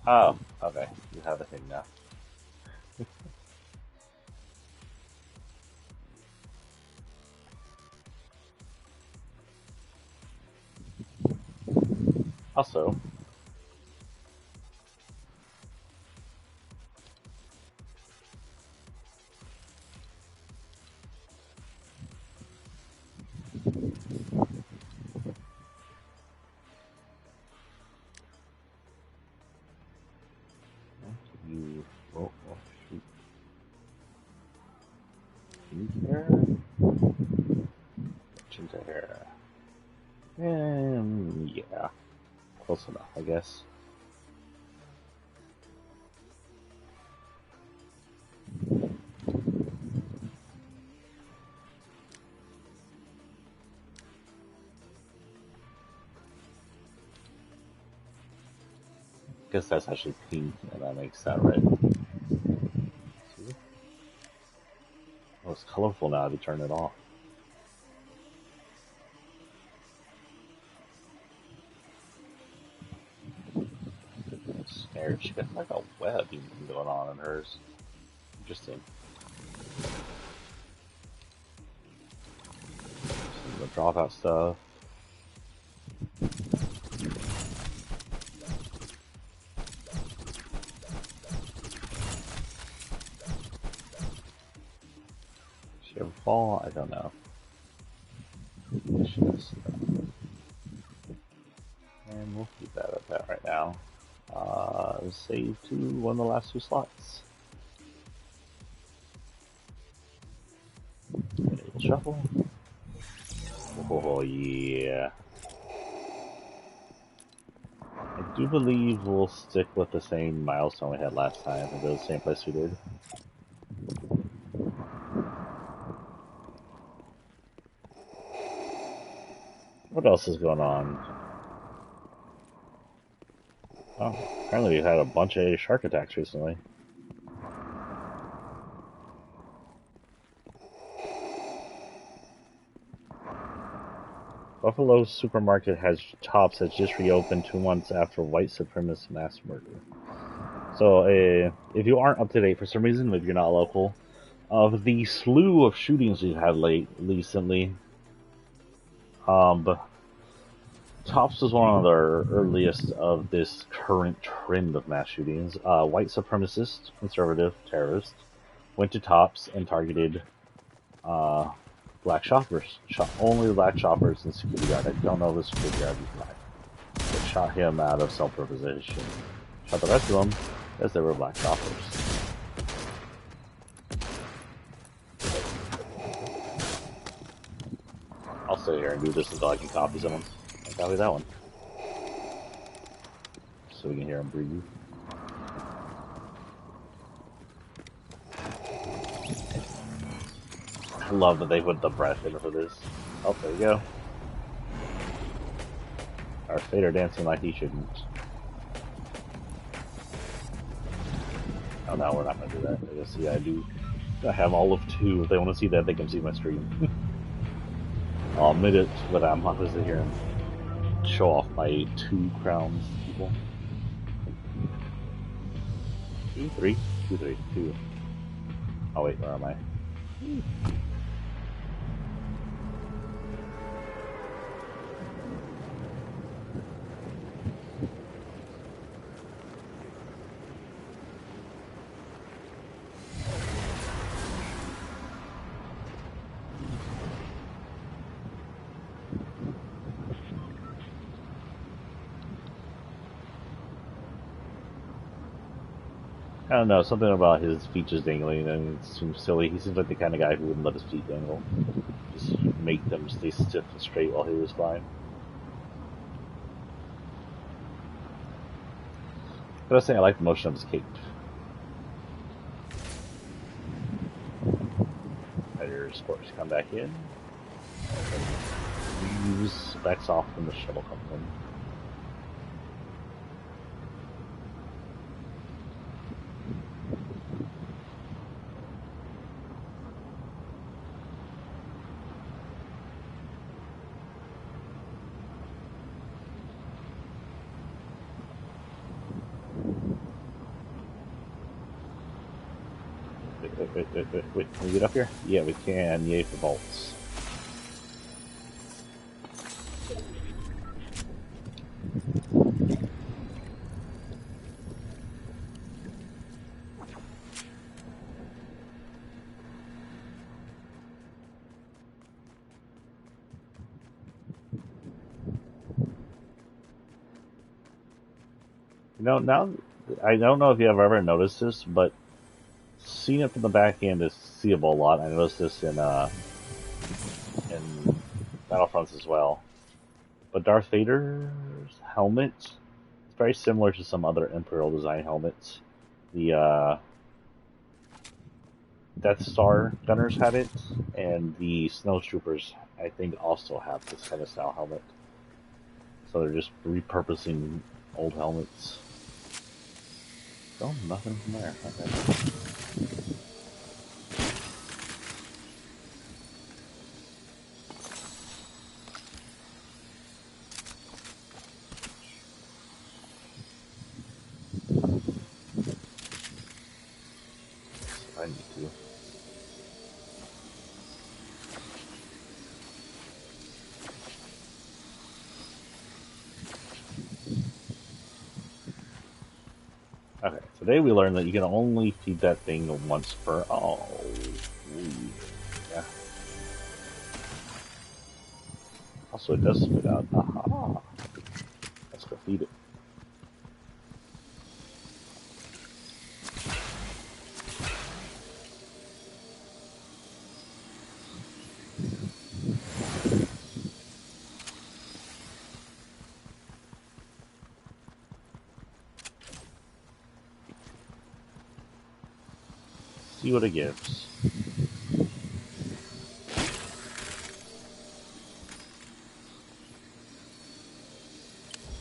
Oh, okay. You have a thing now. Also, you. Oh, shoot. You hair? Into hair. And close enough, I guess. Guess that's actually pink, and that makes that red. See? Oh, it's colorful now if you turn it off. I'm scared. She got like a web going on in hers. Interesting. Some of the dropout stuff. She ever fall? I don't know. And we'll keep that at that right now. Save to one of the last 2 slots. Enable shuffle. Oh yeah. I do believe we'll stick with the same milestone we had last time and go to the same place we did. What else is going on? Oh, apparently we've had a bunch of shark attacks recently. Buffalo Supermarket has Tops that just reopened 2 months after white supremacist mass murder. So, if you aren't up to date for some reason, maybe you're not local, of the slew of shootings we've had recently, Tops was one of the earliest of this current trend of mass shootings. White supremacist, conservative, terrorist went to Tops and targeted black shoppers. Only black shoppers and security guard. I don't know if the security guard was black. But shot him out of self-preservation. Shot the rest of them as they were black shoppers. I'll stay here and do this until I can copy someone. I'll copy that one. So we can hear him breathe. I love that they put the breath in for this. Oh, there you go. Our Vader dancing like he shouldn't. Oh no, we're not gonna do that. I guess yeah, I do. I have all of 2. If they want to see that, they can see my stream. I'll admit it, but I'm not gonna sit here and show off my 2 crowns, people. 2, 3, 2, 3, 2. Oh wait, where am I? I don't know, something about his feet just dangling and it seems silly. He seems like the kind of guy who wouldn't let his feet dangle. Just make them stay stiff and straight while he was flying. But I was saying I like the motion of his cape. Your sports come back in. Use backs off when the shuttle comes in. Wait, can we get up here? Yeah, we can. Yay for bolts. You know, now, I don't know if you have ever noticed this, but seeing it from the back end is seeable a lot. I noticed this in Battlefronts as well. But Darth Vader's helmet very similar to some other Imperial design helmets. The Death Star gunners had it, and the Snowtroopers, I think, also have this kind of style helmet. So they're just repurposing old helmets. Oh, nothing from there. Okay. I need to. Okay, today we learned that you can only feed that thing once per. Oh, yeah. Also, it does spit out. Aha! Let's go feed it. See what it gives.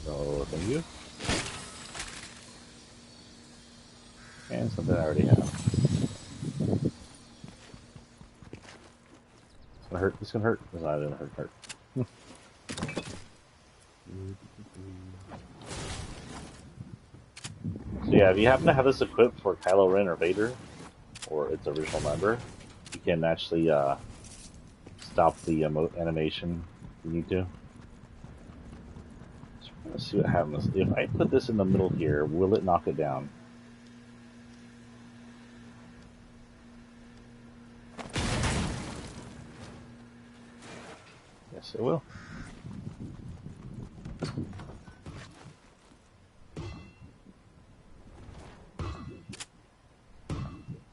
So, thank you. And something I already have. It's gonna hurt. It's gonna hurt. It's not gonna hurt. So yeah, if you happen to have this equipped for Kylo Ren or Vader, or its original member, you can actually stop the animation if you need to. So let's see what happens. If I put this in the middle here, will it knock it down? Yes, it will.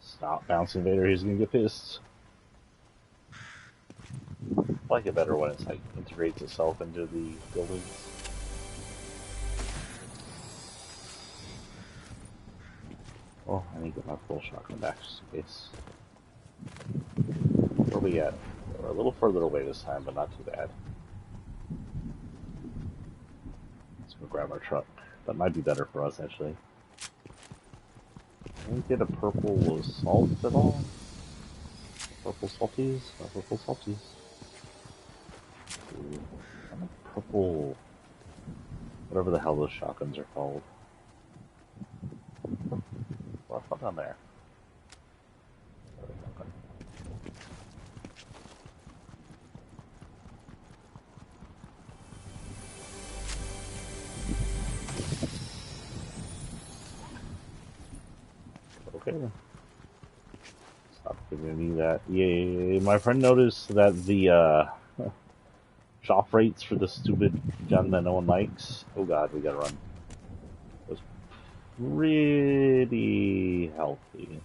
Stop bouncing, Vader. He's gonna get pissed. I like it better when it's like integrates itself into the buildings. Oh, I need to get my full shotgun back just in case. Where are we at? We're a little further away this time, but not too bad. Let's go grab our truck. That might be better for us, actually. Can we get a purple salt at all? Purple salties? No purple salties. Ooh, I'm a purple... whatever the hell those shotguns are called. What's up down there? Okay then. Stop giving me that. Yay. My friend noticed that the shop rates for the stupid gun that no one likes. Oh god, we gotta run. Was pretty healthy.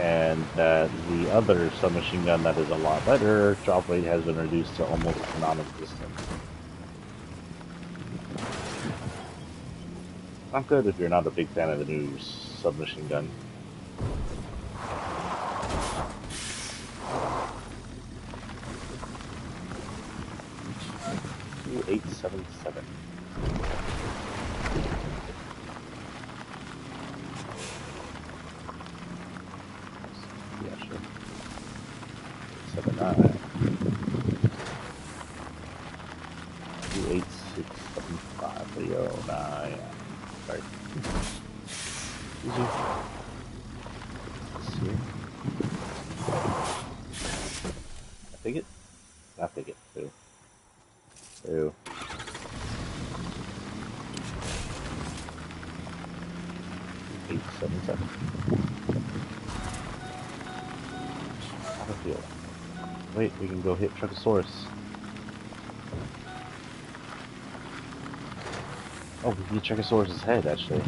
And the other submachine gun that is a lot better, drop rate has been reduced to almost non-existent. Not good if you're not a big fan of the new submachine gun. 2877. Yeah, sure. 79. 28675. 309. Sorry. Easy. Let's see. I take it? Not take it. Two. Two. Eight, 7, 7. Battlefield. Wait, we can go hit Truckosaurus. Oh, we can get Truckosaurus' head, actually.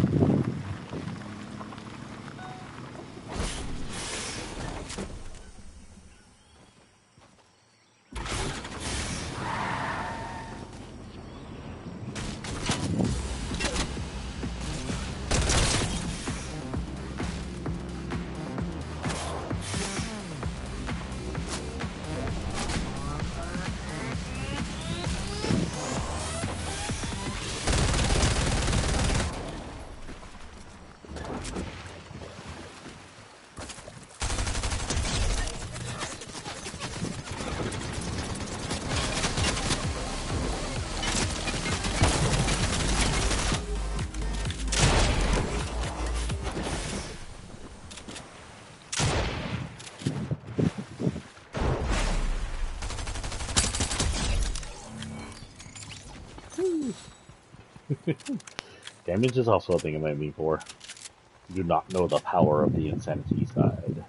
Damage is also a thing I'm aiming for. Do not know the power of the insanity side.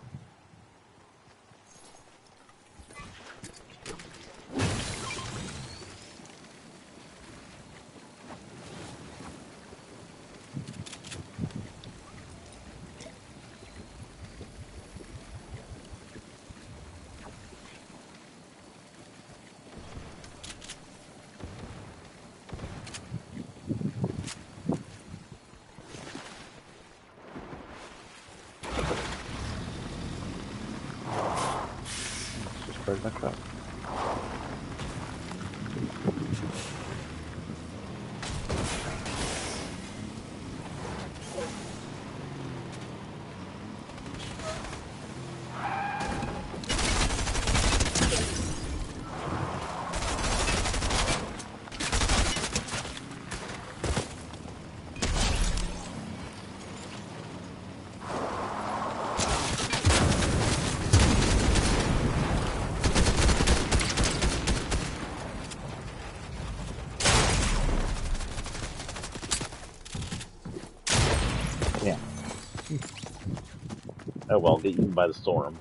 Just spread my crap. Yeah. Oh well, get eaten by the storm.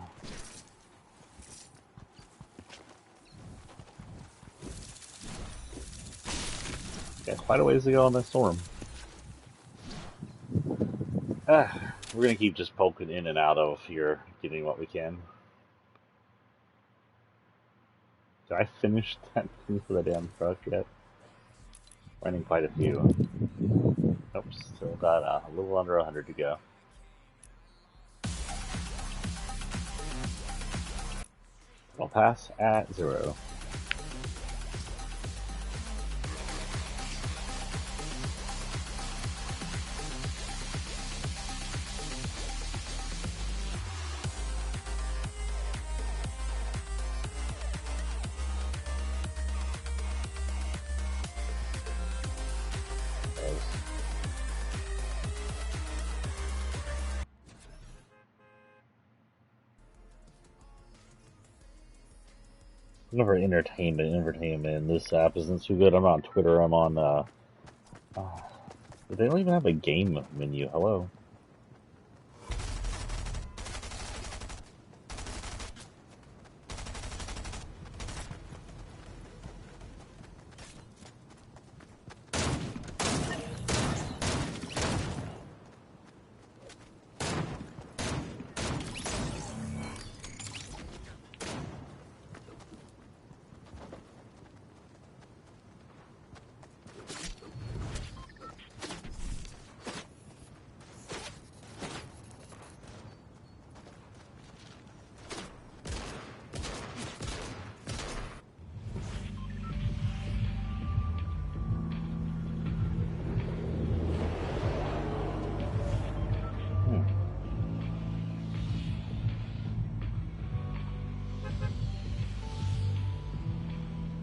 Got quite a ways to go on that storm. We're gonna keep just poking in and out of here, getting what we can. Did I finish that thing for the damn truck yet? Running quite a few. Nope, still got a little under 100 to go. I'll pass at 0. I'm never entertainment. This app isn't too good. I'm not on Twitter. I'm on, they don't even have a game menu. Hello.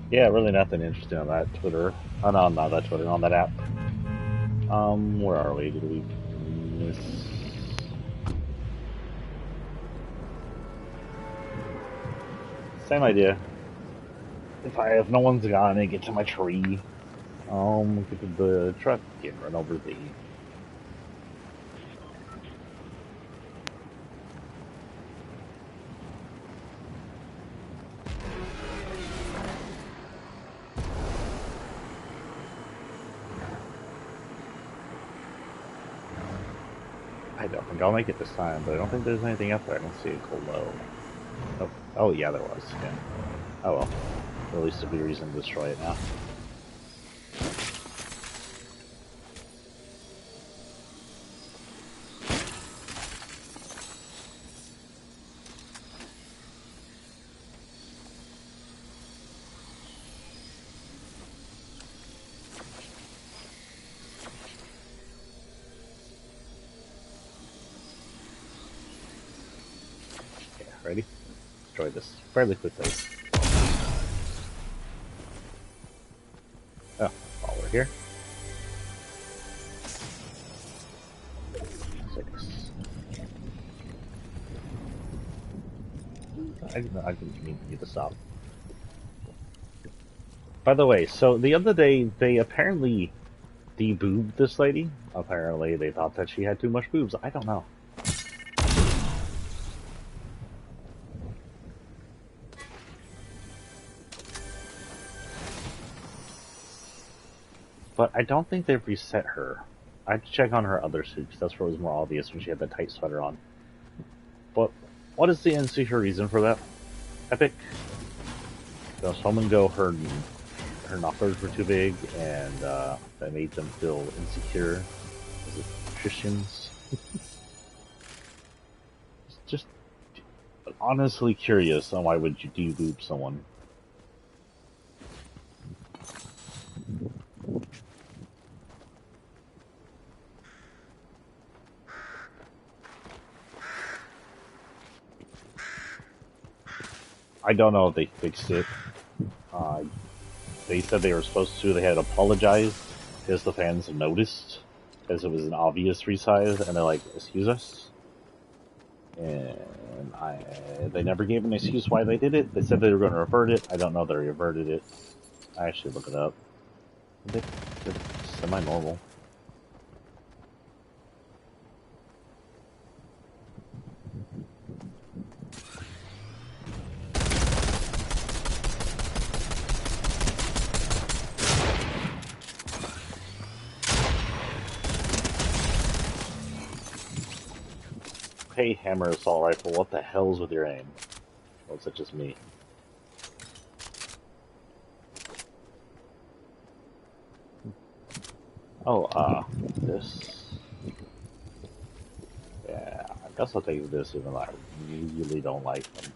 Yeah, really nothing interesting on that Twitter. Oh no, not that Twitter, on that app. Where are we? Did we miss? Same idea. If no one's gone and get to my tree, get to the truck, get run over the. I don't think I'll make it this time, but I don't think there's anything up there. I don't see it below. Oh, oh yeah, there was. Yeah. Oh well. At least there'll be a reason to destroy it now. Okay, ready? Destroy this fairly quickly. Oh, while we're here. I didn't mean you to stop. By the way, so the other day they apparently de-boobed this lady. Apparently, they thought that she had too much boobs. I don't know. But I don't think they've reset her. I had to check on her other suit, because that's where it was more obvious when she had the tight sweater on. But what is the insecure reason for that? Epic? Does someone go her knockers were too big and that made them feel insecure? Is it Christians? Just honestly curious on why would you de-boob someone? I don't know if they fixed it. They said they were supposed to. They had apologized because the fans noticed, because it was an obvious resize, and they're like, "Excuse us." And they never gave an excuse why they did it. They said they were going to revert it. I don't know if they reverted it. I actually look it up. They're semi-normal. Hey, hammer assault rifle, what the hell's with your aim? Or is it just me? Oh, this. Yeah, I guess I'll take this even though I really don't like them.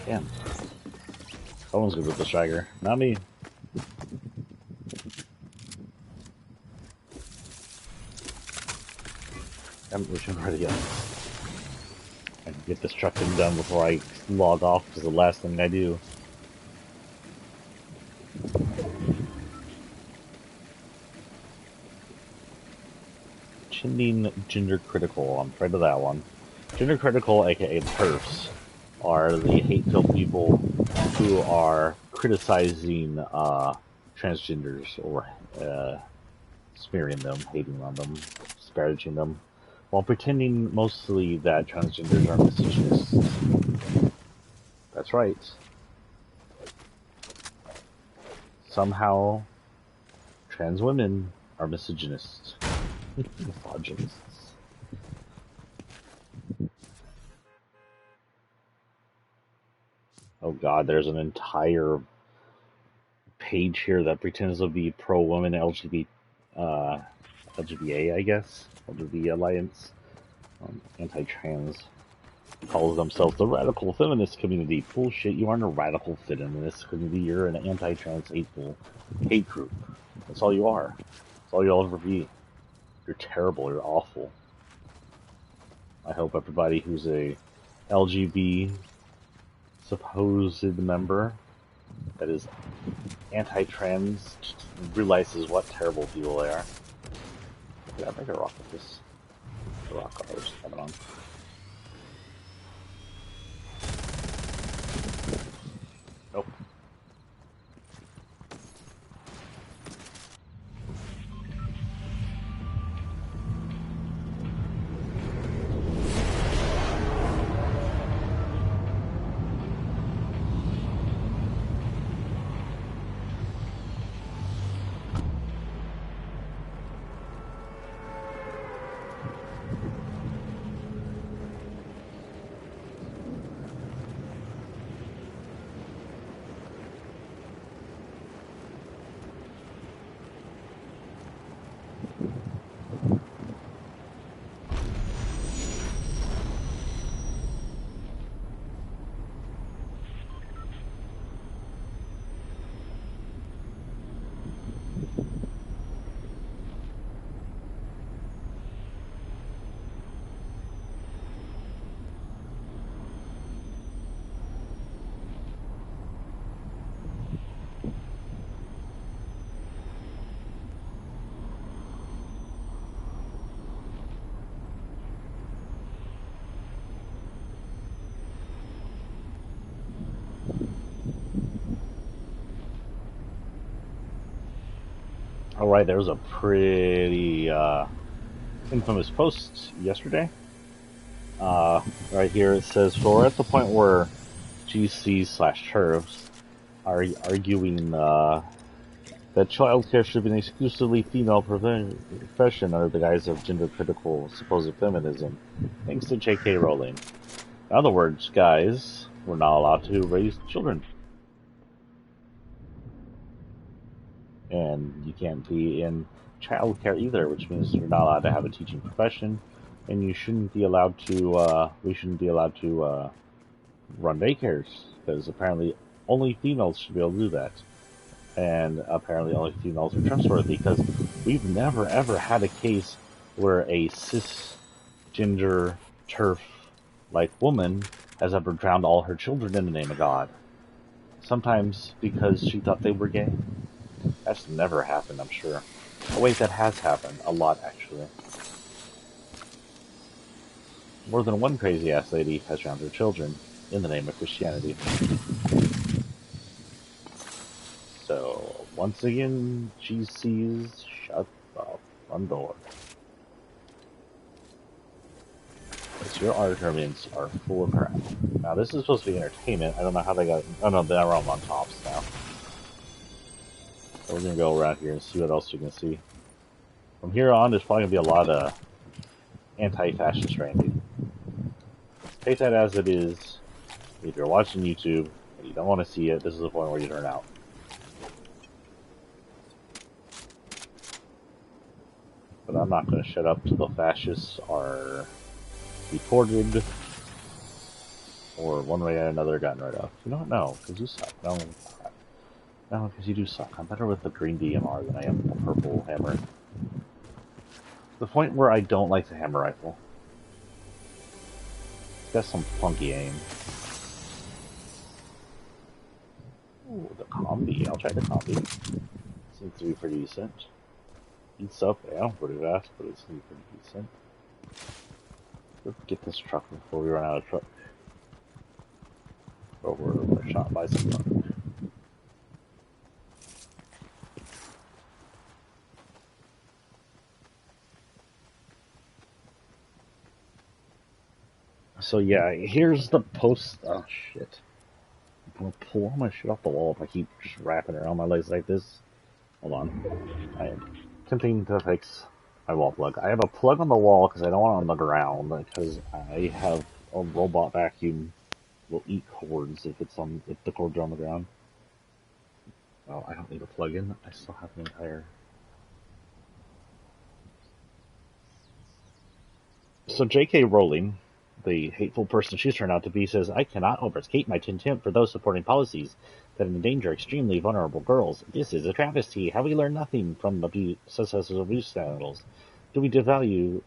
Damn. Someone's good with the striker. Not me. We should already go. I can get this truck thing done before I log off, because the last thing I do. Chinning Gender Critical. I'm afraid of that one. Gender Critical, aka the TERFs, are the hate-filled people who are criticizing transgenders or smearing them, hating on them, disparaging them, while pretending mostly that transgenders are misogynists. That's right. Somehow, trans women are misogynists. Misogynists. Oh god, there's an entire page here that pretends to be pro-women LGBA, I guess. LGBT Alliance. Anti-trans. Calls themselves the radical feminist community. Bullshit, you aren't a radical feminist community, you're an anti-trans hate group. That's all you are. That's all you'll ever be. You're terrible, you're awful. I hope everybody who's a LGB supposed member that is anti-trans realizes what terrible people they are. Yeah, I make a rock with this. The rock colors coming on. Nope. All right, there was a pretty infamous post yesterday. Right here it says, "We're at the point where GC/TERFs are arguing that childcare should be an exclusively female profession under the guise of gender-critical supposed feminism, thanks to J.K. Rowling. In other words, guys, we're not allowed to raise children. And you can't be in childcare either, which means you're not allowed to have a teaching profession, and you shouldn't be allowed to, we shouldn't be allowed to run daycares, because apparently only females should be able to do that. And apparently only females are trustworthy, because we've never ever had a case where a cisgender TERF-like woman has ever drowned all her children in the name of God. Sometimes because she thought they were gay. That's never happened, I'm sure. Oh wait, that has happened. A lot, actually. More than one crazy-ass lady has drowned her children in the name of Christianity. So, once again, GC's shut the front door. Because your arguments are full of crap. Now, this is supposed to be entertainment. I don't know how they got... Oh no, they're all on tops now. So we're going to go around here and see what else you can see. From here on, there's probably going to be a lot of anti-fascist ranting. Take that as it is. If you're watching YouTube and you don't want to see it, this is the point where you turn out. But I'm not going to shut up till the fascists are deported or one way or another gotten rid of. You know what? No, because you suck. No, because you do suck. I'm better with the green DMR than I am with the purple hammer. The point where I don't like the hammer rifle. It's got some funky aim. Ooh, the combi. I'll try the combi. Seems to be pretty decent. Eats up, yeah, pretty fast, but it seems pretty decent. Let's get this truck before we run out of truck. Or we're shot by some truck. So yeah, here's the post. Oh shit. I'm gonna pull all my shit off the wall if I keep just wrapping it around my legs like this. Hold on. I am attempting to fix my wall plug. I have a plug on the wall because I don't want it on the ground, because I have a robot vacuum will eat cords if the cords are on the ground. Well, I don't need a plug-in. I still have the entire... So J.K. Rowling, the hateful person she's turned out to be, says, "I cannot overstate my contempt for those supporting policies that endanger extremely vulnerable girls. This is a travesty. Have we learned nothing from successful abuse scandals? Do we value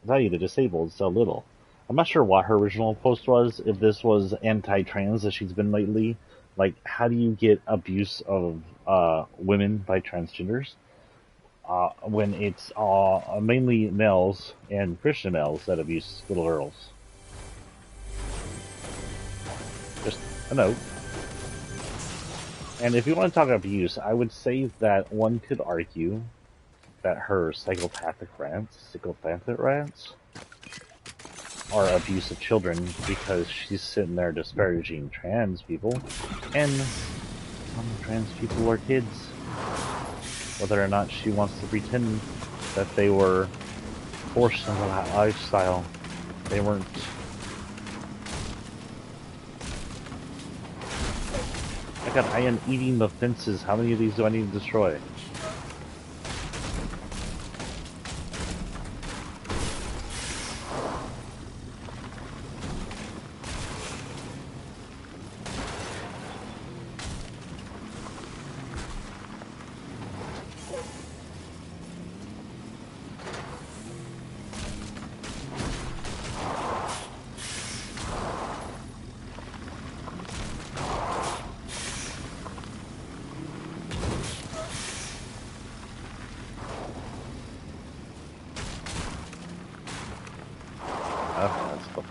the disabled so little?" I'm not sure what her original post was, if this was anti-trans as she's been lately. Like, how do you get abuse of women by transgenders? When it's mainly males and Christian males that abuse little girls. Just a note. And if you want to talk abuse, I would say that one could argue that her psychopathic rants are abuse of children, because she's sitting there disparaging trans people, and some trans people are kids. Whether or not she wants to pretend that they were forced into that lifestyle, they weren't. My god, I am eating the fences. How many of these do I need to destroy?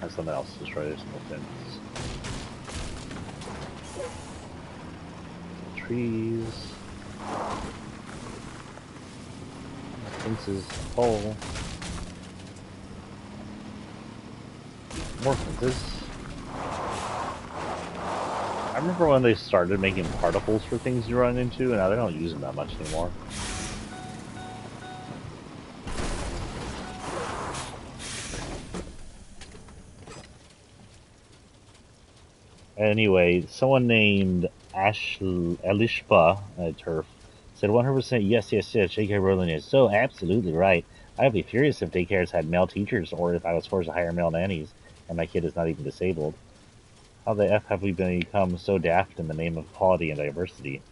That's something else. Destroy this no fence. Trees. Fences, pole. More fences. I remember when they started making particles for things you run into, and now they don't use them that much anymore. Anyway, someone named Elishpa Turf said 100% yes, yes, yes, J.K. Rowling is so absolutely right. I'd be furious if daycares had male teachers or if I was forced to hire male nannies and my kid is not even disabled. How the F have we become so daft in the name of equality and diversity?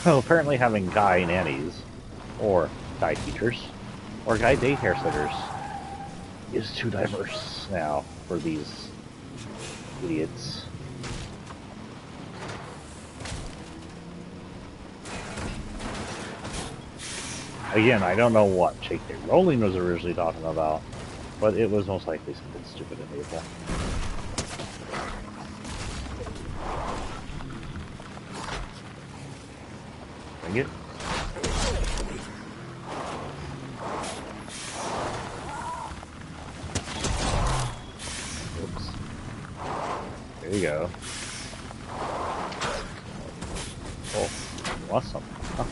Well, apparently having guy nannies, or guy teachers, or guy daycare sitters is too diverse now for these idiots. Again, I don't know what J.K. Rowling was originally talking about, but it was most likely something stupid and hateful. Bring it. Oops. There you go. Oh, awesome. Huh.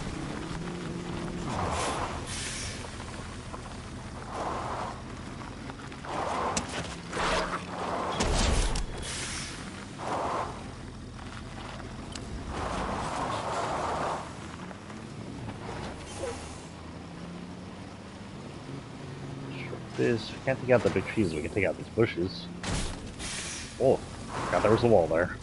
This, we can't take out the big trees, we can take out these bushes. Oh, forgot there was a wall there.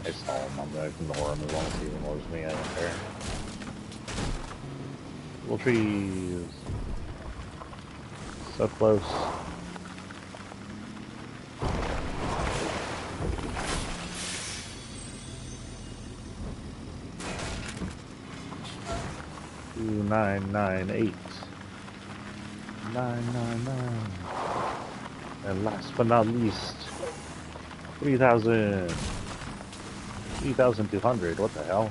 I saw him, I'm gonna ignore him as long as he ignores me, I don't care. Little trees. So close. Two, 998. 999. And last but not least, 3,000. 3,200. What the hell?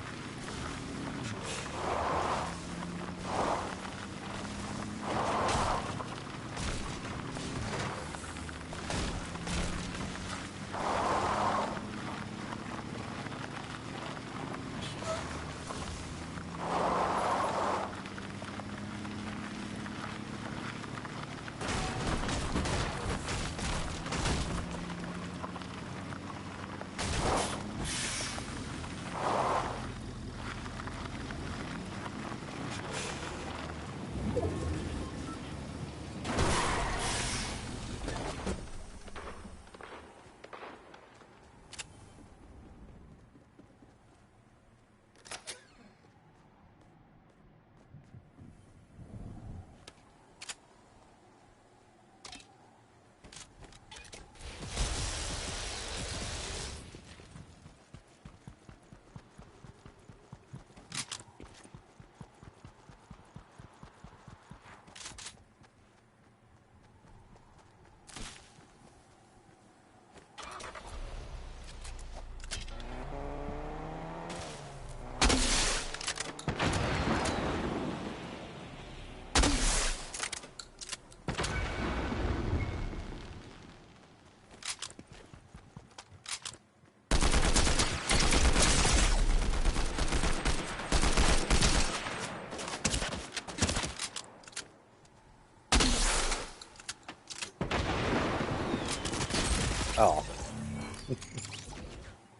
Oh.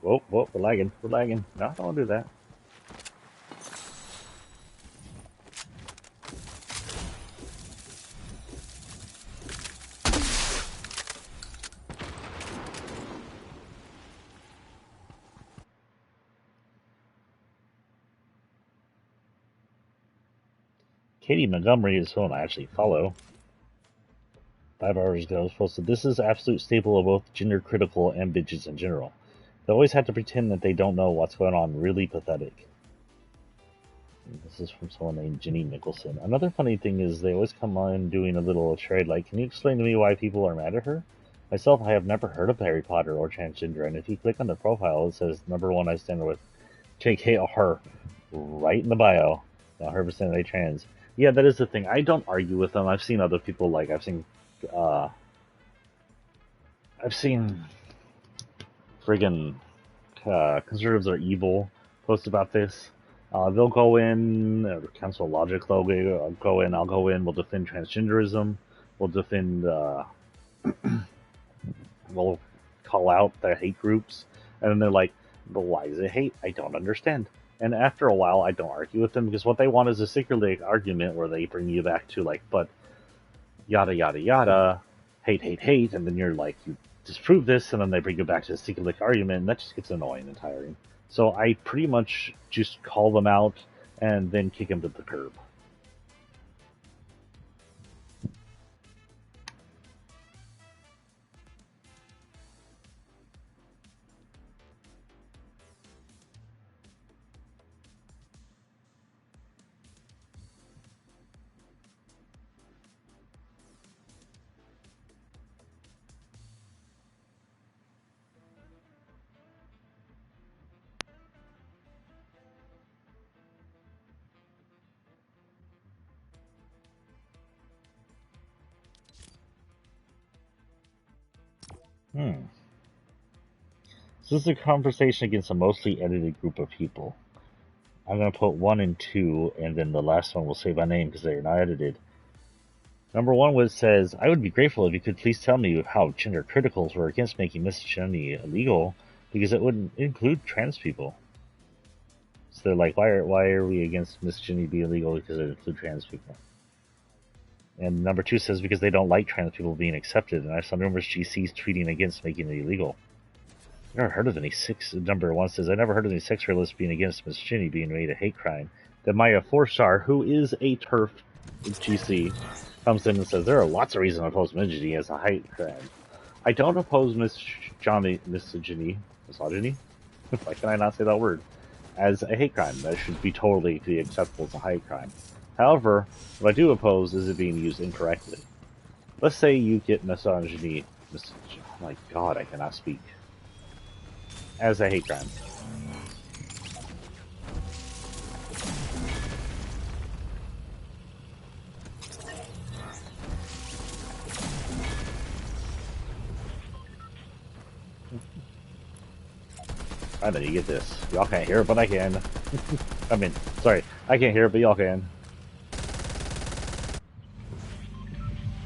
Whoa, whoa, we're lagging. We're lagging. No, I don't want to do that. Katie Montgomery is someone I actually follow. 5 hours ago, I was posted, this is absolute staple of both gender critical and bitches in general. They always have to pretend that they don't know what's going on. Really pathetic. This is from someone named Ginny Nicholson. Another funny thing is they always come on doing a little trade like, can you explain to me why people are mad at her? Myself, I have never heard of Harry Potter or transgender, and if you click on the profile, it says number one I stand with JKR right in the bio. 100% they trans. Yeah, that is the thing. I don't argue with them. I've seen other people I've seen friggin' conservatives are evil post about this. They'll go in, Council Logic, they'll go in, I'll go in, we'll defend transgenderism, we'll defend, we'll call out the hate groups, and then they're like, but why is it hate? I don't understand. And after a while, I don't argue with them, because what they want is a secret argument where they bring you back to, like, but yada yada yada, hate, hate, hate, and then you're like, you disprove this, and then they bring you back to the secret argument, and that just gets annoying and tiring. So I pretty much just call them out and then kick them to the curb. So this is a conversation against a mostly edited group of people. I'm going to put 1 and 2, and then the last one will say my name because they're not edited. Number 1 says, I would be grateful if you could please tell me how gender criticals were against making misogyny illegal, because it wouldn't include trans people. So they're like, why are we against misogyny being illegal because it includes trans people? And number 2 says, because they don't like trans people being accepted, and I saw numerous GCs tweeting against making it illegal. I never heard of any number 1 says, I never heard of any sex realists being against misogyny being made a hate crime. Then Maya 4-star, who is a TERF GC, comes in and says, there are lots of reasons to oppose misogyny as a hate crime. I don't oppose misogyny? Why can I not say that word? As a hate crime. That should be totally acceptable as a hate crime. However, what I do oppose is it being used incorrectly. Let's say you get misogyny, oh my god, I cannot speak, as a hate crime. And then you get this. Y'all can't hear it, but I can. I mean, sorry, I can't hear it, but y'all can.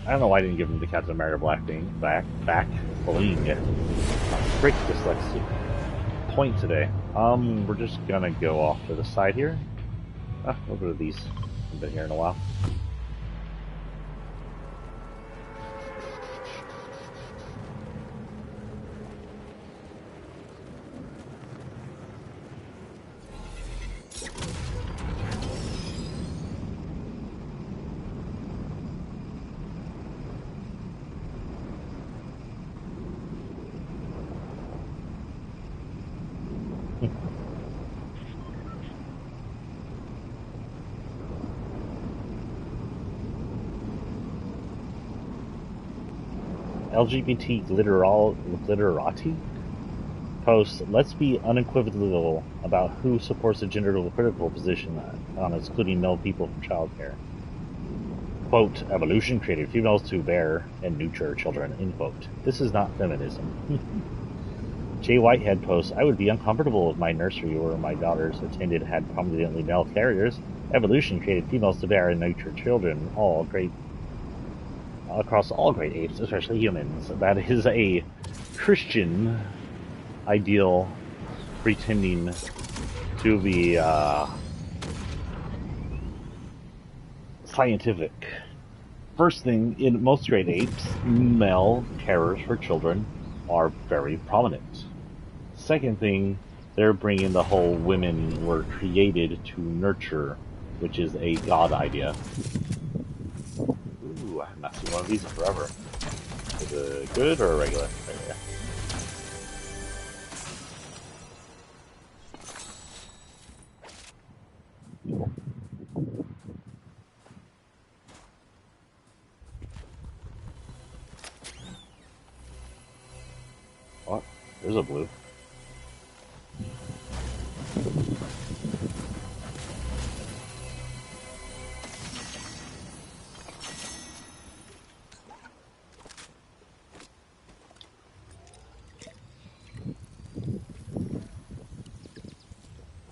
I don't know why I didn't give him the Captain America black thing back bling. Great dyslexia point today. We're just gonna go off to the side here. We'll go to these. I've been here in a while. LGBT glitterati posts, let's be unequivocal about who supports a gender critical position on excluding male people from childcare. Quote, evolution created females to bear and nurture children, end quote. This is not feminism. Jay Whitehead posts, I would be uncomfortable if my nursery where my daughters attended had prominently male carriers. Evolution created females to bear and nurture children, across all great apes, especially humans. That is a Christian ideal pretending to be scientific. First thing, in most great apes, male carers for children are very prominent. Second thing, they're bringing the whole women were created to nurture, which is a god idea. Ooh, I have not seen one of these in forever. Is it good or regular? There's a blue.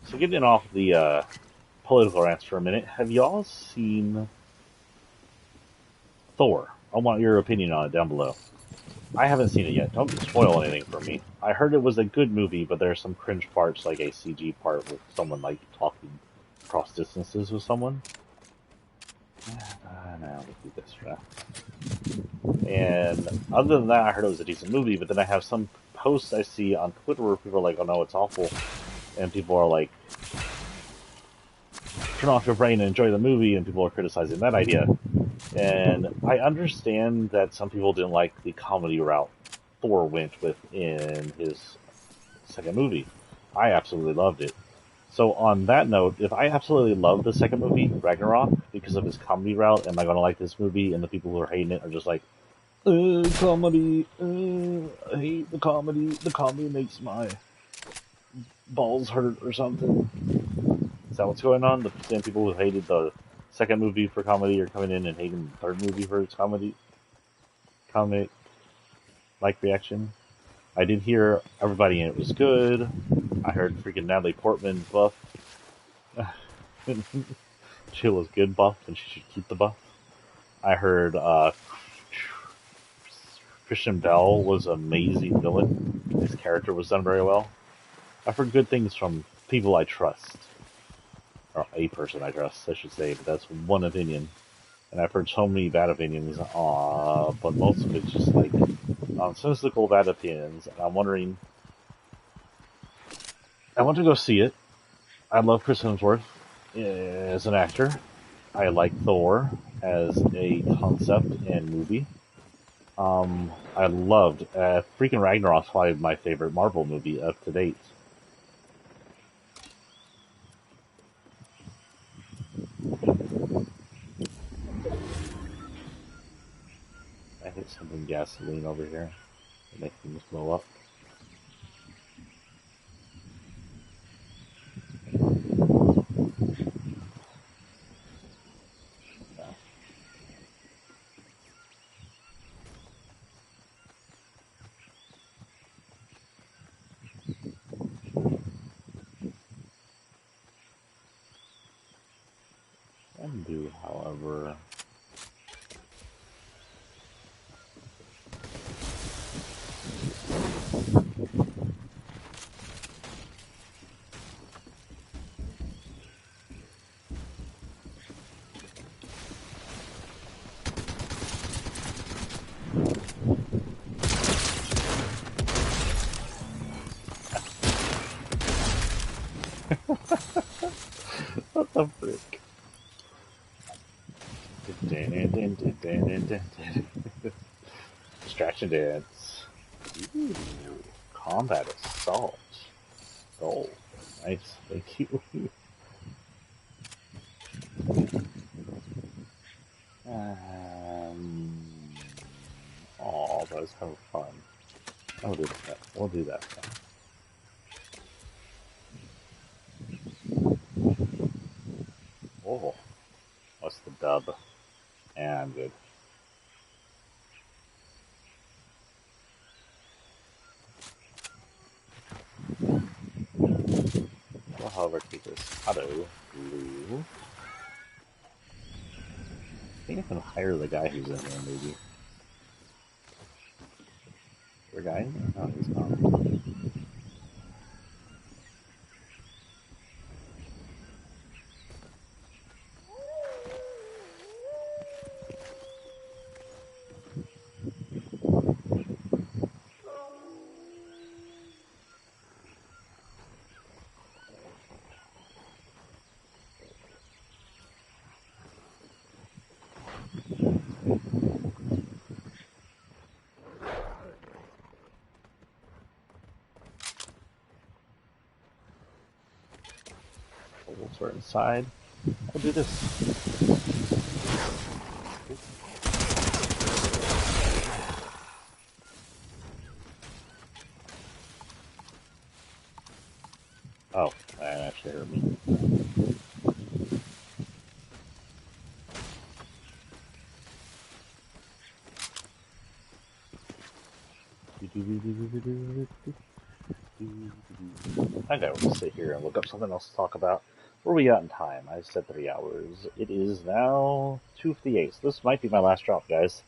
So getting off the political rants for a minute, have y'all seen Thor? I want your opinion on it down below. I haven't seen it yet. Don't spoil anything for me. I heard it was a good movie, but there's some cringe parts, like a CG part with someone like talking across distances with someone. Now let's do this. And other than that, I heard it was a decent movie. But then I have some posts I see on Twitter where people are like, "Oh no, it's awful," and people are like, "Turn off your brain and enjoy the movie," and people are criticizing that idea. And I understand that some people didn't like the comedy route Thor went with in his second movie. I absolutely loved it. So on that note, if I absolutely love the second movie, Ragnarok, because of his comedy route, am I going to like this movie? And the people who are hating it are just like, comedy, I hate the comedy. The comedy makes my balls hurt or something. Is that what's going on? The same people who hated the second movie for comedy are coming in and hating the third movie for its comedy, like reaction. I did hear everybody in it was good. I heard freaking Natalie Portman buff. She was good buff, and she should keep the buff. I heard Christian Bell was an amazing villain. His character was done very well. I've heard good things from people I trust. Or a person I trust, I should say, but that's one opinion. And I've heard so many bad opinions, but most of it's just like nonsensical bad opinions. And I'm wondering, I want to go see it. I love Chris Hemsworth as an actor. I like Thor as a concept and movie. I loved freaking Ragnarok's probably my favorite Marvel movie up to date. I hit something gasoline over here to make things blow up. Can do, however. What the frick? Distraction dance. Ooh, combat assault. Gold. Nice. Thank you. Oh, that was kind of fun. I'll do that. We'll do that. Oh, what's the dub? And I'm good. Well, however, take this auto blue. I think I can hire the guy who's in there, maybe. Is there a guy in there? No, he's not. We're inside. I'll do this. I know, we'll sit here and look up something else to talk about. Where are we at in time? I said 3 hours. It is now 2:58. So this might be my last drop, guys.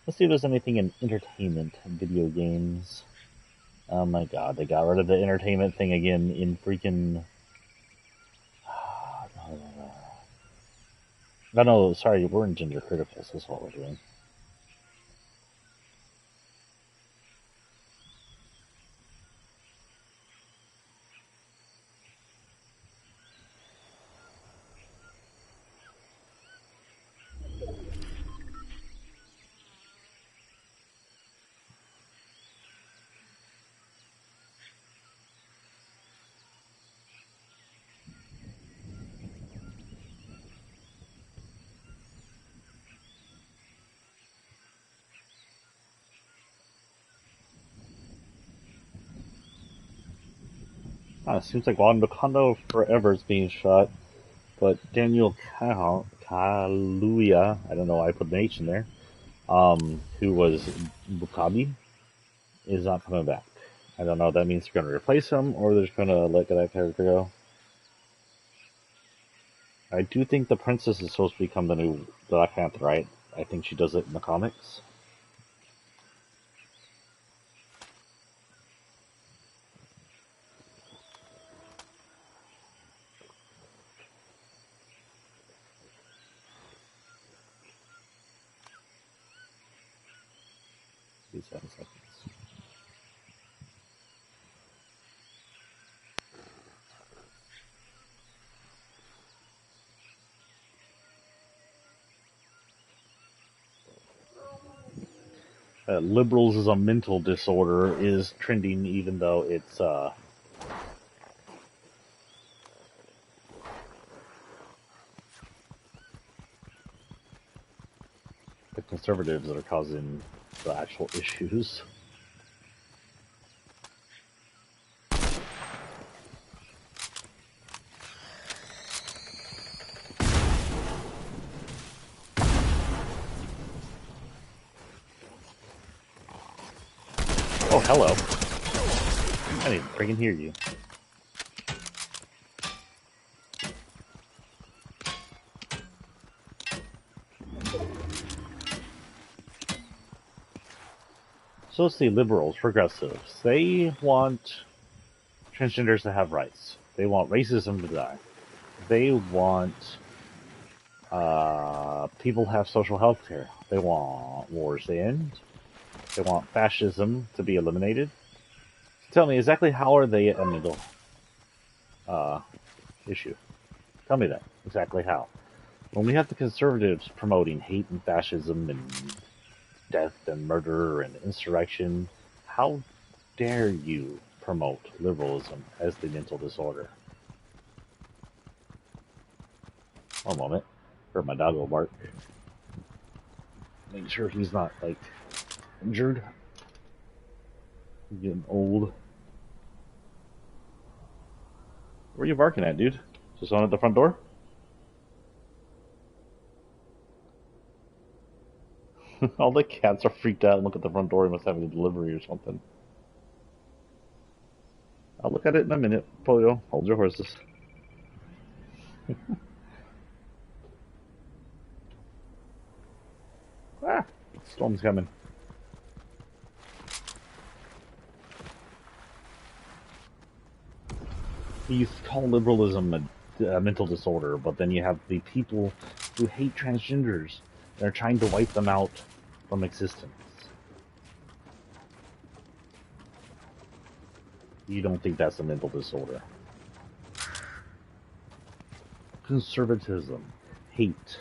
Let's see if there's anything in entertainment video games. Oh my god, they got rid of the entertainment thing again in freaking... No, sorry, we're in Gender Criticals, that's what we're doing. It seems like Wakanda Forever is being shot, but Daniel Kaluuya, I don't know why I put an H in there, who was Bukabi, is not coming back. I don't know if that means they're going to replace him or they're just going to let that character go. I do think the princess is supposed to become the new Black Panther, right? I think she does it in the comics. Give me 7 seconds. Liberals is a mental disorder is trending, even though it's the conservatives that are causing the actual issues. Oh, hello. I didn't freaking hear you. So let's see, liberals, progressives. They want transgenders to have rights. They want racism to die. They want people to have social health care. They want wars to end. They want fascism to be eliminated. Tell me, exactly how are they a middle issue? Tell me that. Exactly how. When we have the conservatives promoting hate and fascism and death and murder and insurrection, how dare you promote liberalism as the mental disorder? One moment. Heard my dog will bark. Make sure he's not, like, injured. He's getting old. Where are you barking at, dude? Just on at the front door? All the cats are freaked out and look at the front door. He must have a delivery or something. I'll look at it in a minute. Polio, hold your horses. Ah, storm's coming. You call liberalism a mental disorder, but then you have the people who hate transgenders. They're trying to wipe them out from existence. You don't think that's a mental disorder? Conservatism, hate,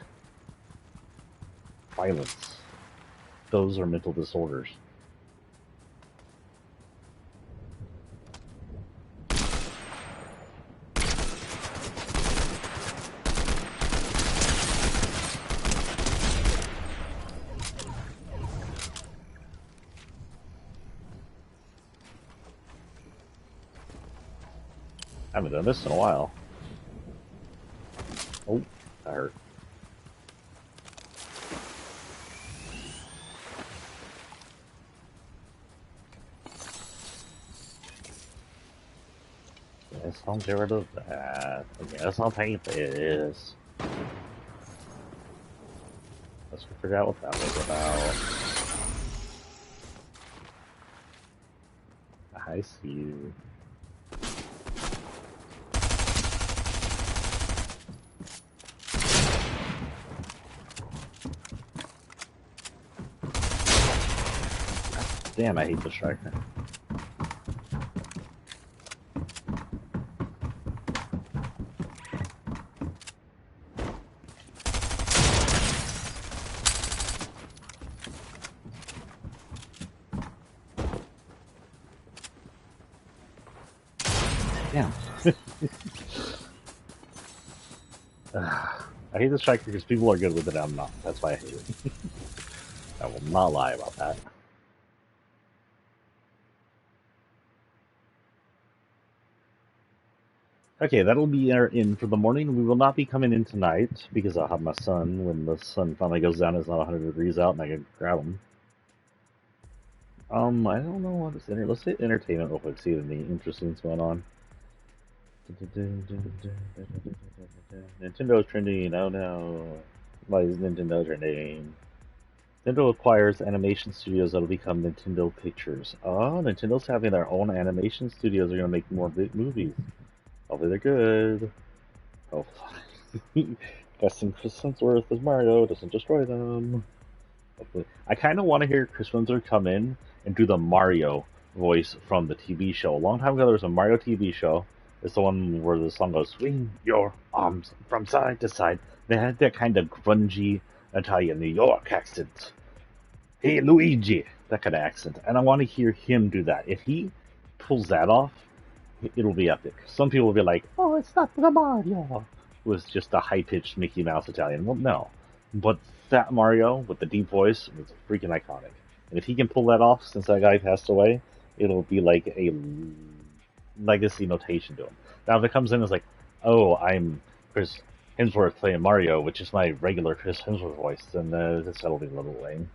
violence, those are mental disorders. I haven't done this in a while. Oh, that hurt. I'll get rid of that. I guess I'll take this. Let's figure out what that was about. I see you. Damn, I hate the striker. Damn. I hate the striker because people are good with it, I'm not. That's why I hate it. I will not lie about that. Okay, that'll be our in for the morning. We will not be coming in tonight because I'll have my son when the sun finally goes down. It's not 100 degrees out and I can grab him. I don't know what is let's hit entertainment real quick, see if anything interesting's going on. Nintendo trending, oh no. Why is Nintendo trending? Nintendo acquires animation studios that'll become Nintendo Pictures. Oh, Nintendo's having their own animation studios. They're gonna make more big movies. Hopefully they're good. Hopefully. Guessing Chris Hemsworth as Mario doesn't destroy them. Hopefully. I kind of want to hear Chris Hemsworth come in and do the Mario voice from the TV show. A long time ago, there was a Mario TV show. It's the one where the song goes, "Swing your arms from side to side." They had that kind of grungy Italian New York accent. Hey, Luigi! That kind of accent. And I want to hear him do that. If he pulls that off, it'll be epic. Some people will be like, "Oh, it's not the Mario." It was just a high-pitched Mickey Mouse Italian. Well, no. But that Mario with the deep voice was freaking iconic. And if he can pull that off since that guy passed away, it'll be like a legacy notation to him. Now, if it comes in as like, "Oh, I'm Chris Hemsworth playing Mario," which is my regular Chris Hemsworth voice, then that'll be a little lame.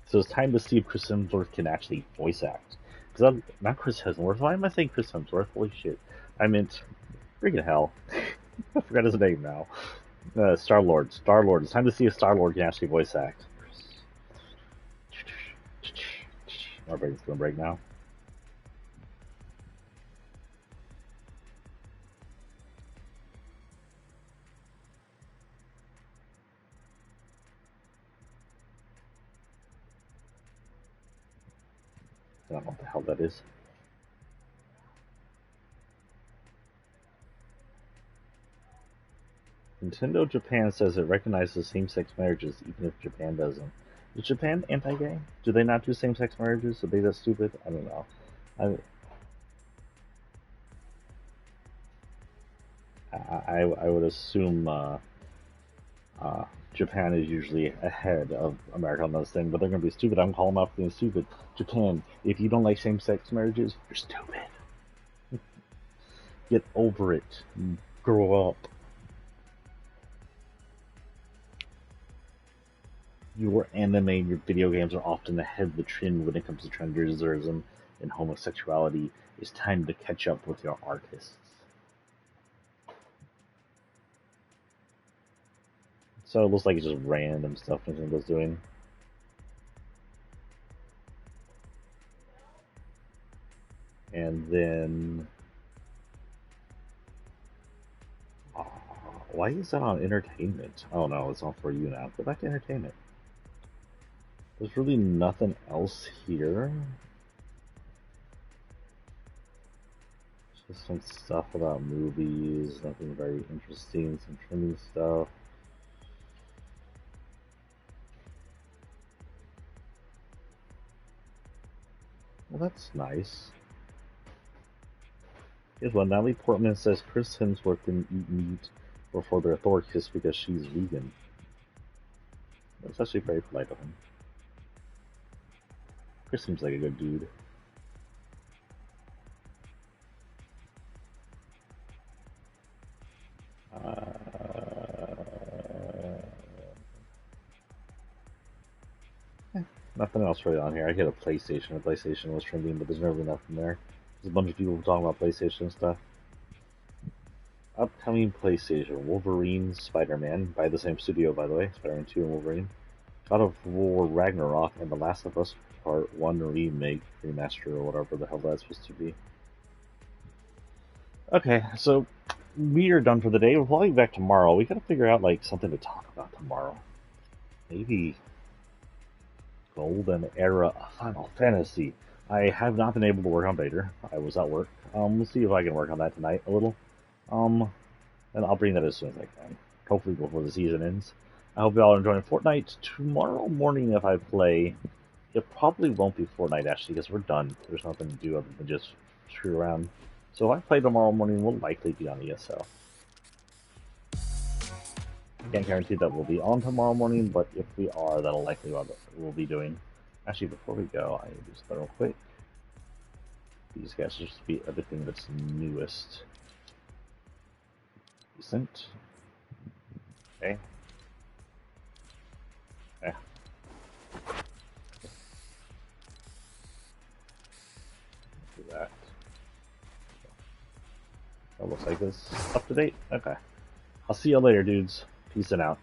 So it's time to see if Chris Hemsworth can actually voice act. Because I'm not Chris Hemsworth. Why am I saying Chris Hemsworth? Holy shit. I meant, freaking hell. I forgot his name now. Star-Lord. Star-Lord. It's time to see if Star-Lord can actually voice act. My brain's gonna break now. I don't know what the hell that is. Nintendo Japan says it recognizes same-sex marriages even if Japan doesn't. Is Japan anti-gay? Do they not do same-sex marriages? Are they that stupid? I don't know. I would assume Japan is usually ahead of America on this thing, but they're going to be stupid. I'm calling them out for being stupid. Japan, if you don't like same-sex marriages, you're stupid. Get over it. Grow up. Your anime and your video games are often ahead of the trend when it comes to transgenderism and homosexuality. It's time to catch up with your artists. So it looks like it's just random stuff Nintendo's doing. And then... why is that on entertainment? Oh no, it's on For You now. Go back to entertainment. There's really nothing else here. Just some stuff about movies, nothing very interesting, some trending stuff. Well, that's nice. Here's one. Natalie Portman says Chris Hemsworth didn't eat meat before their Thor kiss because she's vegan. That's actually very polite of him. Chris seems like a good dude. Nothing else really on here. I hit a PlayStation. The PlayStation was trending, but there's never nothing there. There's a bunch of people talking about PlayStation stuff. Upcoming PlayStation: Wolverine, Spider-Man, by the same studio, by the way. Spider-Man 2 and Wolverine. God of War Ragnarok, and The Last of Us Part 1 remake, remaster, or whatever the hell that's supposed to be. Okay, so we are done for the day. We'll be back tomorrow. We gotta figure out like something to talk about tomorrow. Maybe Golden Era of Final Fantasy. I have not been able to work on Vader. I was at work. We'll see if I can work on that tonight a little. And I'll bring that as soon as I can. Hopefully before the season ends. I hope y'all are enjoying Fortnite. Tomorrow morning, if I play, it probably won't be Fortnite actually because we're done. There's nothing to do other than just screw around. So if I play tomorrow morning, we'll likely be on ESL. Can't guarantee that we'll be on tomorrow morning, but if we are, that'll likely be what we'll be doing. Actually, before we go, I need to do something real quick. These guys should just be everything that's newest. Decent. Okay. Okay. Do that. That looks like it's up to date. Okay. I'll see you later, dudes. Peace and out.